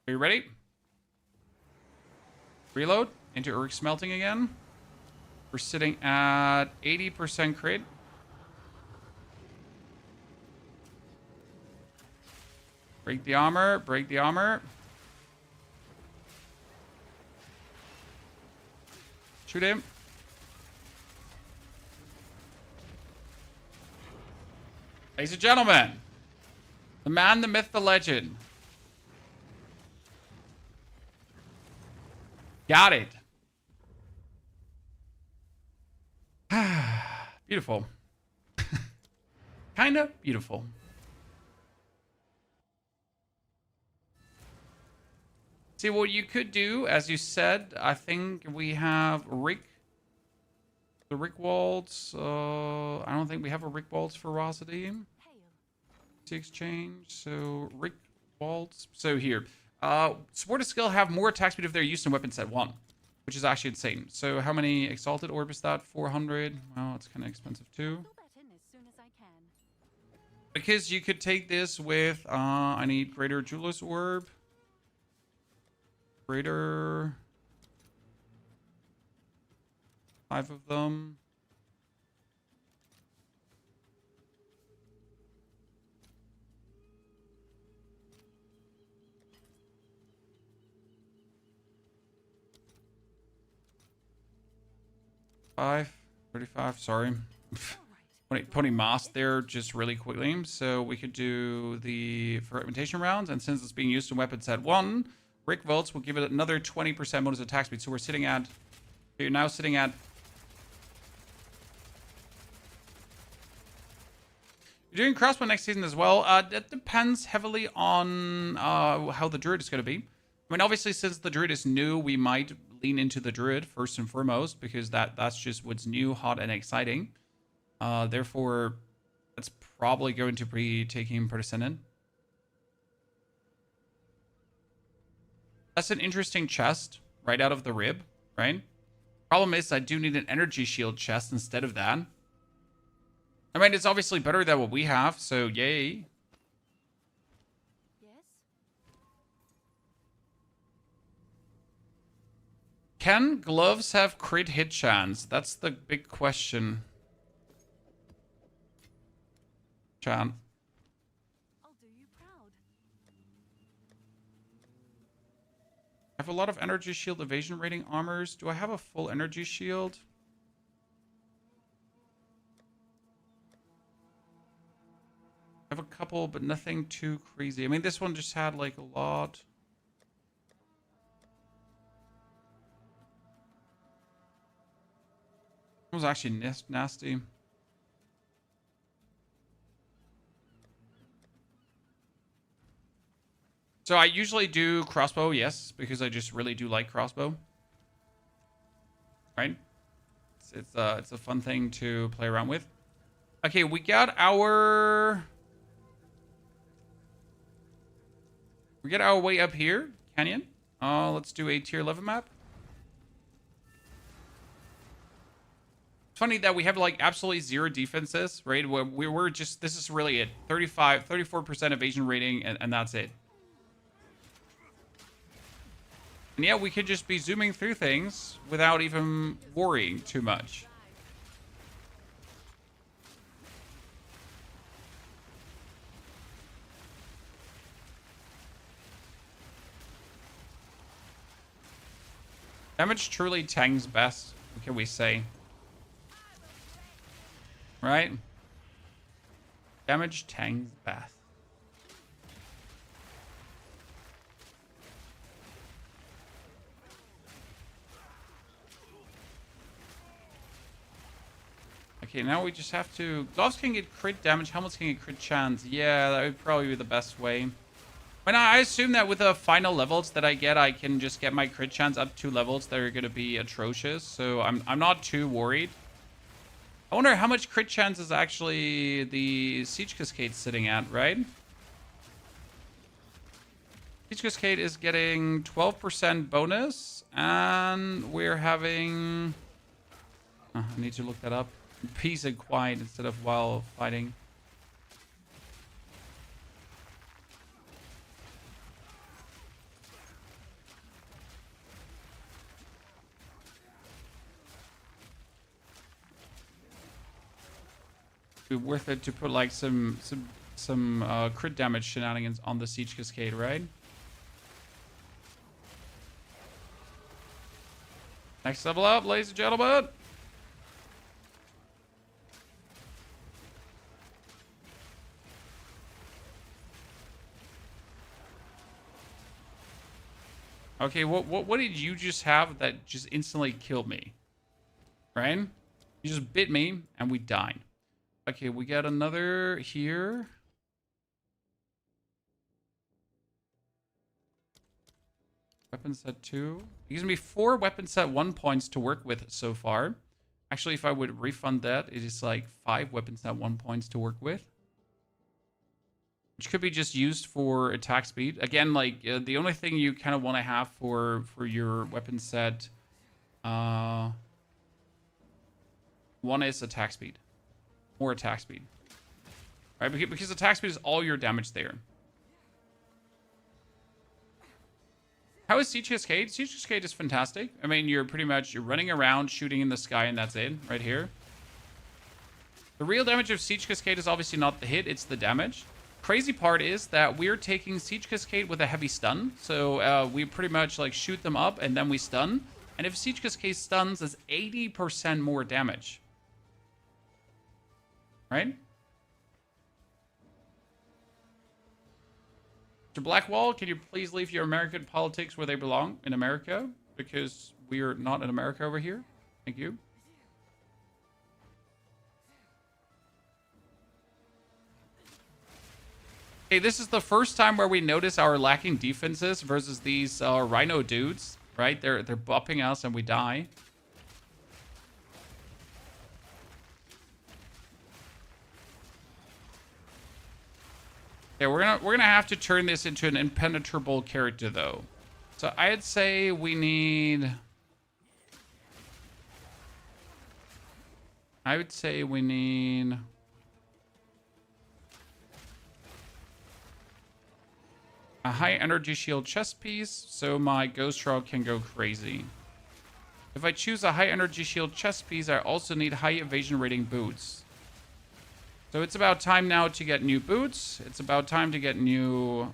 Are you ready? Reload into Urk Smelting again. We're sitting at 80% crit. Break the armor, break the armor. Shoot him. Ladies and gentlemen, the man, the myth, the legend. Got it. Beautiful. Kind of beautiful. See, what you could do, as you said, I think we have Rick. The Rick Waltz. I don't think we have a Rick Waltz ferocity.
Hail.
Exchange. So Rick Waltz. So here. Supported skill have more attack speed if they're used in weapon set 1. Which is actually insane. So how many Exalted Orb is that? 400. Well, it's kind of expensive too.
Fill that in as soon as I can.
Because you could take this with, I need Greater Jeweler's Orb. Greater... 5 of them. Five, 35, sorry. Putting Moss there just really quickly. So we could do the fragmentation rounds. And since it's being used in weapon set 1, Rick Volts will give it another 20% bonus attack speed. So we're sitting at... You're now sitting at... You're doing crossbow next season as well. That depends heavily on how the druid is going to be. I mean, obviously, since the druid is new, we might lean into the druid first and foremost, because that's just what's new, hot, and exciting. Therefore, that's probably going to be taking Precedent. That's an interesting chest right out of the rib, right? Problem is, I do need an energy shield chest instead of that. I mean, it's obviously better than what we have, so yay.
Yes?
Can gloves have crit hit chance? That's the big question. Chan.
I'll do you proud.
I have a lot of energy shield evasion rating armors. Do I have a full energy shield? I have a couple, but nothing too crazy. I mean, this one just had like a lot. It was actually nasty. So I usually do crossbow, yes, because I just really do like crossbow. Right? It's a fun thing to play around with. Okay, we got our... We get our way up here, Canyon. Let's do a tier 11 map. It's funny that we have like absolutely 0 defenses, right? We're just, this is really it. 34% evasion rating, and that's it. And yeah, we could just be zooming through things without even worrying too much. Damage truly tanks best, what can we say? Right? Damage tanks best. Okay, now we just have to... Gloves can get crit damage, helmets can get crit chance. Yeah, that would probably be the best way. And I assume that with the final levels that I get, I can just get my crit chance up 2 levels that are going to be atrocious. So I'm not too worried. I wonder how much crit chance is actually the Siege Cascade sitting at, right? Siege Cascade is getting 12% bonus. And we're having... I need to look that up. Peace and quiet instead of while fighting. Be worth it to put like some crit damage shenanigans on the Siege Cascade, right? Next level up, ladies and gentlemen. Okay, what did you just have that just instantly killed me? Right? You just bit me and we died. Okay, we got another here. Weapon set 2. It gives me 4 weapon set 1 points to work with so far. Actually, if I would refund that, it is like 5 weapons at 1 points to work with. Which could be just used for attack speed. Again, like, the only thing you kind of want to have for your weapon set... one is attack speed. More attack speed. Right? Because attack speed is all your damage there. How is Siege Cascade? Siege Cascade is fantastic. I mean, you're running around, shooting in the sky, and that's it. Right here. The real damage of Siege Cascade is obviously not the hit, it's the damage. Crazy part is that we're taking Siege Cascade with a heavy stun. So we pretty much like shoot them up and then we stun. And if Siege Cascade stuns, it's 80% more damage. Right? Mr. Blackwall, can you please leave your American politics where they belong? In America? Because we are not in America over here. Thank you. Okay, this is the first time where we notice our lacking defenses versus these rhino dudes, right? They're bopping us and we die. Yeah, we're gonna have to turn this into an impenetrable character though. So I'd say we need... I would say we need... a high energy shield chest piece, so my Ghost Rod can go crazy. If I choose a high energy shield chest piece, I also need high evasion rating boots. So it's about time now to get new boots. It's about time to get new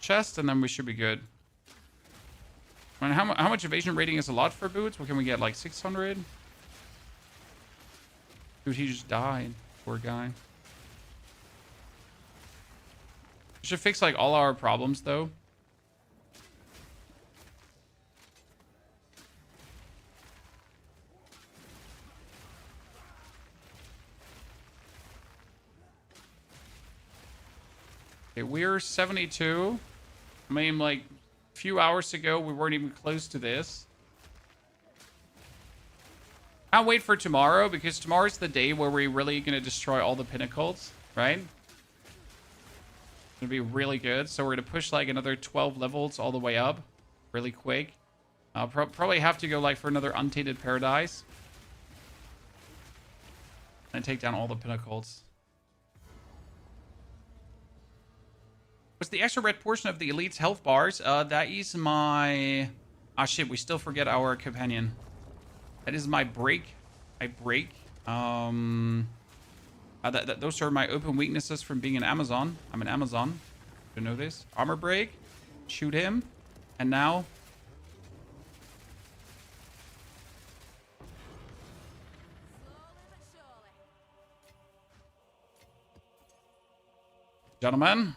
chest, and then we should be good. And how much evasion rating is a lot for boots? What can we get, like 600? Dude, he just died. Poor guy. We should fix like all our problems though. Okay, we're 72. I mean, like a few hours ago we weren't even close to this. I'll wait for tomorrow because tomorrow's the day where we're really gonna destroy all the pinnacles, right? Gonna be really good. So we're gonna push like another 12 levels all the way up really quick. Probably have to go like for another Untainted Paradise and take down all the pinnacles. What's the extra red portion of the elite's health bars? That is my... Ah shit, we still forget our companion. That is my break. I break. Those are my open weaknesses from being an Amazon. I'm an Amazon. You know this. Armor break. Shoot him. And now... Gentlemen,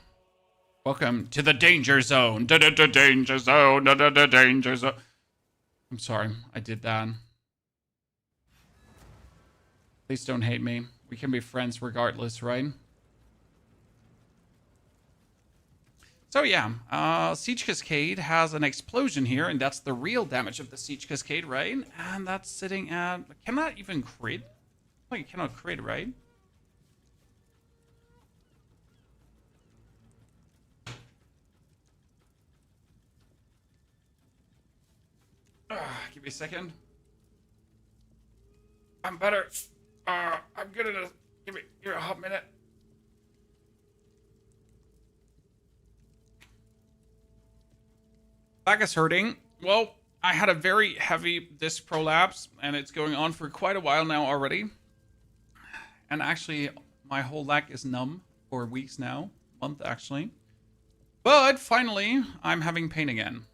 welcome to the danger zone. Danger zone. Danger zone. I'm sorry, I did that. Please don't hate me. We can be friends regardless, right? So yeah, Siege Cascade has an explosion here, and that's the real damage of the Siege Cascade, right? And that's sitting at... Cannot even crit? Oh, you cannot crit, right? Give me a second. I'm better. I'm good at it. Give me a hot minute. Back is hurting. Well, I had a very heavy disc prolapse, and it's going on for quite a while now already. And actually, my whole leg is numb for weeks now. Month, actually. But finally, I'm having pain again.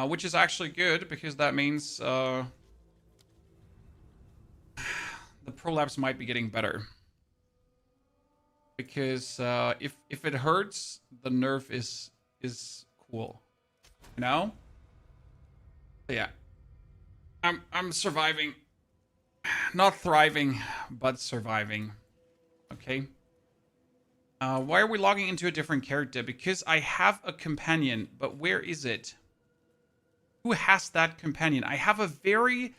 Which is actually good, because that means the prolapse might be getting better. Because if it hurts, the nerve is cool. You know? So yeah. I'm surviving. Not thriving, but surviving. Okay. Why are we logging into a different character? Because I have a companion, but where is it? Who has that companion? I have a very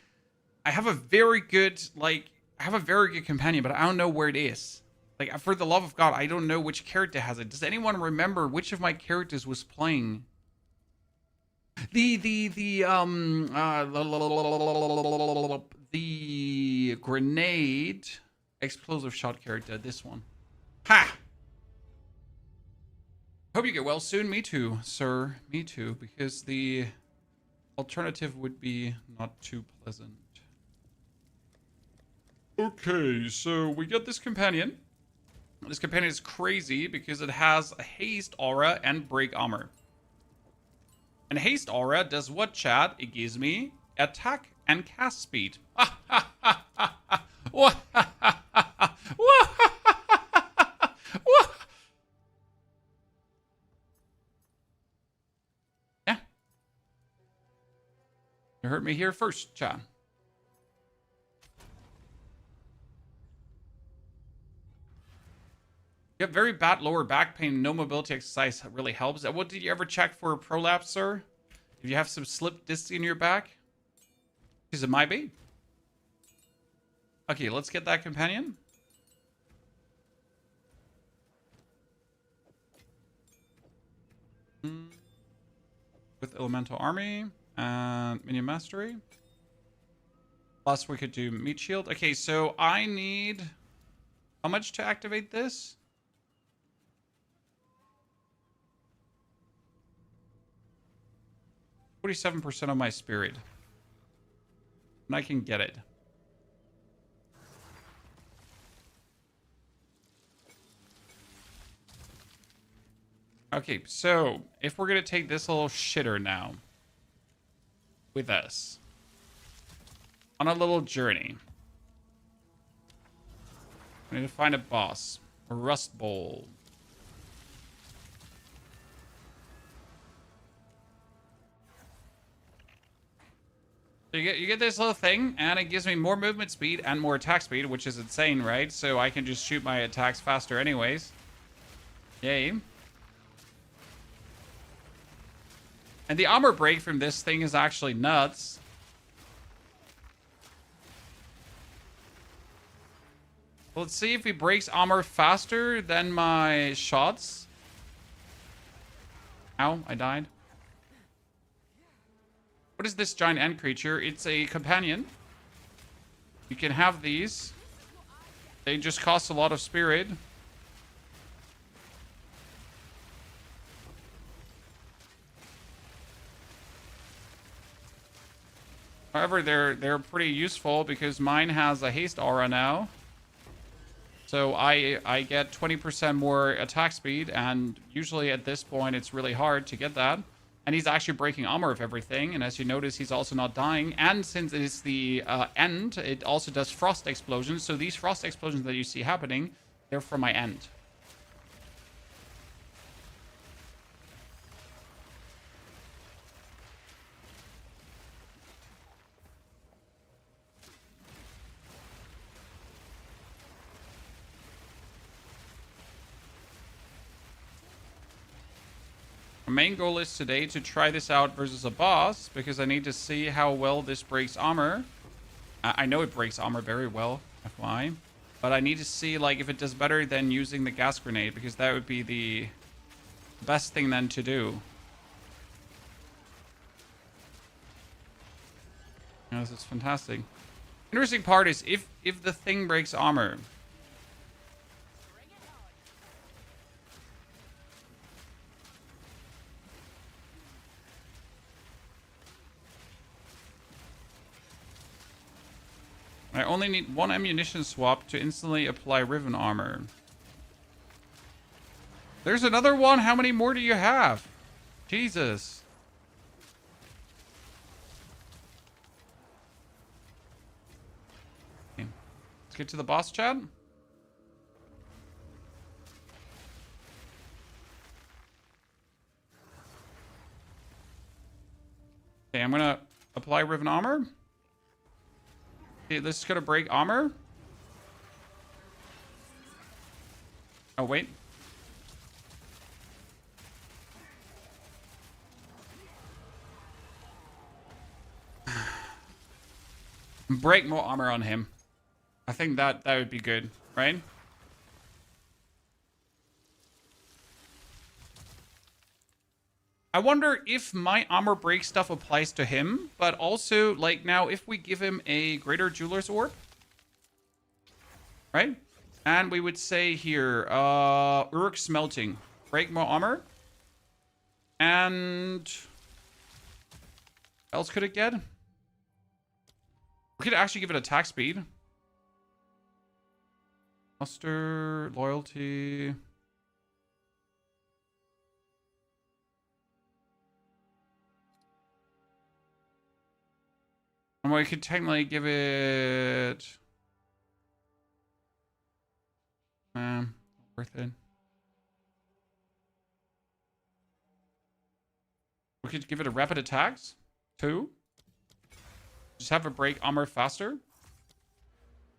I have a very good, like, I have a very good companion, but I don't know where it is. Like, for the love of God, I don't know which character has it. Does anyone remember which of my characters was playing? The grenade explosive shot character, this one. Ha! Hope you get well soon. Me too, sir. Me too, because the alternative would be not too pleasant. Okay, so we got this companion. This companion is crazy because it has a haste aura and break armor. And haste aura does what, chat? It gives me attack and cast speed. Yeah. You heard me here first, chat. You have very bad lower back pain. No mobility exercise really helps. What did you ever check for a prolapse, sir? If you have some slip disc in your back? Because it might be. Okay, let's get that companion. With elemental army and minion mastery. Plus we could do meat shield. Okay, so I need how much to activate this? 47% of my spirit. And I can get it. Okay, so if we're going to take this little shitter now with us on a little journey, we need to find a boss, a rust bowl. So you get this little thing, and it gives me more movement speed and more attack speed, which is insane, right? So I can just shoot my attacks faster anyways. Yay. And the armor break from this thing is actually nuts. Let's see if he breaks armor faster than my shots. Ow, I died. What is this giant ant creature? It's a companion. You can have these. They just cost a lot of spirit. However, they're pretty useful because mine has a haste aura now. So I get 20% more attack speed, and usually at this point it's really hard to get that. And he's actually breaking armor of everything, and as you notice, he's also not dying. And since it is the end, it also does frost explosions. So these frost explosions that you see happening, they're from my end. My main goal is today to try this out versus a boss, because I need to see how well this breaks armor. I know it breaks armor very well, FYI. But I need to see like if it does better than using the gas grenade, because that would be the best thing then to do. You know, this is fantastic. Interesting part is if the thing breaks armor, I only need one ammunition swap to instantly apply Riven armor. There's another one? How many more do you have? Jesus. Okay. Let's get to the boss, chat. Okay, I'm gonna apply Riven armor. Okay, this is gonna break armor. Oh, wait. Break more armor on him. I think that would be good, right? I wonder if my armor break stuff applies to him, but also, like, now if we give him a greater jeweler's orb, right? And we would say here, Urk smelting, break more armor. And what else could it get? We could actually give it attack speed. Muster, loyalty. And we could technically give it... worth it. We could give it a rapid attacks. 2. Just have it break armor faster.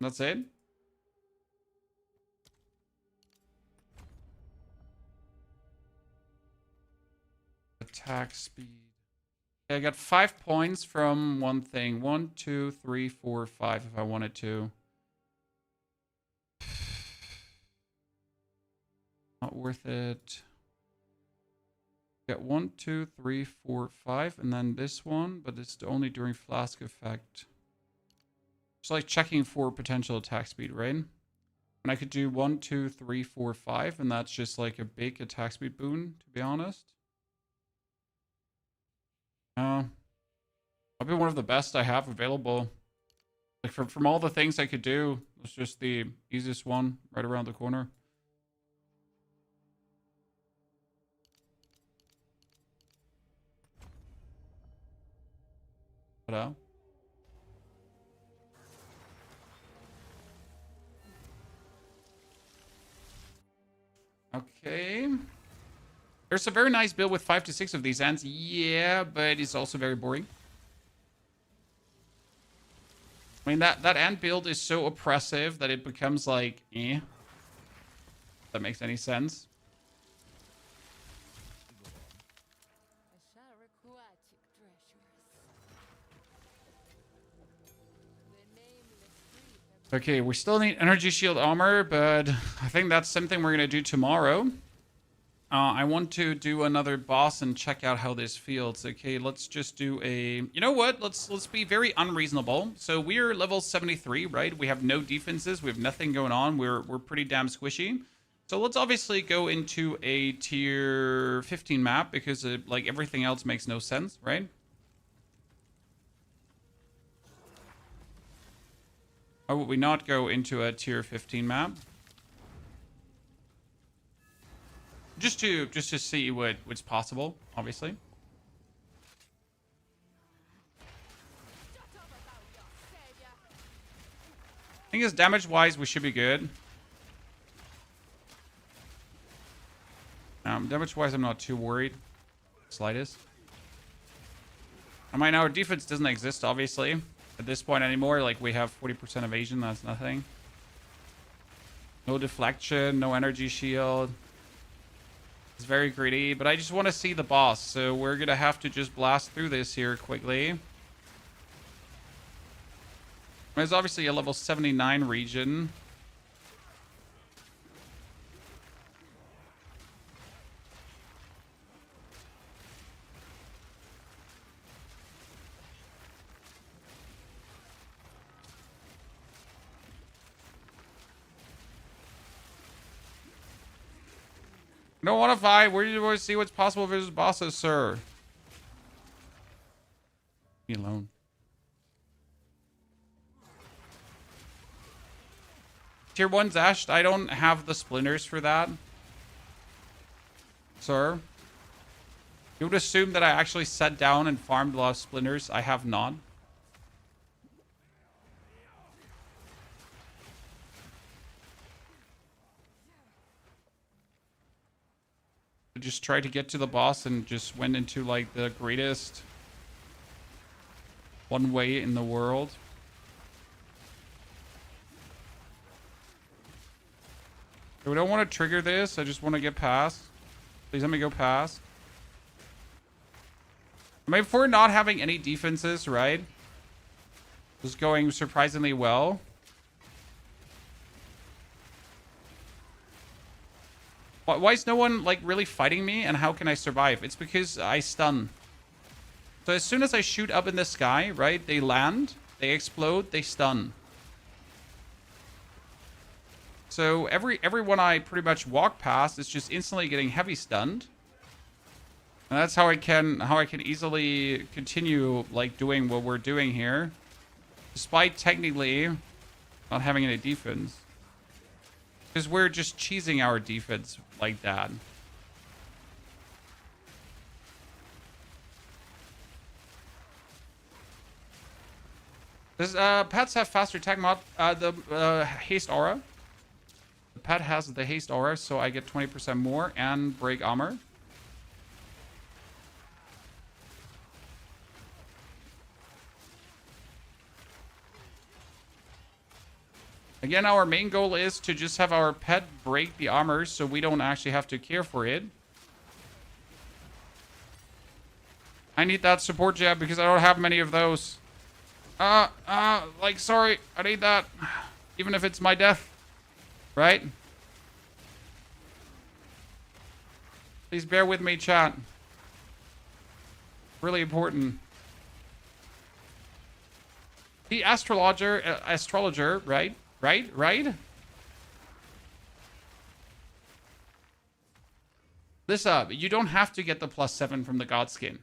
That's it. Attack speed. Okay, I got 5 points from one thing. 1, 2, 3, 4, 5 if I wanted to. Not worth it. Get 1, 2, 3, 4, 5, and then this one, but it's only during flask effect. It's like checking for potential attack speed, right? And I could do 1, 2, 3, 4, 5, and that's just like a big attack speed boon, to be honest. That'd be one of the best I have available. Like from all the things I could do, it's just the easiest one right around the corner. Hello? Okay. There's a very nice build with 5 to 6 of these ants. Yeah, but it's also very boring. I mean, that ant build is so oppressive that it becomes like, eh. If that makes any sense. Okay, we still need energy shield armor, but I think that's something we're gonna do tomorrow. I want to do another boss and check out how this feels. Okay, let's just do a... You know what? Let's be very unreasonable. So we're level 73, right? We have no defenses. We have nothing going on. We're pretty damn squishy. So let's obviously go into a tier 15 map because like everything else makes no sense, right? Or would we not go into a tier 15 map? Just to see what's possible, obviously. I think as damage-wise, we should be good. Damage-wise, I'm not too worried. Slightest. I mean, our defense doesn't exist, obviously. At this point anymore, like, we have 40% evasion. That's nothing. No deflection, no energy shield. It's very greedy, but I just want to see the boss, so we're gonna have to just blast through this here quickly. There's obviously a level 79 region. I don't want to fight. Where do you want to see what's possible versus bosses, sir? Leave me alone. Tier 1's Ashed. I don't have the splinters for that. Sir. You would assume that I actually sat down and farmed a lot of splinters. I have not. I just tried to get to the boss and just went into like the greatest one way in the world. We don't want to trigger this. I just want to get past. Please let me go past. I mean, if we're not having any defenses, right? is going surprisingly well. Why is no one, like, really fighting me? And how can I survive? It's because I stun. So as soon as I shoot up in the sky, right, they land, they explode, they stun. So everyone I pretty much walk past is just instantly getting heavy stunned. And that's how I can easily continue, like, doing what we're doing here. Despite technically not having any defense. Because we're just cheesing our defense like that. Does pets have faster attack mod? The haste aura. The pet has the haste aura, so I get 20% more and break armor. Again, our main goal is to just have our pet break the armor so we don't actually have to care for it. I need that support jab because I don't have many of those. Like, sorry, I need that. Even if it's my death. Right? Please bear with me, chat. Really important. The astrologer, right? Right? This you don't have to get the +7 from the god skin.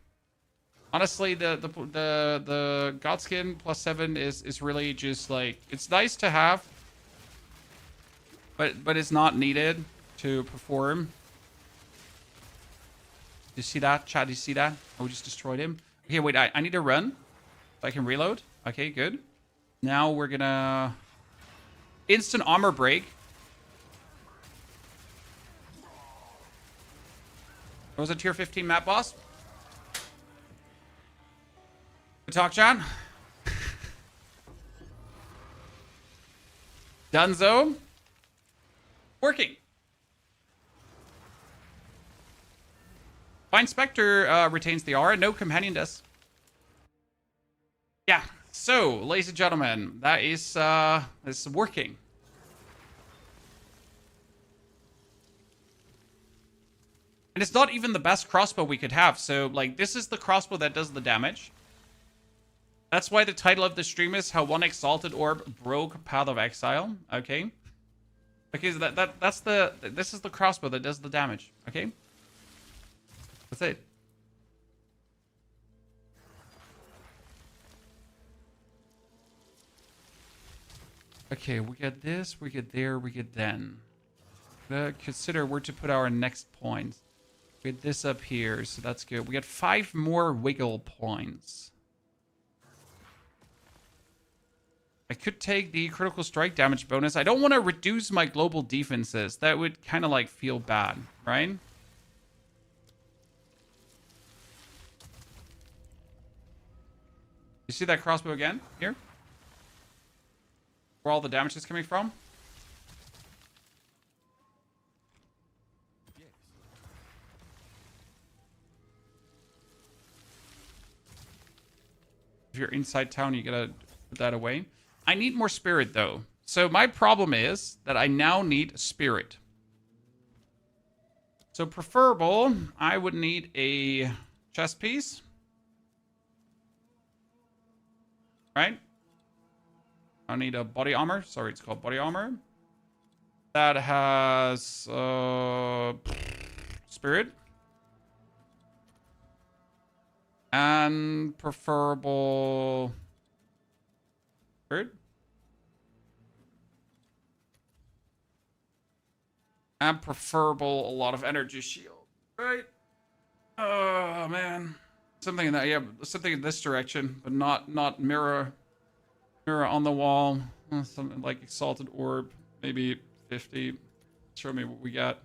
Honestly, the god skin +7 is really just like, it's nice to have, but it's not needed to perform. Do you see that, chat? Do you see that? Oh, we just destroyed him. Okay, wait, I need to run so I can reload. Okay, good. Now we're gonna instant armor break. That was a tier 15 map boss. Good talk, John. Dunzo. Working. Fine Spectre retains the aura. No companion does. Yeah. So, ladies and gentlemen, that is working. And it's not even the best crossbow we could have. So, like, this is the crossbow that does the damage. That's why the title of the stream is How One Exalted Orb Broke Path of Exile. Okay. Because this is the crossbow that does the damage. Okay. That's it. Okay, we get this, we get there, we get then. Consider where to put our next points. We get this up here, so that's good. We got 5 more wiggle points. I could take the critical strike damage bonus. I don't want to reduce my global defenses. That would kind of like feel bad, right? You see that crossbow again here? Where all the damage is coming from?
Yes.
If you're inside town, you gotta put that away. I need more spirit, though. So my problem is that I now need spirit. So preferable, I would need a chest piece. Right? I need a body armor. Sorry, it's called body armor. That has spirit. And preferable spirit. And preferable a lot of energy shield. Right? Oh man. Something in that, yeah, something in this direction, but not mirror on the wall. Something like Exalted Orb, maybe 50. Show me what we got.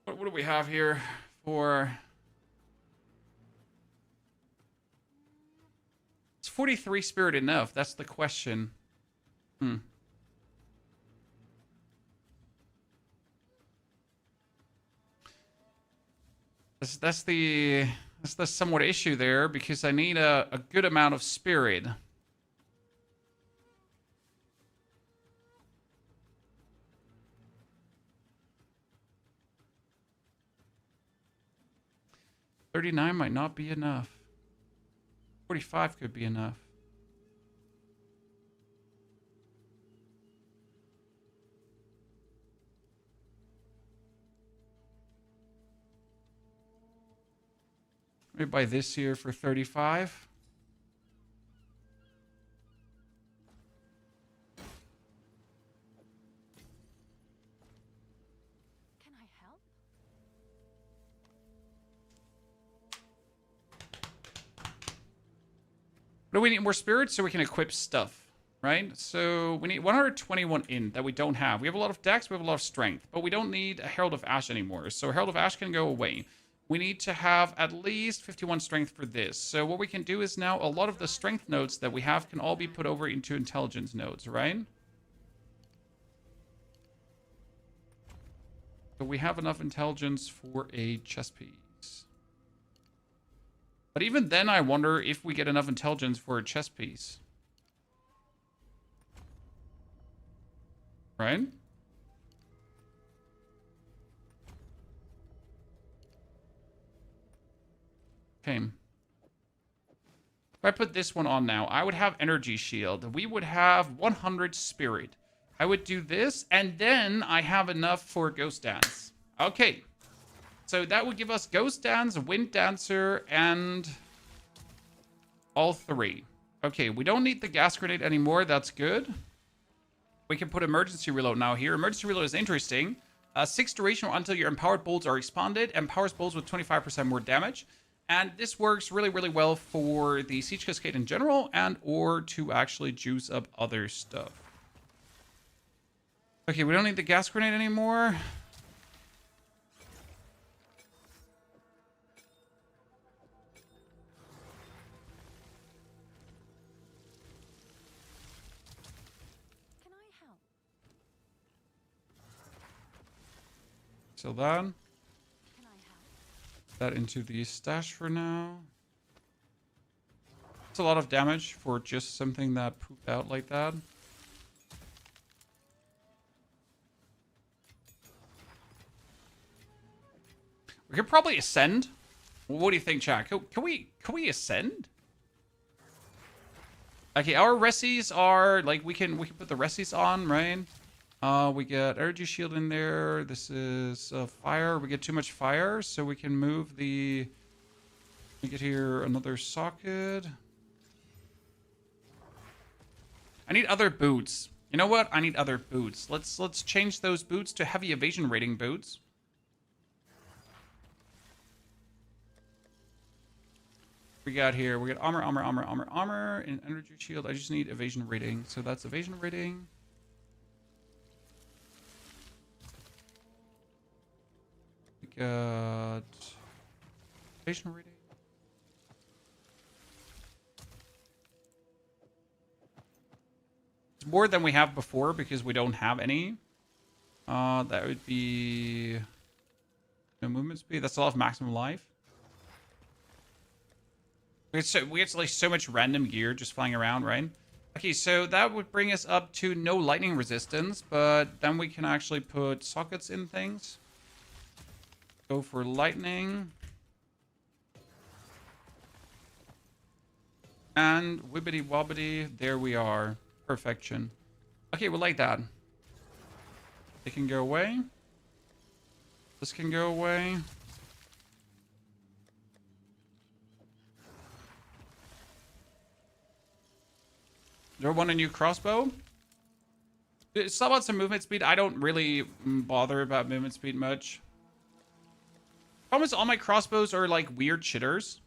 What do we have here for? Is 43 spirit enough? That's the question. That's the somewhat issue there, because I need a good amount of spirit. 39 might not be enough. 45 could be enough. Maybe buy this here for 35.
Can I help?
What do we need? More spirits so we can equip stuff, right? So we need 121 in that we don't have. We have a lot of dex, we have a lot of strength, but we don't need a Herald of Ash anymore. So Herald of Ash can go away. We need to have at least 51 strength for this. So what we can do is now a lot of the strength nodes that we have can all be put over into intelligence nodes, right? So we have enough intelligence for a chess piece. But even then, I wonder if we get enough intelligence for a chess piece. Right? Okay. If I put this one on now, I would have energy shield. We would have 100 spirit. I would do this, and then I have enough for ghost dance. Okay. So that would give us ghost dance, wind dancer, and all three. Okay, we don't need the gas grenade anymore. That's good. We can put emergency reload now here. Emergency reload is interesting. 6 duration until your empowered bolts are expanded. Empowers bolts with 25% more damage. And this works really, really well for the Siege Cascade in general and or to actually juice up other stuff. Okay, we don't need the gas grenade anymore.
Can I help?
So that.
Can I help?
That into the stash for now. It's a lot of damage for just something that pooped out like that. We could probably ascend. What do you think, chat? Can we ascend? Okay, our resis are like we can put the resis on, right? We get energy shield in there. This is fire. We get too much fire, so we can move the. We get here another socket. I need other boots. You know what? I need other boots. Let's change those boots to heavy evasion rating boots. We got here. We got armor, and energy shield. I just need evasion rating. So that's evasion rating. We got evasion rating. It's more than we have before because we don't have any. That would be no movement speed. That's a lot of maximum life. We get like so much random gear just flying around, right? Okay, so that would bring us up to no lightning resistance, but then we can actually put sockets in things. Go for lightning. And wibbity wobbity, there we are. Perfection. Okay, we like that. It can go away. This can go away. Do I want a new crossbow? It's all about some movement speed. I don't really bother about movement speed much. Problem is all my crossbows are like weird shitters.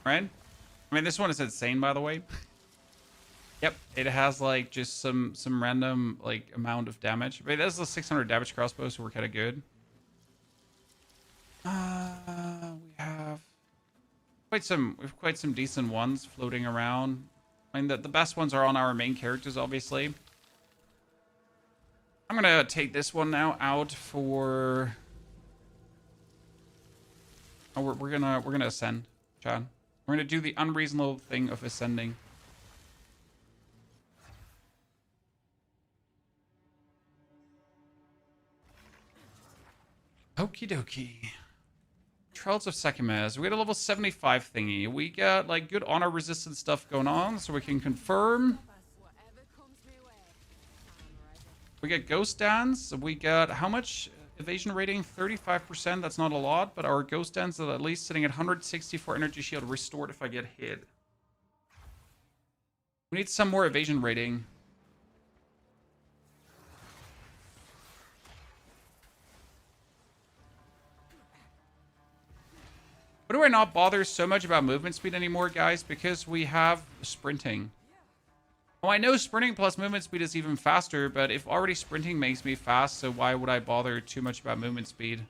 Right? I mean, this one is insane, by the way. Yep, it has like just some random like amount of damage. But that's a 600 damage crossbow, so we're kind of good. We have quite some decent ones floating around. I mean, the best ones are on our main characters, obviously. I'm gonna take this one now out for. Oh, we're gonna ascend, Chad. We're gonna do the unreasonable thing of ascending. Okie dokie. Trails of Sekimes. We got a level 75 thingy. We got like good honor resistance stuff going on, so we can confirm.
Whatever comes my way, I'm ready.
We got Ghost Dance. We got how much evasion rating? 35%. That's not a lot, but our Ghost Dance is at least sitting at 164 energy shield restored if I get hit. We need some more evasion rating. Why do I not bother so much about movement speed anymore, guys? Because we have sprinting. Oh, I know sprinting plus movement speed is even faster, but if already sprinting makes me fast, so why would I bother too much about movement speed?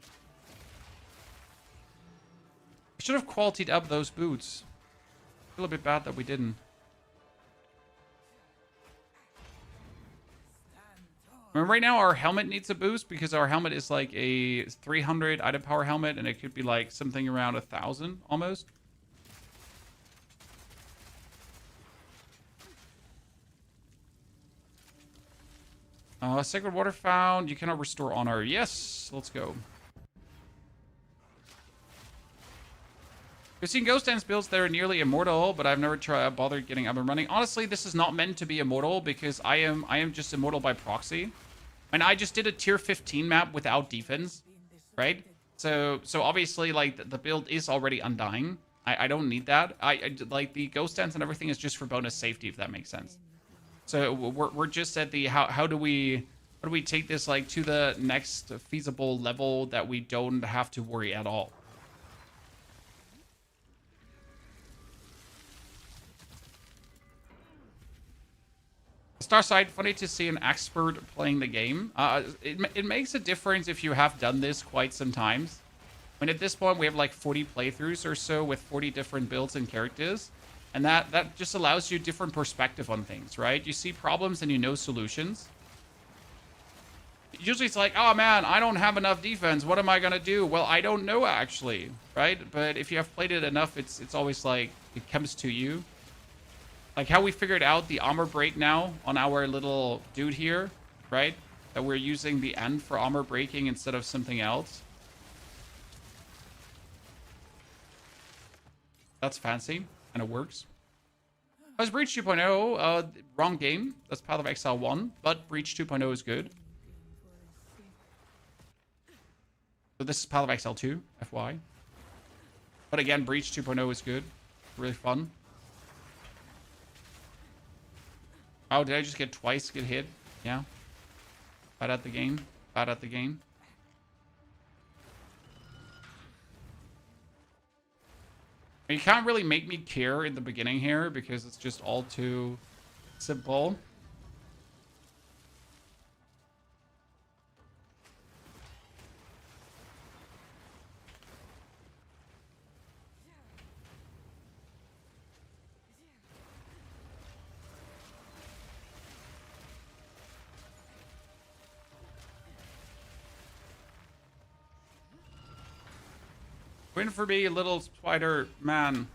I should have qualityed up those boots. I feel a bit bad that we didn't. I mean, right now our helmet needs a boost because our helmet is like a 300 item power helmet, and it could be like something around 1,000 almost. Sacred water found. You cannot restore honor. Yes, let's go. We've seen Ghost Dance builds that are nearly immortal, but I've never bothered getting up and running. Honestly, this is not meant to be immortal because I am just immortal by proxy. And I just did a tier 15 map without defense, right? So obviously, like, the build is already undying. I don't need that. I like, the Ghost Dance and everything is just for bonus safety, if that makes sense. So we're just at the how do we take this like to the next feasible level that we don't have to worry at all. Starside, funny to see an expert playing the game. It makes a difference if you have done this quite some times. I mean, at this point, we have like 40 playthroughs or so with 40 different builds and characters. And that just allows you different perspective on things, right? You see problems and you know solutions. Usually it's like, oh man, I don't have enough defense. What am I going to do? Well, I don't know actually, right? But if you have played it enough, it's always like, it comes to you. Like how we figured out the armor break now on our little dude here, right? That we're using the end for armor breaking instead of something else. That's fancy, and it works. How's Breach 2.0? Wrong game. That's Path of Exile 1, but Breach 2.0 is good. So this is Path of Exile 2, FY. But again, Breach 2.0 is good. Really fun. Oh, did I just get twice get hit? Yeah. Bad at the game. Bad at the game. You can't really make me care in the beginning here because it's just all too simple. Win for me, little spider man.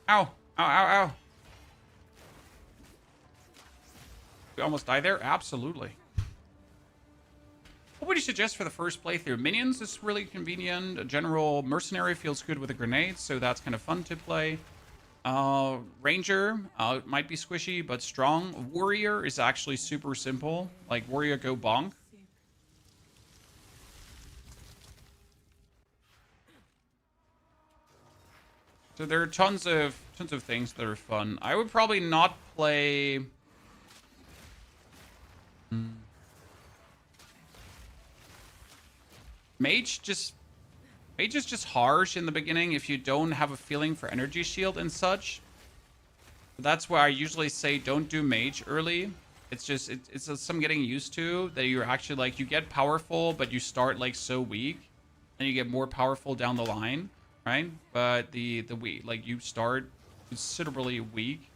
Ow. Ow, ow, ow. We almost died there? Absolutely. What would you suggest for the first playthrough? Minions is really convenient. A general mercenary feels good with a grenade, so that's kind of fun to play. Ranger might be squishy, but strong. Warrior is actually super simple. Like, warrior go bonk. So there are tons of things that are fun. I would probably not play. Mage is just harsh in the beginning if you don't have a feeling for energy shield and such. That's why I usually say don't do mage early. It's just it's some getting used to that you're actually like you get powerful, but you start like so weak, and you get more powerful down the line. Right, but the weak, like you start considerably weak.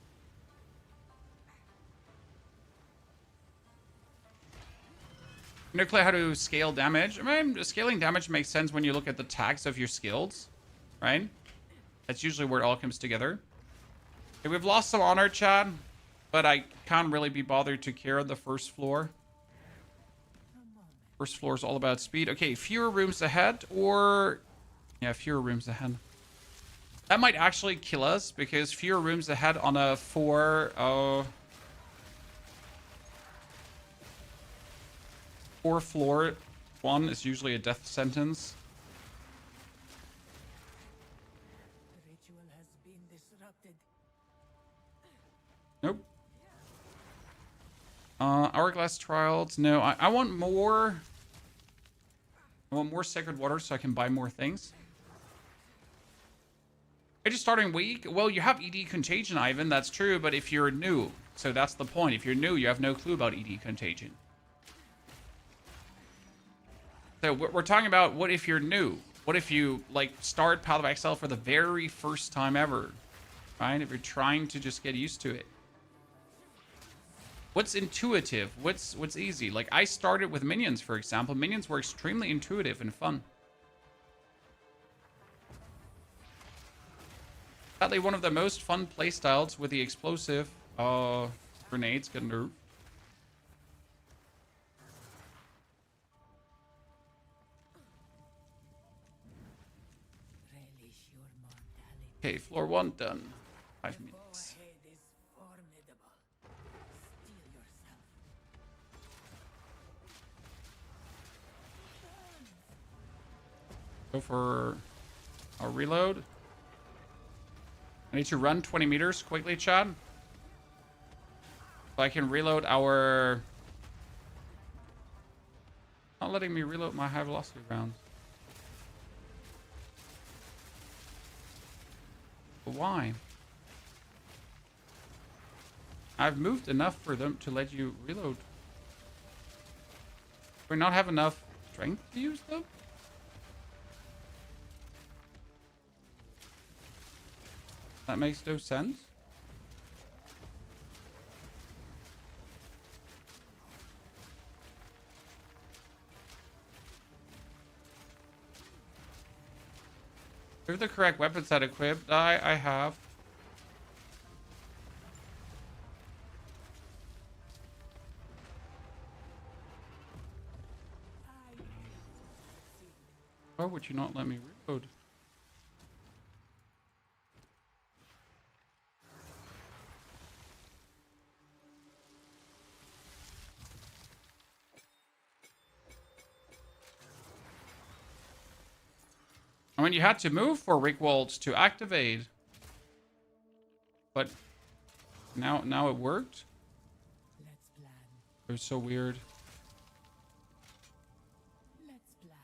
You know, how to scale damage. I mean, scaling damage makes sense when you look at the tags of your skills, right? That's usually where it all comes together. Okay, we've lost some honor, chat, but I can't really be bothered to care on the first floor. First floor is all about speed. Okay, fewer rooms ahead, or Yeah, fewer rooms ahead. That might actually kill us because fewer rooms ahead on a 4 floor one is usually a death sentence.
The ritual has been disrupted.
Nope. Hourglass trials. No, I want more. I want more sacred water so I can buy more things. Are you starting weak? Well, you have ED Contagion, Ivan. That's true, but if you're new, so that's the point. If you're new, you have no clue about ED Contagion. So we're talking about what if you're new? What if you like start Path of Exile for the very first time ever, right? If you're trying to just get used to it. What's intuitive? What's easy? Like I started with minions, for example. Minions were extremely intuitive and fun. Sadly, one of the most fun playstyles with the explosive grenades get nerfed.
Relish your mortality.
Okay, floor 1 done. 5
The
minutes.
warhead is formidable. Steel yourself.
Go for a reload. I need to run 20 meters quickly, Chad. So I can reload our... Not letting me reload my high velocity rounds. But why? I've moved enough for them to let you reload. Do we not have enough strength to use them? That makes no sense. We have the correct weapon set equipped. I have. Why would you not let me reload? I mean, you had to move for Rickwolds to activate. But now it worked?
Let's plan.
It was so weird.
Let's plan.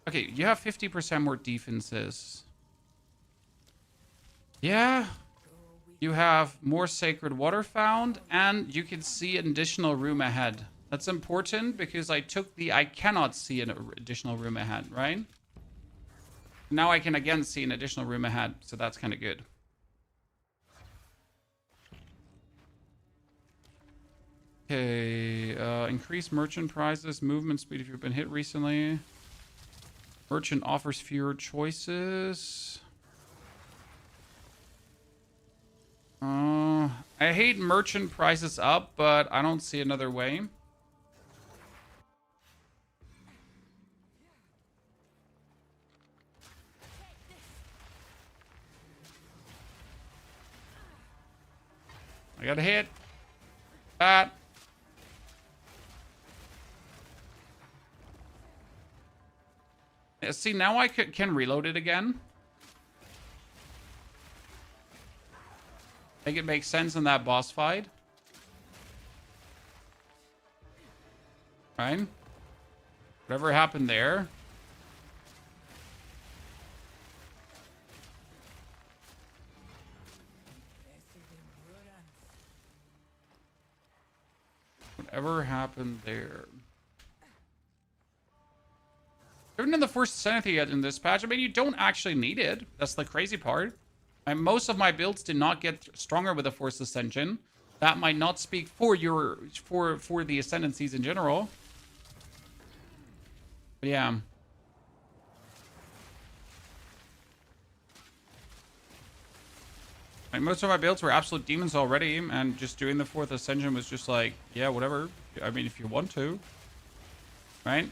Okay, you have 50% more defenses. Yeah. You have more sacred water found, and you can see an additional room ahead. That's important because I cannot see an additional room ahead, right? Now I can again see an additional room ahead, so that's kind of good. Okay, increase merchant prices, movement speed if you've been hit recently. Merchant offers fewer choices. I hate merchant prices up, but I don't see another way. I got a hit. That. Yeah, see, now I can reload it again. I think it makes sense in that boss fight. Right? Whatever happened there. Whatever happened there. Even in the first Ascension yet in this patch, I mean, you don't actually need it. That's the crazy part. And most of my builds did not get stronger with the Force Ascension. That might not speak for for the Ascendancies in general. But yeah. Like, most of my builds were absolute demons already, and just doing the 4th Ascension was just like, yeah, whatever. I mean, if you want to. Right?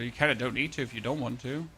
But you kind of don't need to if you don't want to.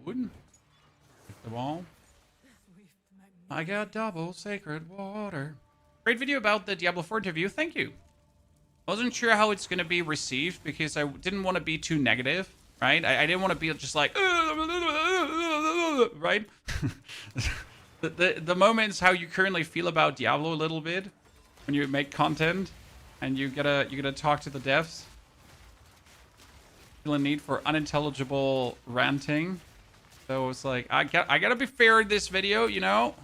Wood. Take the ball. I got double sacred water. Great video about the Diablo 4 interview. Thank you. Wasn't sure how it's going to be received because I didn't want to be too negative, right? I didn't want to be just like, right? the moments how you currently feel about Diablo a little bit when you make content and you gotta talk to the devs. Feel a need for unintelligible ranting. So it's like I gotta be fair in this video, you know.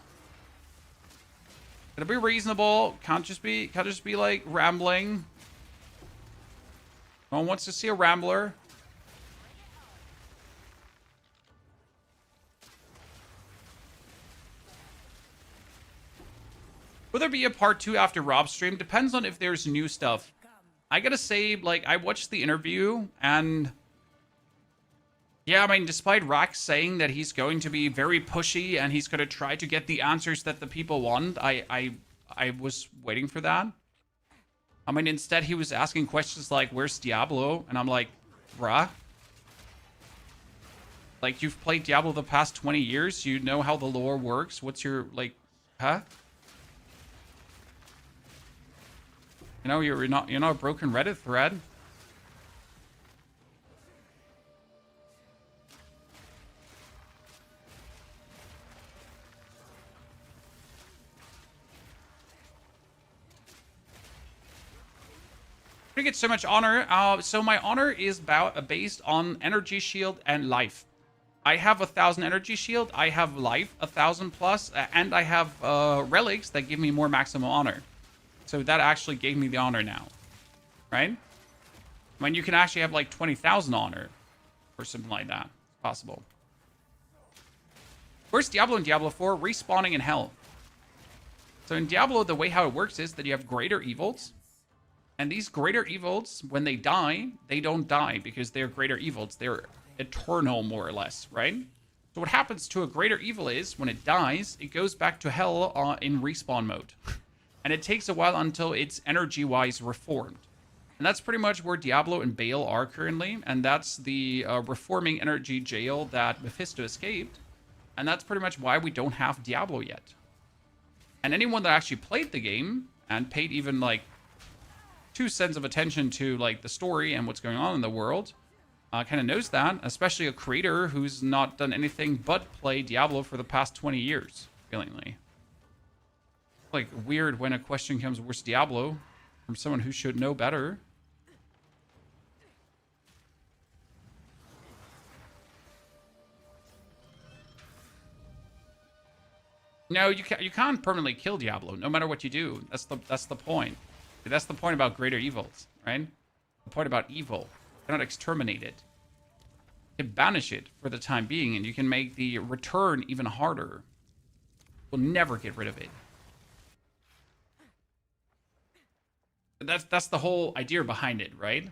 Gotta be reasonable. Can't just be like rambling. No one wants to see a rambler. Will there be a part 2 after Rob's stream? Depends on if there's new stuff. I gotta say, like, I watched the interview, and yeah, I mean, despite Rax saying that he's going to be very pushy and he's gonna try to get the answers that the people want, I was waiting for that. I mean, instead he was asking questions like, "Where's Diablo?" And I'm like, "Bruh, like, you've played Diablo the past 20 years. You know how the lore works. What's your like, huh?" You know, you're not a broken Reddit thread. I get so much honor. So my honor is based on energy shield and life. I have 1,000 energy shield. I have life 1,000 plus, and I have relics that give me more maximum honor. So that actually gave me the honor now, right? I mean, you can actually have like 20,000 honor or something like that. It's possible. Where's Diablo in Diablo 4? Respawning in hell. So in Diablo, the way how it works is that you have greater evils. And these greater evils, when they die, they don't die because they're greater evils. They're eternal, more or less, right? So what happens to a greater evil is, when it dies, it goes back to hell in respawn mode. And it takes a while until it's energy-wise reformed. And that's pretty much where Diablo and Baal are currently. And that's the reforming energy jail that Mephisto escaped. And that's pretty much why we don't have Diablo yet. And anyone that actually played the game and paid even like 2 cents of attention to like the story and what's going on in the world kind of knows that. Especially a creator who's not done anything but play Diablo for the past 20 years, feelingly. Like weird when a question comes, "Where's Diablo?" from someone who should know better. No, you can't permanently kill Diablo, no matter what you do. That's the point. That's the point about greater evils, right? The point about evil. You cannot exterminate it. You can banish it for the time being, and you can make the return even harder. You'll never get rid of it. That's the whole idea behind it, right?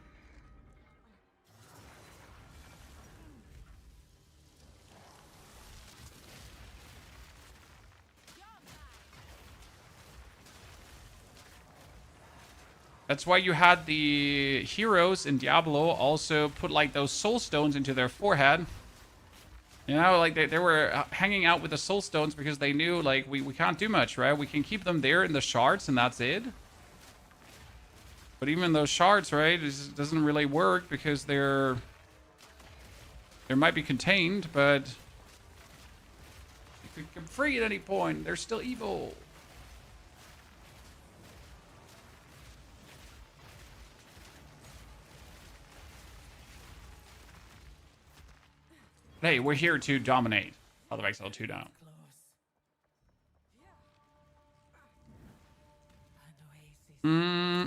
That's why you had the heroes in Diablo also put like those soul stones into their forehead. You know, like they were hanging out with the soul stones because they knew like we can't do much, right? We can keep them there in the shards and that's it. But even those shards, right, it doesn't really work because they might be contained, but you could come free at any point. They're still evil. Hey, we're here to dominate. Other Exalted 2 down.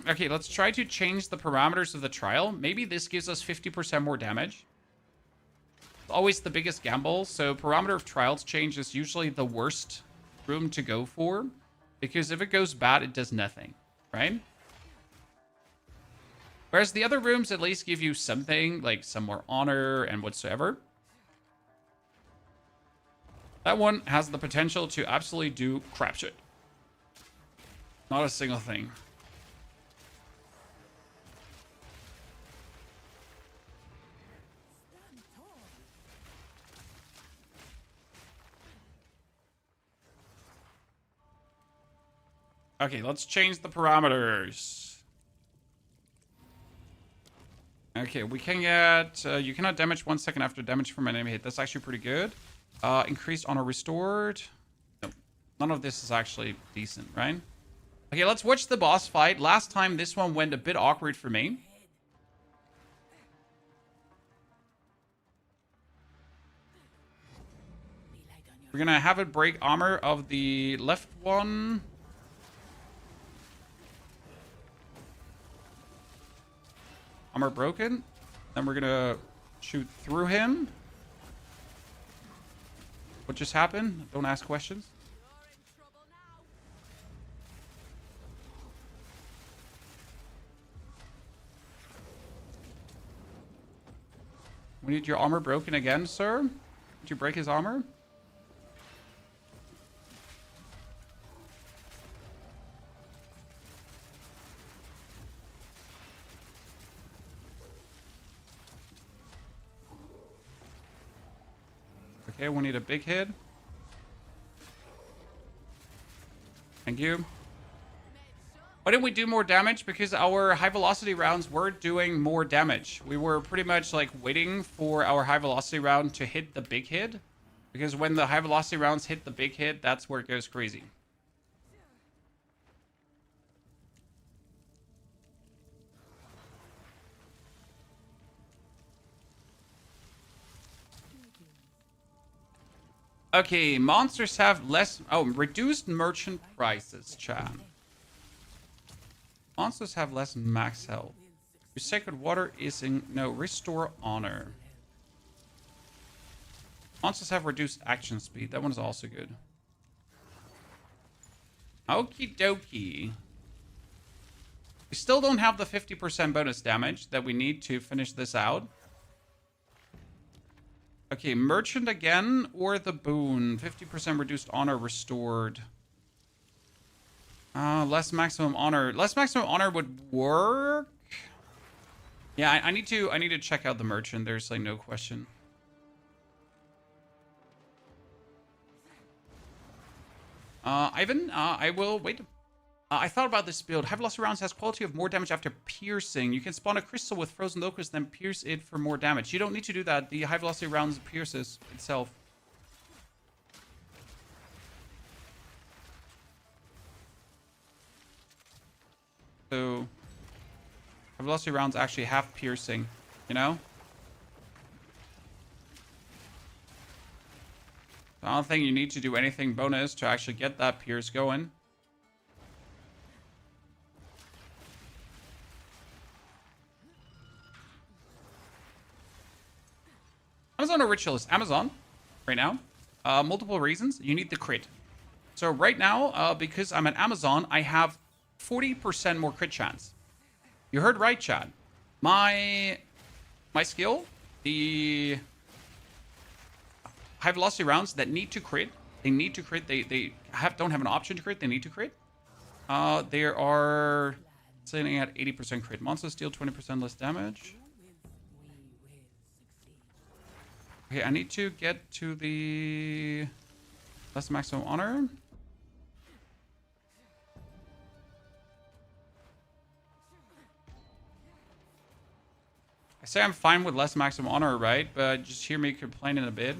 Okay, let's try to change the parameters of the trial. Maybe this gives us 50% more damage. always the biggest gamble. So parameter of trials change is usually the worst room to go for, because if it goes bad, it does nothing, right? Whereas the other rooms at least give you something, like some more honor and whatsoever. That one has the potential to absolutely do crap shit. Not a single thing. Okay, let's change the parameters. Okay, we can get... you cannot damage 1 second after damage from an enemy hit. That's actually pretty good. Increased honor restored. No, none of this is actually decent, right? Okay, let's watch the boss fight. Last time, this one went a bit awkward for me. We're gonna have it break armor of the left one. Armor broken. Then we're gonna shoot through him. What just happened? Don't ask questions. We need your armor broken again, sir. Did you break his armor? Okay, we need a big hit. Thank you. Why didn't we do more damage? Because our high velocity rounds were doing more damage. We were pretty much like waiting for our high velocity round to hit the big hit. Because when the high velocity rounds hit the big hit, that's where it goes crazy. Okay, monsters have less... Oh, reduced merchant prices, chat. Monsters have less max health. Your sacred water is in... No, restore honor. Monsters have reduced action speed. That one is also good. Okie dokie. We still don't have the 50% bonus damage that we need to finish this out. Okay, merchant again or the boon. 50% reduced honor restored. Less maximum honor. Less maximum honor would work. Yeah, I need to check out the merchant. There's like no question. Ivan, I will wait. I thought about this build. High velocity rounds has quality of more damage after piercing. You can spawn a crystal with frozen locusts, then pierce it for more damage. You don't need to do that. The high velocity rounds pierces itself. So, high velocity rounds actually have piercing, you know? So I don't think you need to do anything bonus to actually get that pierce going. Amazon or Ritualist? Amazon, right now. Multiple reasons. You need the crit. So right now, because I'm an Amazon, I have 40% more crit chance. You heard right, Chad. My skill, the high velocity rounds that need to crit, they need to crit. They don't have an option to crit. They need to crit. They are sitting at 80% crit. Monsters deal 20% less damage. Okay, I need to get to the less maximum honor. I say I'm fine with less maximum honor, right? But just hear me complaining a bit.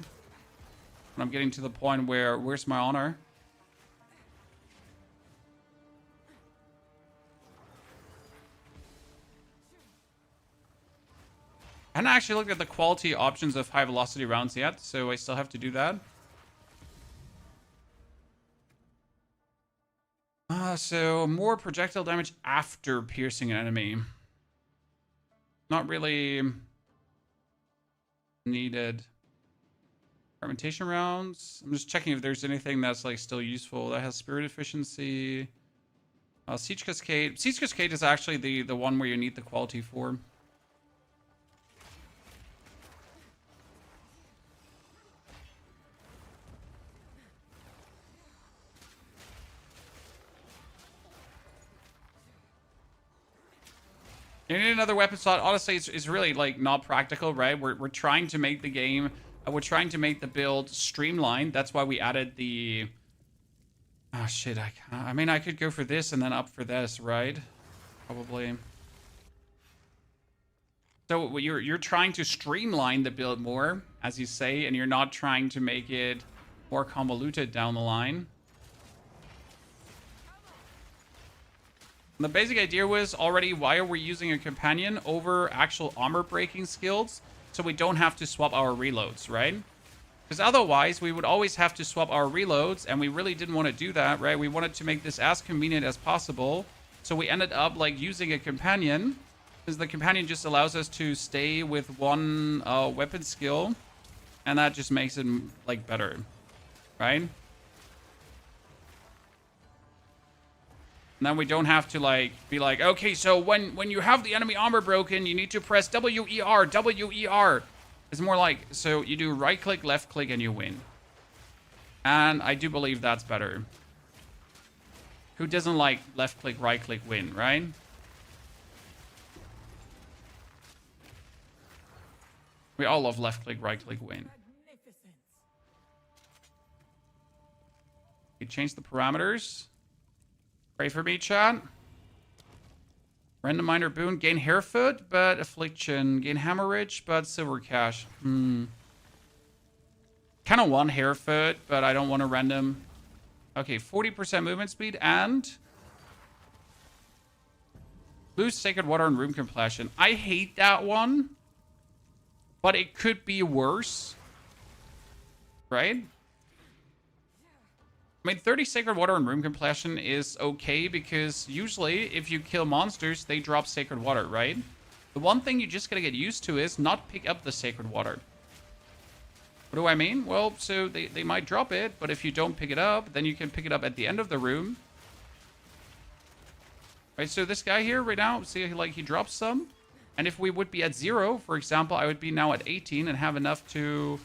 When I'm getting to the point where, where's my honor? I haven't actually looked at the quality options of high velocity rounds yet, so I still have to do that. So more projectile damage after piercing an enemy. Not really needed. Fragmentation rounds. I'm just checking if there's anything that's like still useful. That has spirit efficiency. Siege Cascade. Siege Cascade is actually the one where you need the quality for. You need another weapon slot. Honestly, it's really like not practical, right? We're trying to make the game, we're trying to make the build streamlined. That's why we added the. Oh shit! I can't. I mean, I could go for this and then up for this, right? Probably. So you're trying to streamline the build more, as you say, and you're not trying to make it more convoluted down the line. The basic idea was already, why are we using a companion over actual armor breaking skills? So we don't have to swap our reloads, right? Because otherwise we would always have to swap our reloads, and we really didn't want to do that, right? We wanted to make this as convenient as possible. So we ended up like using a companion, because the companion just allows us to stay with one weapon skill, and that just makes it like better, right? And then we don't have to like be like, okay, so when you have the enemy armor broken, you need to press WER, WER. It's more like, so you do right click, left click, and you win. And I do believe that's better. Who doesn't like left click, right click, win, right? We all love left click, right click, win. You change the parameters. Pray for me, chat. Random minor boon. Gain hairfoot, but affliction. Gain hemorrhage, but silver cash. Kind of want hairfoot, but I don't want a random. Okay, 40% movement speed and lose sacred water and room completion. I hate that one, but it could be worse, right? I mean, 30 Sacred Water and Room Completion is okay, because usually if you kill monsters, they drop Sacred Water, right? The one thing you just gotta get used to is not pick up the Sacred Water. What do I mean? Well, so they might drop it, but if you don't pick it up, then you can pick it up at the end of the room. Right, so this guy here right now, see, like, he drops some. And if we would be at 0, for example, I would be now at 18 and have enough to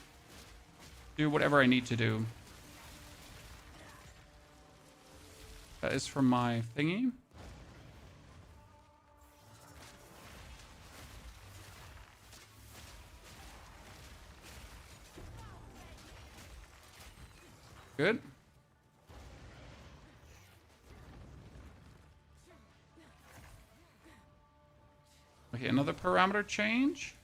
do whatever I need to do. That is from my thingy. Good. Okay, another parameter change.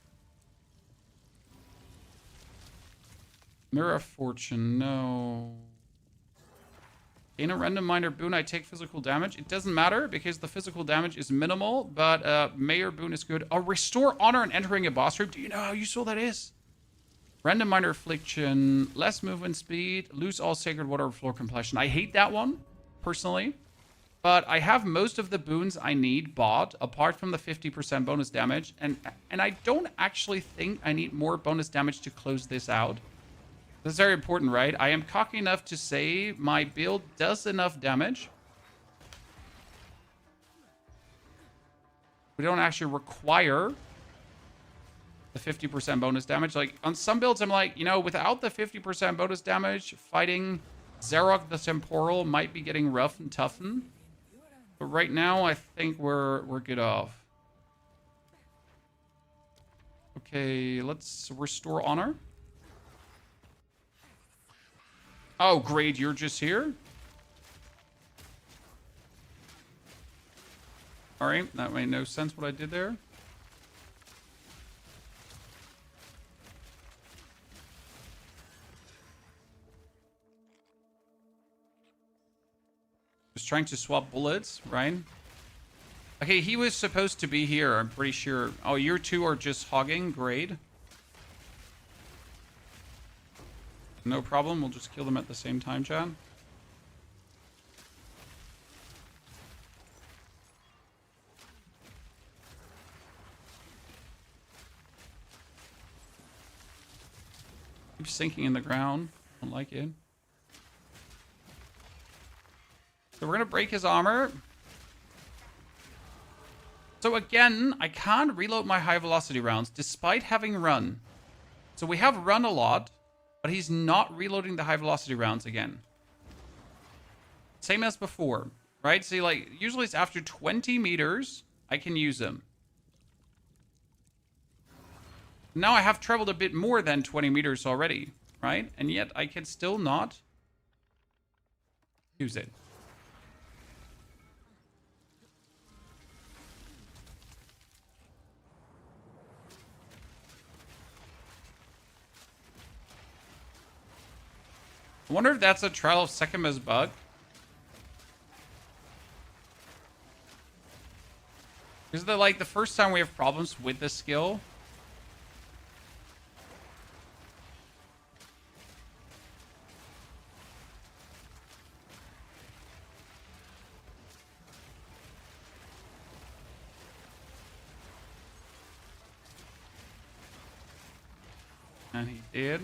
Mirror of Fortune, no. Gain a random minor boon, I take physical damage. It doesn't matter because the physical damage is minimal, but Mayor boon is good. Restore honor and entering a boss room. Do you know how useful that is? Random minor affliction, less movement speed, lose all sacred water floor completion. I hate that one, personally. But I have most of the boons I need bought, apart from the 50% bonus damage. And I don't actually think I need more bonus damage to close this out. This is very important, right? I am cocky enough to say my build does enough damage. We don't actually require the 50% bonus damage. Like, on some builds, I'm like, you know, without the 50% bonus damage, fighting Zarok the Temporal might be getting rough and toughened. But right now, I think we're good off. Okay, let's restore honor. Oh, great, you're just here? Alright, that made no sense what I did there. Just trying to swap bullets, right? Okay, he was supposed to be here, I'm pretty sure. Oh, you two are just hogging, great. No problem, we'll just kill them at the same time, chat. Keeps sinking in the ground. Don't like it. So we're gonna break his armor. So again, I can't reload my high velocity rounds despite having run. So we have run a lot, but he's not reloading the high velocity rounds again. Same as before, right? See, like, usually it's after 20 meters, I can use them. Now I have traveled a bit more than 20 meters already, right? And yet I can still not use it. I wonder if that's a Trial of Sekima's bug. Is that like the first time we have problems with this skill? And he did.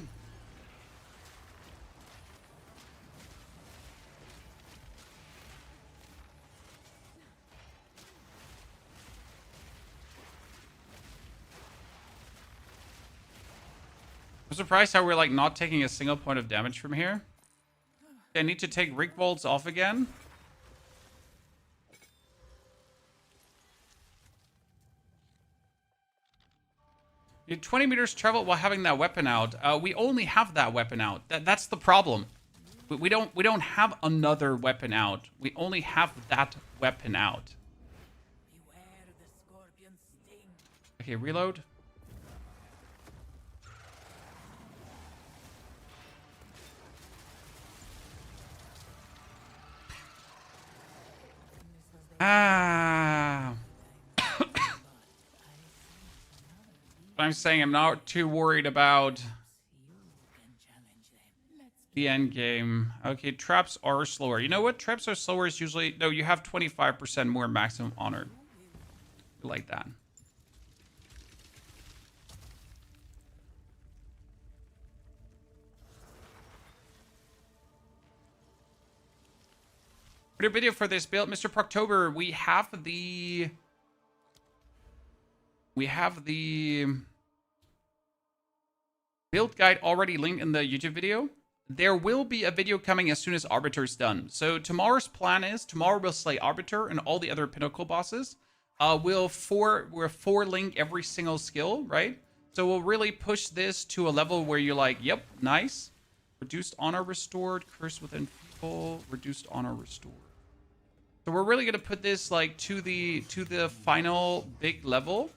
I'm surprised how we're like not taking a single point of damage from here. I need to take Rig Bolts off again. You 20 meters travel while having that weapon out. We only have that weapon out. That's the problem. We don't have another weapon out. We only have that weapon out.
Beware the scorpion sting.
Okay, reload. Ah. I'm saying I'm not too worried about the end game. Okay, traps are slower. You know what? Traps are slower is usually... No, you have 25% more maximum honor. Like that. Video for this build, Mr. Proctober. We have the build guide already linked in the YouTube video. There will be a video coming as soon as Arbiter's done. So tomorrow's plan is tomorrow we'll slay Arbiter and all the other Pinnacle bosses. We'll link every single skill, right? So we'll really push this to a level where you're like, yep, nice. Reduced honor restored, curse within people, reduced honor restored. So we're really gonna put this like to the final big level.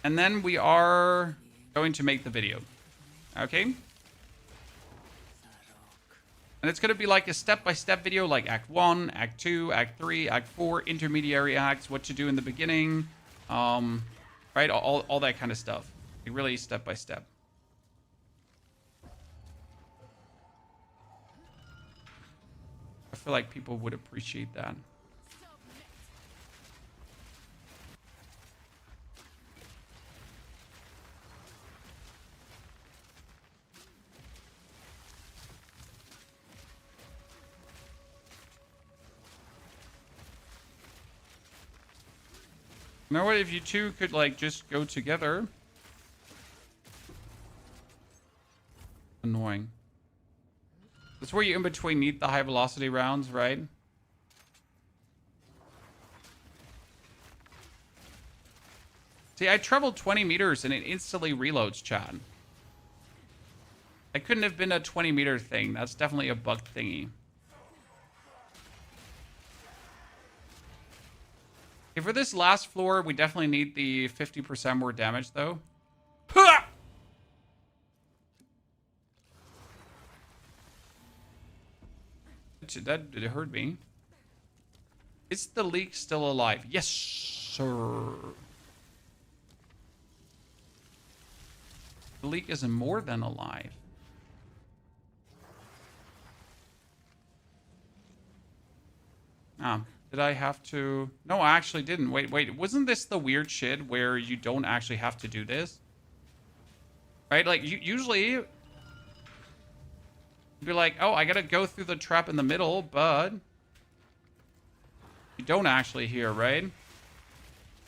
And then we are going to make the video. Okay? And it's gonna be like a step-by-step video, like Act 1, Act 2, Act 3, Act 4, intermediary acts, what to do in the beginning, right? All that kind of stuff. Like really step-by-step. I feel like people would appreciate that. You know what? If you two could like just go together. Annoying. That's where you in between need the high velocity rounds, right? See, I traveled 20 meters and it instantly reloads, chat. That couldn't have been a 20 meter thing. That's definitely a bug thingy. Okay, for this last floor, we definitely need the 50% more damage, though. Ha! That hurt me. Is the leak still alive? Yes, sir. The leak is more than alive. Ah, Did I have to? No, I actually didn't. Wait. Wasn't this the weird shit where you don't actually have to do this? Right? Like, usually... you'd be like, oh, I gotta go through the trap in the middle, but... you don't actually here, right?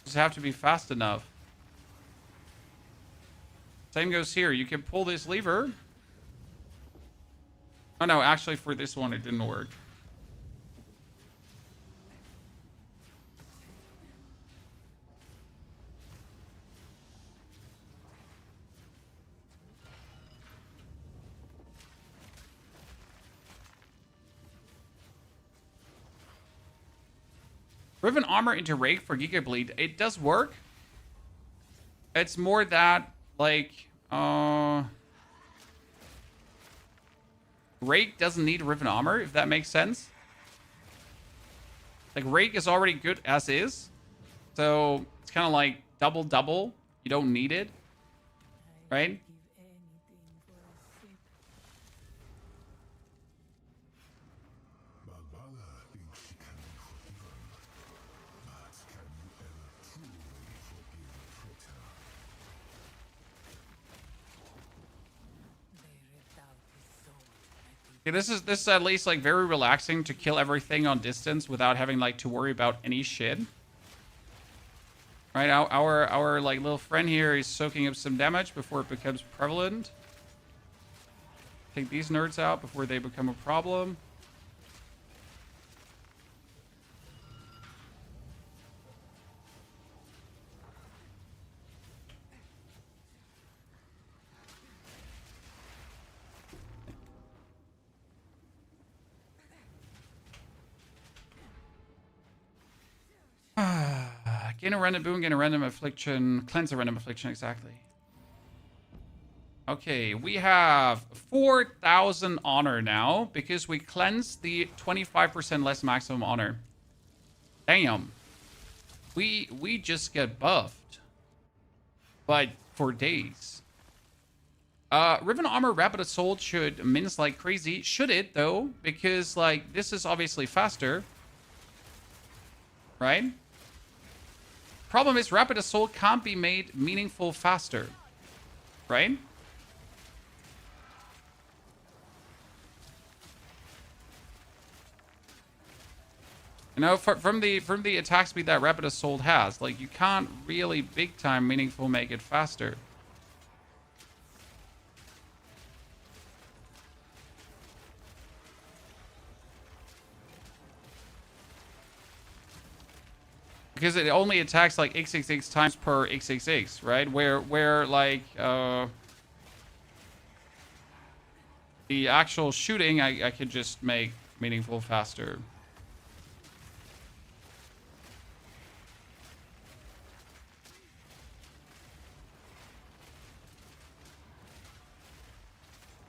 Just have to be fast enough. Same goes here. You can pull this lever. Oh, no. Actually, for this one, it didn't work. Riven armor into Rake for Giga Bleed. It does work. It's more that, like, Rake doesn't need Riven armor, if that makes sense. Like, Rake is already good as is. So, it's kind of like double. You don't need it. Right? Yeah, this is at least like very relaxing to kill everything on distance without having like to worry about any shit. Right, our like little friend here is soaking up some damage before it becomes prevalent. Take these nerds out before they become a problem. Gain a random boon, gain a random affliction, cleanse a random affliction, exactly. Okay, we have 4,000 honor now because we cleansed the 25% less maximum honor. Damn. We just get buffed. But for days. Riven Armor Rapid Assault should mince like crazy. Should it, though? Because, like, this is obviously faster. Right? Problem is, Rapid Assault can't be made meaningful faster. Right? You know, from the attack speed that Rapid Assault has, like, you can't really big time meaningful make it faster. Because it only attacks like XXX times per XXX, right? Where like the actual shooting I could just make meaningful faster.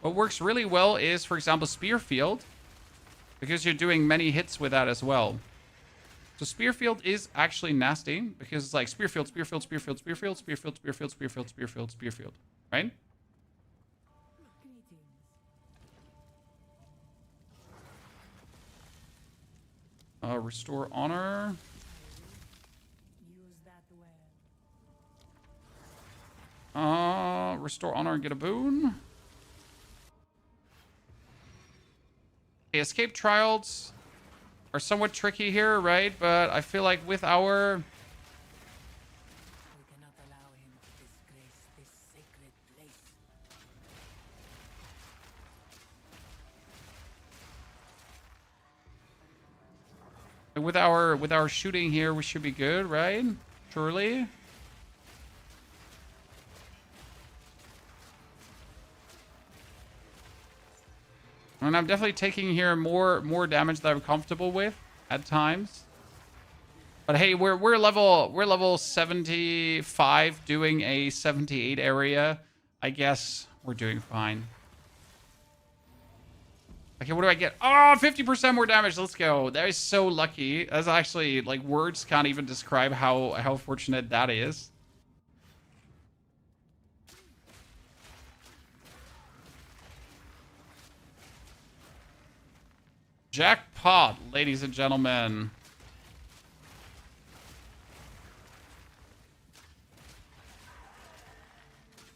What works really well is, for example, Spear Field, because you're doing many hits with that as well. So Spear Field is actually nasty because it's like Spear Field, Spear Field, Spear Field, Spear Field, Spear Field, Spear Field, Spear Field, Spear Field, Spear Field, right? Restore honor. Restore honor and get a boon. Okay, escape trials are somewhat tricky here, right? But I feel like with our...
We cannot allow him to disgrace this sacred place.
With our shooting here, we should be good, right? Surely. And I'm definitely taking here more damage that I'm comfortable with at times. But hey, we're level 75 doing a 78 area. I guess we're doing fine. Okay, what do I get? Oh, 50% more damage. Let's go. That is so lucky. That's actually, like, words can't even describe how fortunate that is. Jackpot, ladies and gentlemen.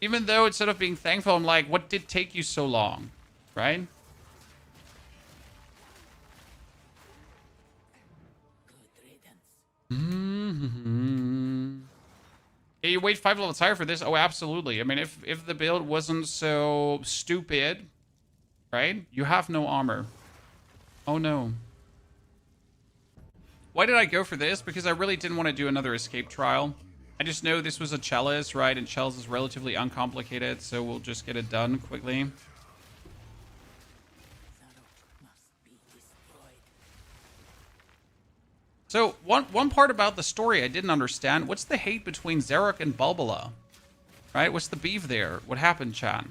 Even though instead of being thankful, I'm like, what did take you so long? Right?
Good riddance.
Mm-hmm. Yeah, you wait 5 levels higher for this? Oh, absolutely. I mean, if the build wasn't so stupid, right? You have no armor. Oh, no. Why did I go for this? Because I really didn't want to do another escape trial. I just know this was a chalice, right? And chalice is relatively uncomplicated, so we'll just get it done quickly.
Must be destroyed.
So, one part about the story I didn't understand. What's the hate between Zarok and Bulbula? Right? What's the beef there? What happened, Chan?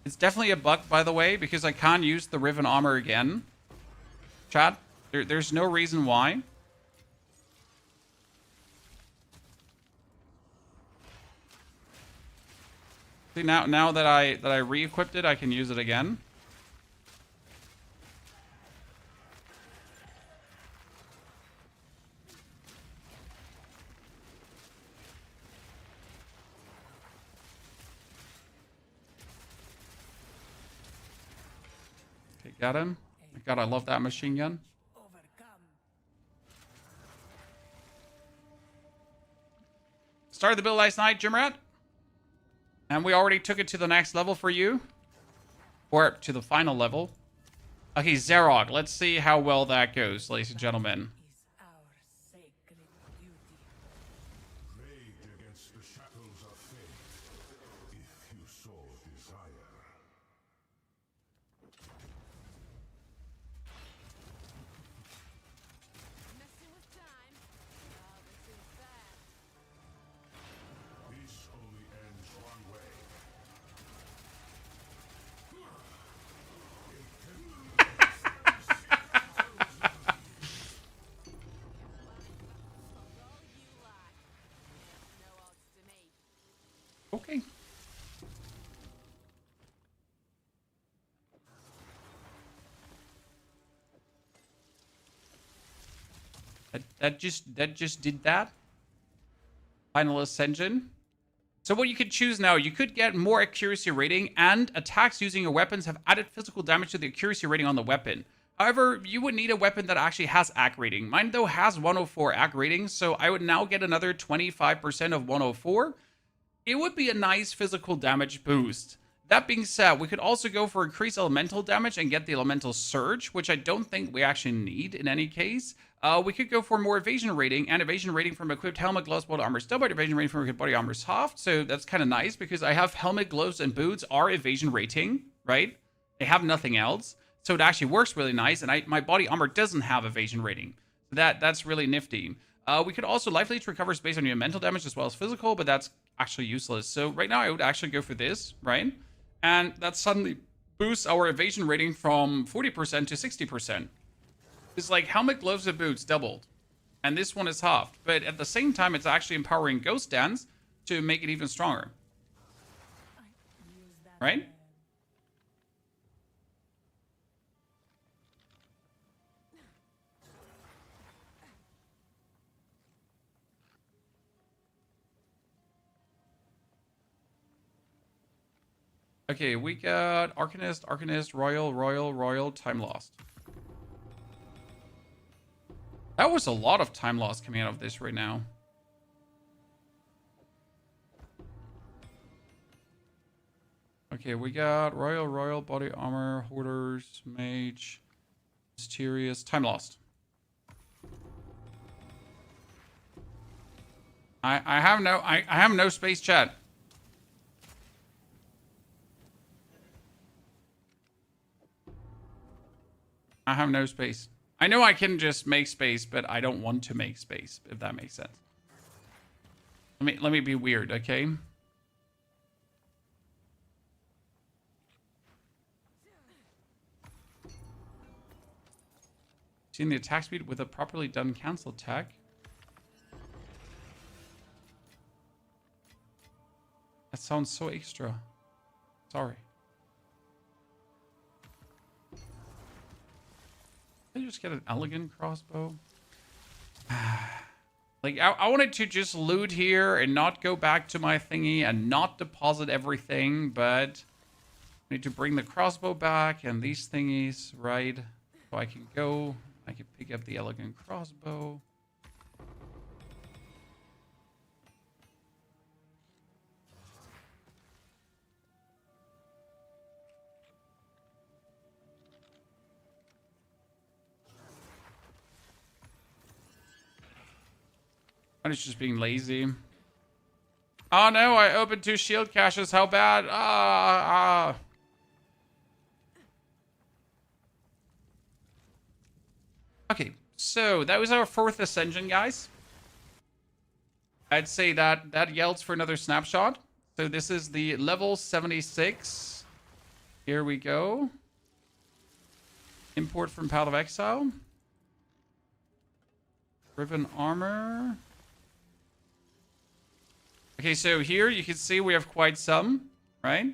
It's definitely a bug, by the way, because I can't use the Riven Armor again. Chat, there's no reason why. See, now that I re-equipped it, I can use it again. Okay, got him. God, I love that machine gun.
Overcome.
Started the build last night, Jimrat. And we already took it to the next level for you. Or to the final level. Okay, Zarok. Let's see how well that goes, ladies and gentlemen.
Is our sacred duty.
Rage against the shackles of fate, if you so desire.
Messing with time. Oh, this is bad.
This only ends one way.
All you like. There's no odds to me.
Okay. That just did that. Final Ascension. So what you could choose now, you could get more accuracy rating, and attacks using your weapons have added physical damage to the accuracy rating on the weapon. However, you would need a weapon that actually has AC rating. Mine, though, has 104 AC rating, so I would now get another 25% of 104. It would be a nice physical damage boost. That being said, we could also go for increased elemental damage and get the elemental surge, which I don't think we actually need in any case. We could go for more evasion rating, and evasion rating from equipped helmet, gloves, body armor, stubborn. Evasion rating from equipped body armor, soft. So that's kind of nice because I have helmet, gloves, and boots are evasion rating, right? They have nothing else, so it actually works really nice. And my body armor doesn't have evasion rating, so that's really nifty. We could also life leech recovers based on your mental damage as well as physical, but that's actually useless. So right now I would actually go for this, right? And that suddenly boosts our evasion rating from 40% to 60%. It's like helmet, gloves, and boots doubled. And this one is halved. But at the same time, it's actually empowering Ghost Dance to make it even stronger.
Use that
Right? Okay, we got Arcanist, Royal, time lost. That was a lot of time loss coming out of this right now. Okay, we got Royal, body armor, hoarders, mage, mysterious, time lost. I have no space, chat. I have no space. I know I can just make space, but I don't want to make space, if that makes sense. Let me be weird, okay? Seeing the attack speed with a properly done cancel attack. That sounds so extra. Sorry. just get an elegant crossbow? Like, I wanted to just loot here and not go back to my thingy and not deposit everything, but I need to bring the crossbow back and these thingies, right? So I can go, I can pick up the elegant crossbow. And it's just being lazy. Oh no, I opened 2 shield caches. How bad? Okay, so that was our 4th ascension, guys. I'd say that yells for another snapshot. So this is the level 76. Here we go. Import from Path of Exile. Riven armor. Okay, so here you can see we have quite some, right?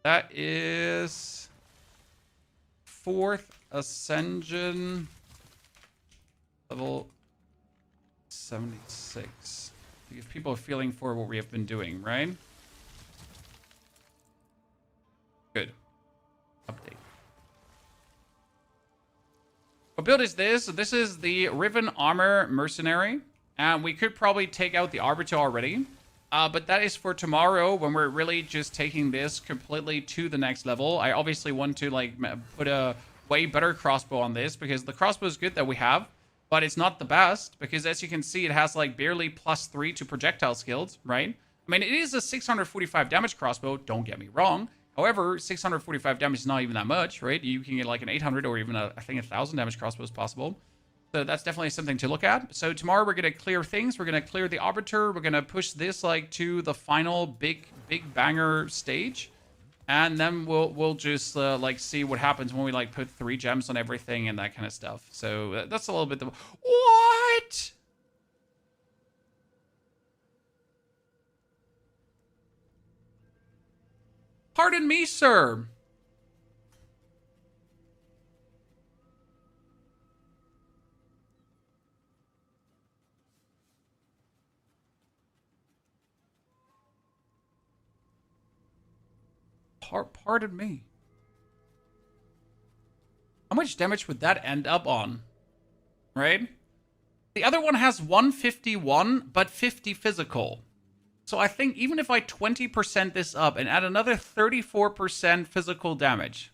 That is 4th ascension, level 76. To give people a feeling for what we have been doing, right? Good. Update. What build is this? This is the Riven Armor Mercenary. And we could probably take out the Arbiter already. But that is for tomorrow when we're really just taking this completely to the next level. I obviously want to like put a way better crossbow on this because the crossbow is good that we have, but it's not the best because as you can see, it has like barely +3 to projectile skills, right? I mean, it is a 645 damage crossbow, don't get me wrong. However, 645 damage is not even that much, right? You can get like an 800 or even I think 1,000 damage crossbow is possible. So that's definitely something to look at. So tomorrow we're going to clear things. We're going to clear the Arbiter. We're going to push this like to the final big banger stage. And then we'll just like see what happens when we like put 3 gems on everything and that kind of stuff. So that's a little bit the... What? Pardon me, sir. Pardon me. How much damage would that end up on? Right? The other one has 151, but 50 physical. So I think even if I 20% this up and add another 34% physical damage.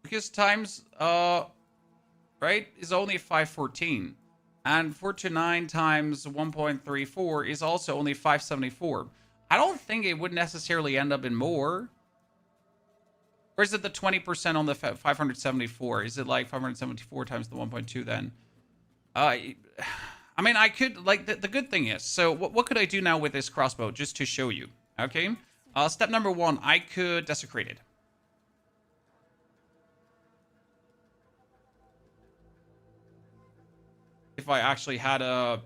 Because times, right, is only 514. And 429 times 1.34 is also only 574. I don't think it would necessarily end up in more. Or is it the 20% on the 574? Is it like 574 times the 1.2 then? I mean, I could, like, the good thing is, so what could I do now with this crossbow just to show you? Okay. Step number 1, I could desecrate it. If I actually had a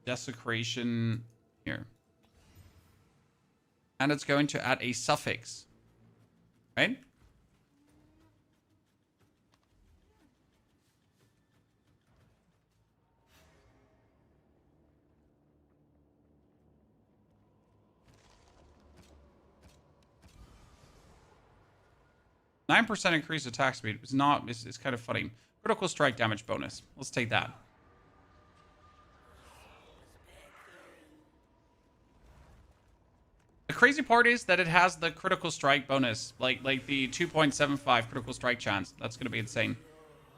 desecration here. And it's going to add a suffix. Right? %9 increased attack speed. It's kind of funny. Critical strike damage bonus. Let's take that. The crazy part is that it has the critical strike bonus, like the 2.75 critical strike chance. That's going to be insane.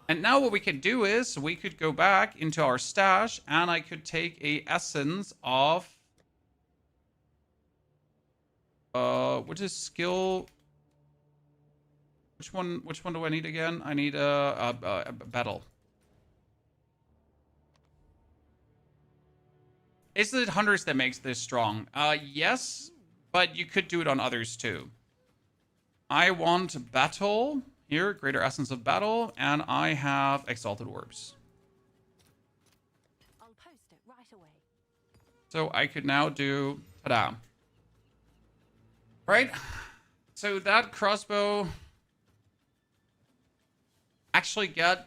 And now what we could do is we could go back into our stash and I could take a essence of which is skill. Which one do I need again? I need a battle. Is it Huntress that makes this strong? Yes. But you could do it on others too. I want battle. Here, greater essence of battle. And I have exalted orbs.
I'll post it right away.
So I could now do... Ta-da. Right? So that crossbow... actually get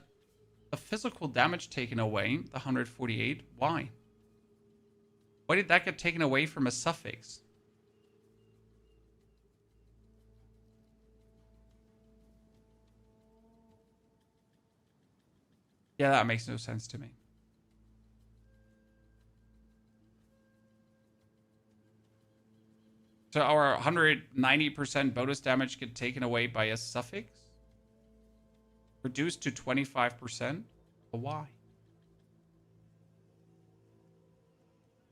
the physical damage taken away, the 148. Why? Why did that get taken away from a suffix? Yeah, that makes no sense to me. So our 190% bonus damage get taken away by a suffix? Reduced to 25%? But why?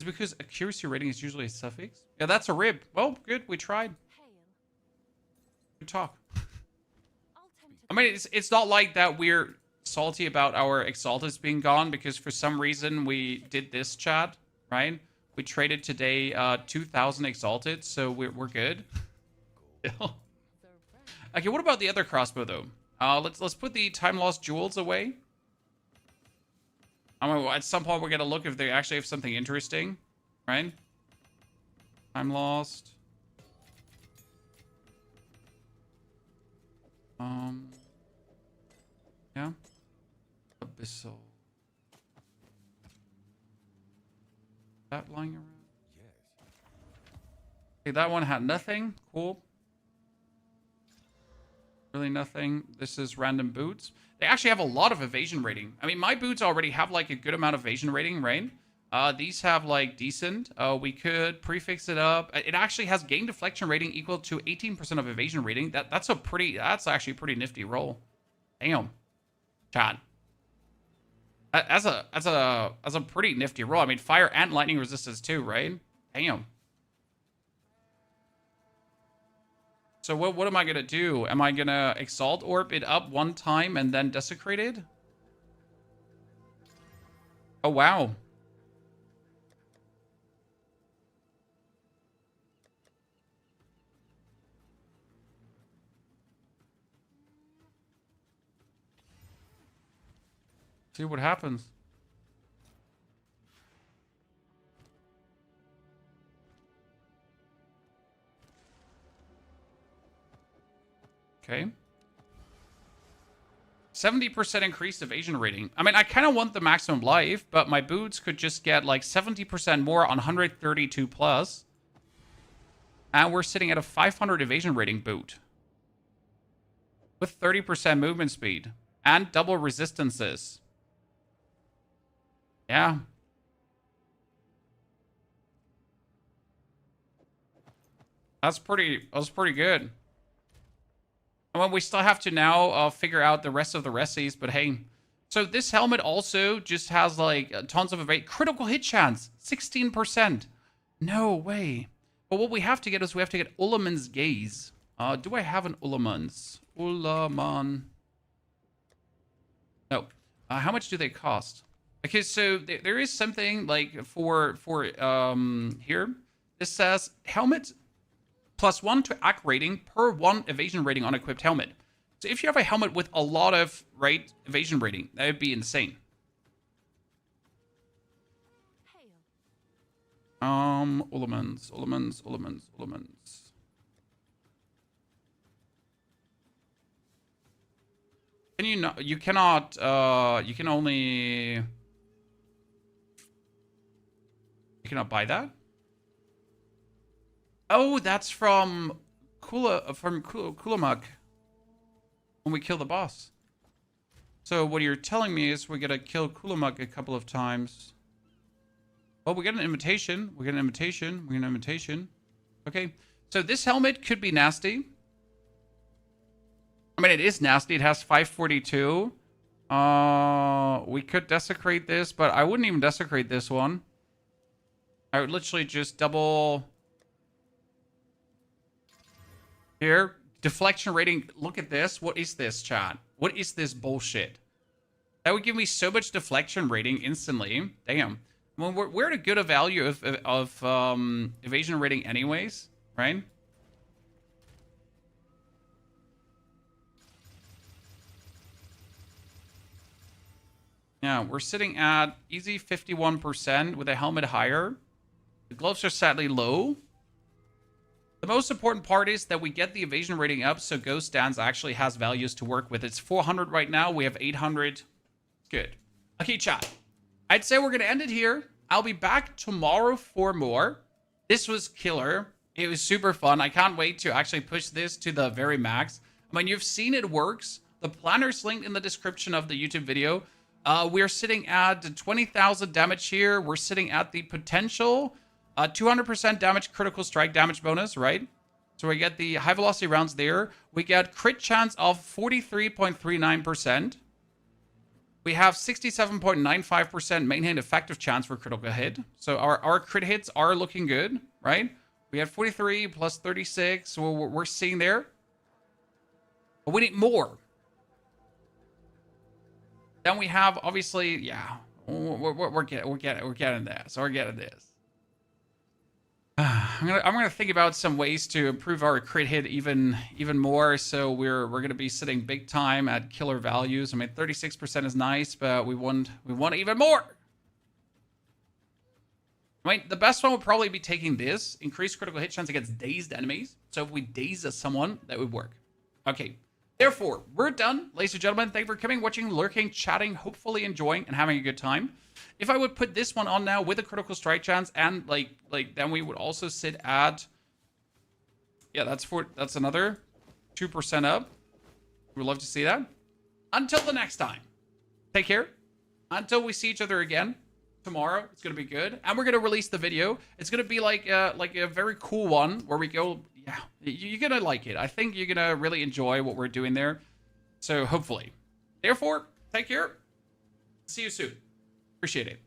Is it because accuracy rating is usually a suffix? Yeah, that's a rib. Well, good. We tried.
Hail.
Good talk.
Untainted.
I mean, it's not like that we're salty about our Exalted being gone, because for some reason we did this, chat, right? We traded today 2,000 Exalted, so we're good. Okay, what about the other crossbow though? Let's put the time lost jewels away. I mean, at some point we're gonna look if they actually have something interesting, right? Time lost. Yeah. Abyssal. That lying around?
Yes.
Okay, that one had nothing. Cool. Really nothing. This is random boots. They actually have a lot of evasion rating. I mean, my boots already have like a good amount of evasion rating, right? These have like decent. We could prefix it up. It actually has gain deflection rating equal to 18% of evasion rating. That's actually a pretty nifty roll. Damn. Chat. As a pretty nifty roll. I mean, fire and lightning resistance too, right? Damn. So what am I gonna do? Am I gonna Exalt Orb it up one time and then desecrate it? Oh wow. See what happens. Okay. 70% increased evasion rating. I mean, I kind of want the maximum life, but my boots could just get like 70% more on 132 plus. And we're sitting at a 500 evasion rating boot. With 30% movement speed. And double resistances. Yeah. That's pretty good. Well, we still have to now figure out the rest of the resties, but hey. So this helmet also just has like tons of critical hit chance, 16%. No way. But what we have to get is we have to get Ulaman's Gaze. Do I have an Ulaman's? Ulaman. No. How much do they cost? Okay, so there is something like for here. This says helmet +1 to AC rating per 1 evasion rating on equipped helmet. So if you have a helmet with a lot of evasion rating, that would be insane.
Hail.
Ulamans. Can you not? You cannot. You can only. You cannot buy that. Oh, that's from Kulamuk. When we kill the boss. So what you're telling me is we're gonna kill Kulamuk a couple of times. Oh, we get an invitation. Okay. So this helmet could be nasty. I mean, it is nasty. It has 542. We could desecrate this, but I wouldn't even desecrate this one. I would literally just double... Here, deflection rating. Look at this. What is this, chat? What is this bullshit? That would give me so much deflection rating instantly. Damn. Well, we're at a good value of evasion rating anyways, right? Yeah, we're sitting at easy 51% with a helmet higher. The gloves are sadly low. The most important part is that we get the evasion rating up, so Ghost Dance actually has values to work with. It's 400 right now. We have 800. Good. Okay, chat. I'd say we're going to end it here. I'll be back tomorrow for more. This was killer. It was super fun. I can't wait to actually push this to the very max. I mean, you've seen it works. The planner's linked in the description of the YouTube video. We're sitting at 20,000 damage here. We're sitting at the potential 200% damage critical strike damage bonus, right? So we get the high velocity rounds there. We get crit chance of 43.39%. We have 67.95% main hand effective chance for critical hit. So our crit hits are looking good, right? We had 43 plus 36. So we're seeing there. But we need more. Then we have, obviously, yeah, we're getting this. We're getting this. I'm gonna think about some ways to improve our crit hit even more. So we're gonna be sitting big time at killer values. I mean, 36% is nice, but we want even more. I mean, the best one would probably be taking this increased critical hit chance against dazed enemies. So if we daze someone, that would work. Okay. Therefore, we're done, ladies and gentlemen. Thank you for coming, watching, lurking, chatting, hopefully enjoying and having a good time. If I would put this one on now with a critical strike chance and like then we would also sit at, yeah, that's another 2% up. We'd love to see that. Until the next time, take care. Until we see each other again tomorrow, it's gonna be good, and we're gonna release the video. It's gonna be like a very cool one where we go. Yeah, you're gonna like it. I think you're gonna really enjoy what we're doing there. So hopefully. Therefore, take care. See you soon. Appreciate it.